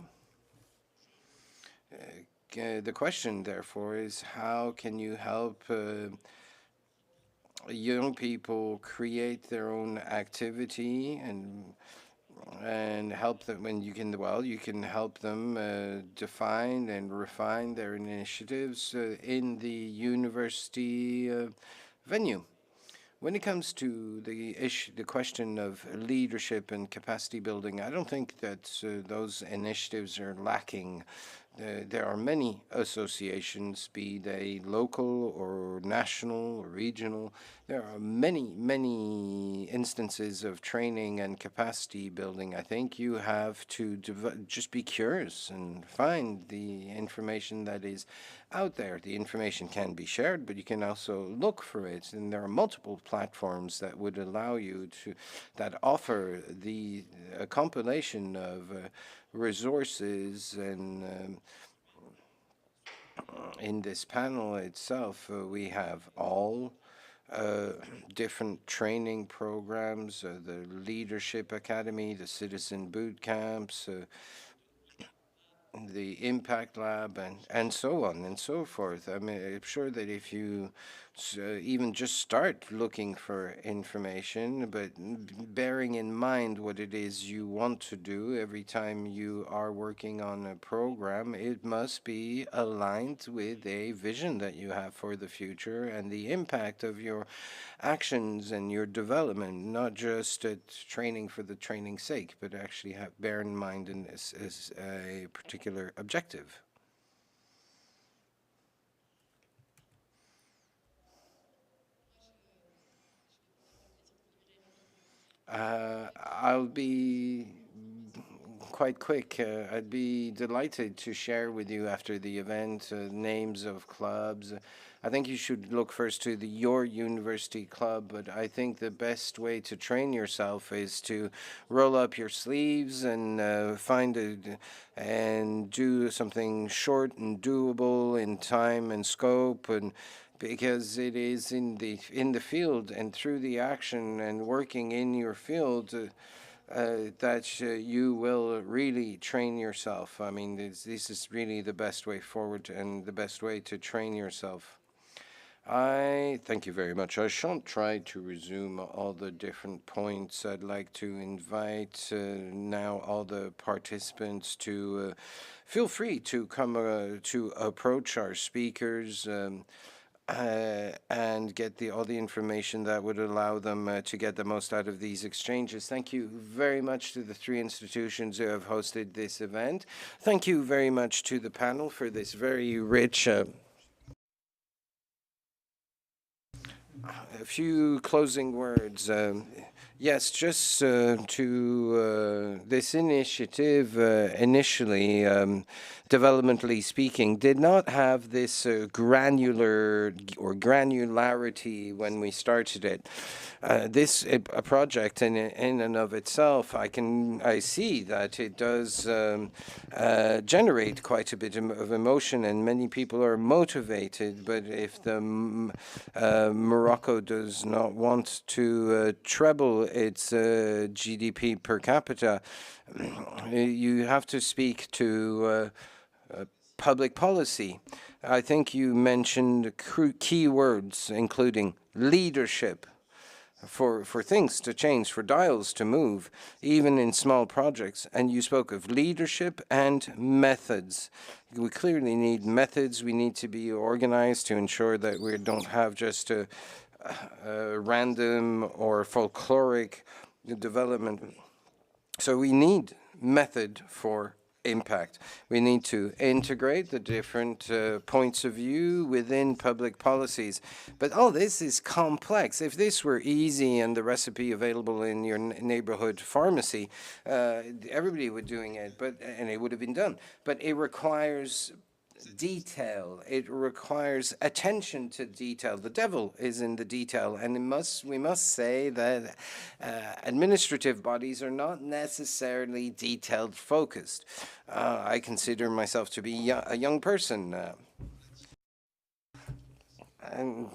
the question, therefore, is how can you help young people create their own activity and help them when you can, well, you can help them define and refine their initiatives in the university venue. When it comes to the question of leadership and capacity building, I don't think that those initiatives are lacking. There are many associations, be they local or national or regional. There are many, many instances of training and capacity building. I think you have to just be curious and find the information that is out there. The information can be shared, but you can also look for it. And there are multiple platforms that would allow you to, that offer a compilation of resources. And in this panel itself, we have all different training programs, the Leadership Academy, the Citizen Boot Camps, the Impact Lab, and so on and so forth. I mean, I'm sure that if you even just start looking for information, but bearing in mind what it is you want to do every time you are working on a program, it must be aligned with a vision that you have for the future and the impact of your actions and your development, not just training for the training's sake, but actually bear in mind as a particular objective. I'll be quite quick. I'd be delighted to share with you after the event names of clubs. I think you should look first to your university club, but I think the best way to train yourself is to roll up your sleeves and find and do something short and doable in time and scope, and because it is in the field and through the action and working in your field that you will really train yourself. I mean, this is really the best way forward and the best way to train yourself. I thank you very much. I shan't try to resume all the different points. I'd like to invite now all the participants to feel free to come to approach our speakers and get all the information that would allow them to get the most out of these exchanges. Thank you very much to the three institutions who have hosted this event. Thank you very much to the panel for this very rich a few closing words. Yes, just to this initiative initially, developmentally speaking, did not have this granularity when we started it. This a project in and of itself, I see that it does generate quite a bit of emotion, and many people are motivated. But if the Morocco does not want to treble its GDP per capita, you have to speak to public policy. I think you mentioned key words, including leadership, for things to change, for dials to move, even in small projects. And you spoke of leadership and methods. We clearly need methods. We need to be organized to ensure that we don't have just a random or folkloric development. So we need method for impact. We need to integrate the different points of view within public policies. But all this is complex. If this were easy and the recipe available in your neighborhood pharmacy, everybody would doing it, and it would have been done. But it requires detail. It requires attention to detail. The devil is in the detail, and we must say that administrative bodies are not necessarily detailed focused. I consider myself to be a young person. And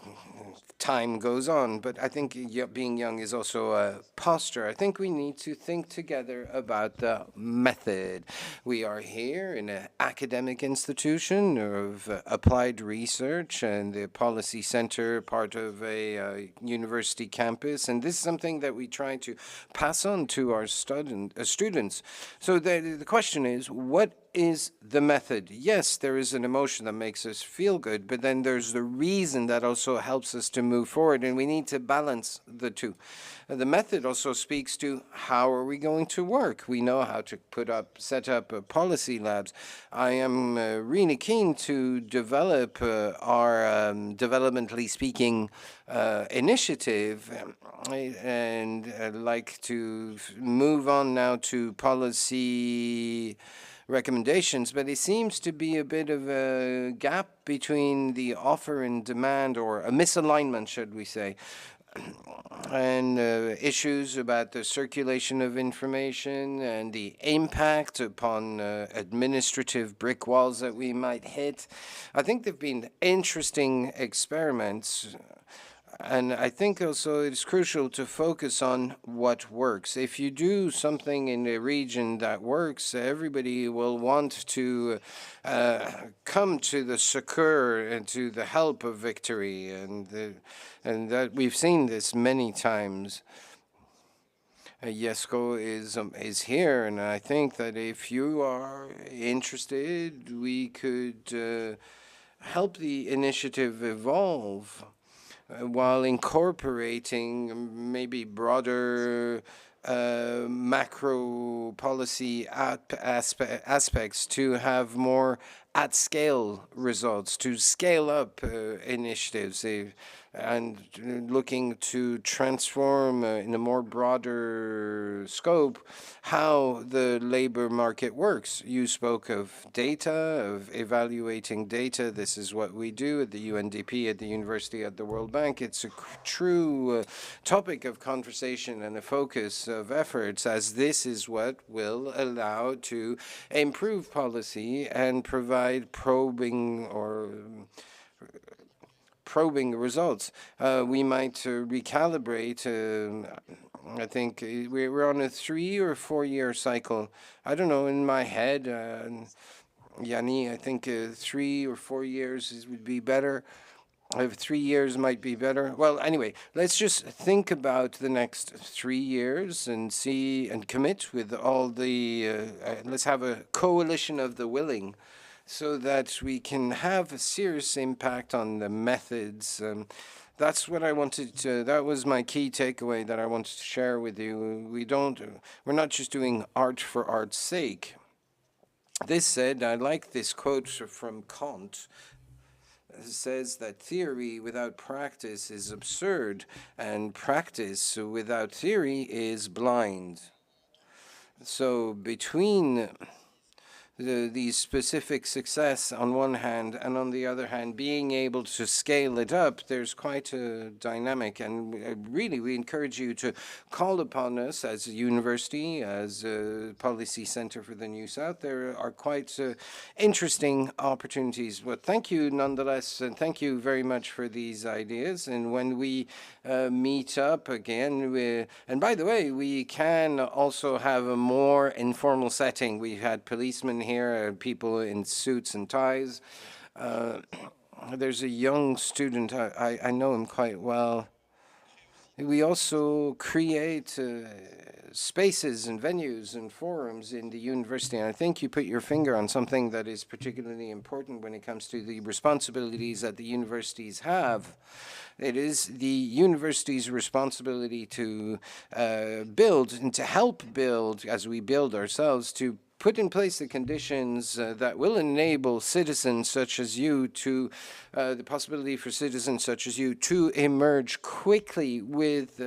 time goes on, but I think being young is also a posture. I think we need to think together about the method. We are here in an academic institution of applied research and the policy center, part of a university campus, and this is something that we try to pass on to our students. So the question is, what is the method? Yes, there is an emotion that makes us feel good, but then there's the reason that also helps us to move forward, and we need to balance the two. The method also speaks to how are we going to work. We know how to set up policy labs. I am really keen to develop our developmentally speaking initiative, and I'd like to move on now to policy recommendations, but it seems to be a bit of a gap between the offer and demand, or a misalignment, should we say, and issues about the circulation of information and the impact upon administrative brick walls that we might hit. I think there have been interesting experiments. And I think also it's crucial to focus on what works. If you do something in a region that works, everybody will want to come to the succor and to the help of victory. And that we've seen this many times. Yesco is here, and I think that if you are interested, we could help the initiative evolve while incorporating maybe broader macro policy aspects to have more at-scale results, to scale up initiatives, and looking to transform in a more broader scope how the labor market works. You spoke of data, of evaluating data. This is what we do at the UNDP, at the university, at the World Bank. It's a true topic of conversation and a focus of efforts, as this is what will allow to improve policy and provide probing results. We might recalibrate. I think we're on a 3 or 4 year cycle. I don't know, in my head, Yanni, I think 3 or 4 years would be better. 3 years might be better. Well, anyway, let's just think about the next 3 years and see and commit with all the, let's have a coalition of the willing, so that we can have a serious impact on the methods. That's what I wanted to, that was my key takeaway that I wanted to share with you. We're not just doing art for art's sake. This said, I like this quote from Kant. It says that theory without practice is absurd, and practice without theory is blind. So between the specific success on one hand, and on the other hand, being able to scale it up, there's quite a dynamic. And really, we encourage you to call upon us as a university, as a policy center for the New South. There are quite interesting opportunities. But thank you nonetheless, and thank you very much for these ideas. And when we meet up again, and by the way, we can also have a more informal setting. We've had policemen here, people in suits and ties. There's a young student, I know him quite well. We also create spaces and venues and forums in the university. And I think you put your finger on something that is particularly important when it comes to the responsibilities that the universities have. It is the university's responsibility to build and to help build, as we build ourselves, to put in place the conditions that will enable citizens such as you to, the possibility for citizens such as you to emerge quickly with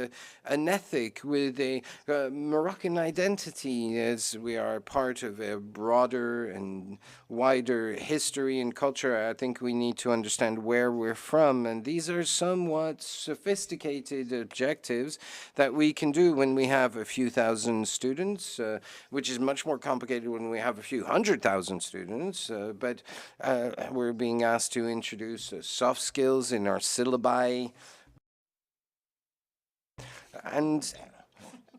an ethic, with a Moroccan identity, as we are part of a broader and wider history and culture. I think we need to understand where we're from, and these are somewhat sophisticated objectives that we can do when we have a few thousand students, which is much more complicated when we have a few 100,000 students, but we're being asked to introduce soft skills in our syllabi. And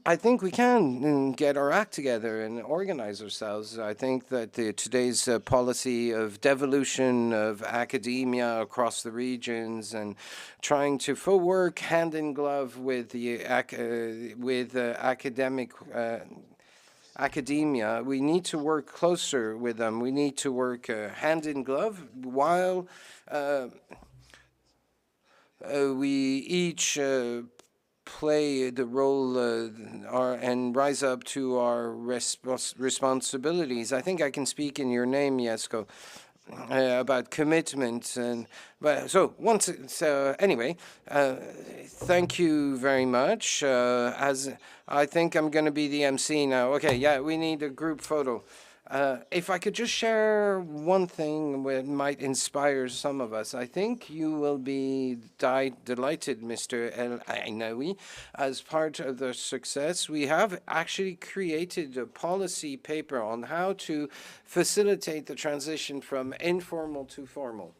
I think we can get our act together and organize ourselves. I think that today's policy of devolution of academia across the regions and trying to work hand in glove with the academia, we need to work closer with them. We need to work hand in glove while we each play the role and rise up to our responsibilities. I think I can speak in your name, Jesko, about commitment. And anyway, thank you very much. As I think I'm going to be the MC now. Okay, yeah, we need a group photo. If I could just share one thing that might inspire some of us, I think you will be delighted, Mr. El Ainawi. As part of the success, we have actually created a policy paper on how to facilitate the transition from informal to formal.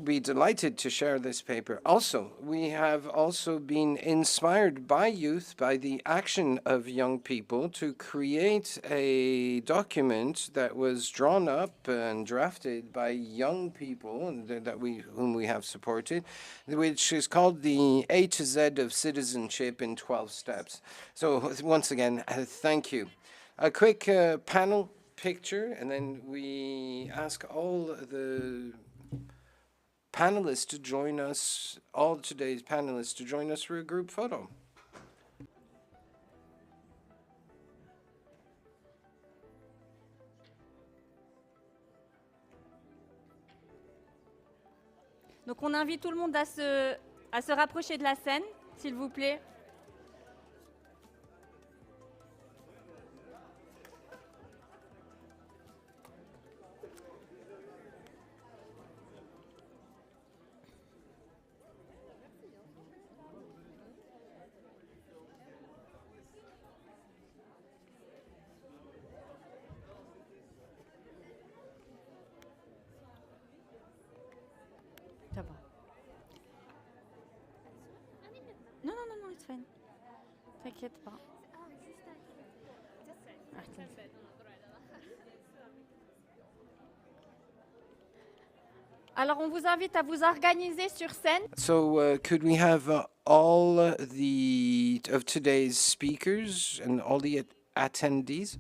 Be delighted to share this paper. Also, we have also been inspired by youth, by the action of young people, to create a document that was drawn up and drafted by young people whom we have supported, which is called the A to Z of Citizenship in 12 Steps. So once again, thank you. A quick panel picture, and then we ask all the panelists to join us, all today's panelists to join us for a group photo. Donc on invite tout le monde à se rapprocher de la scène, s'il vous plaît. Ça va. Non, it's fine. T'inquiète pas. Alors, on vous invite à vous organiser sur scène. So, could we have all of today's speakers and all the attendees?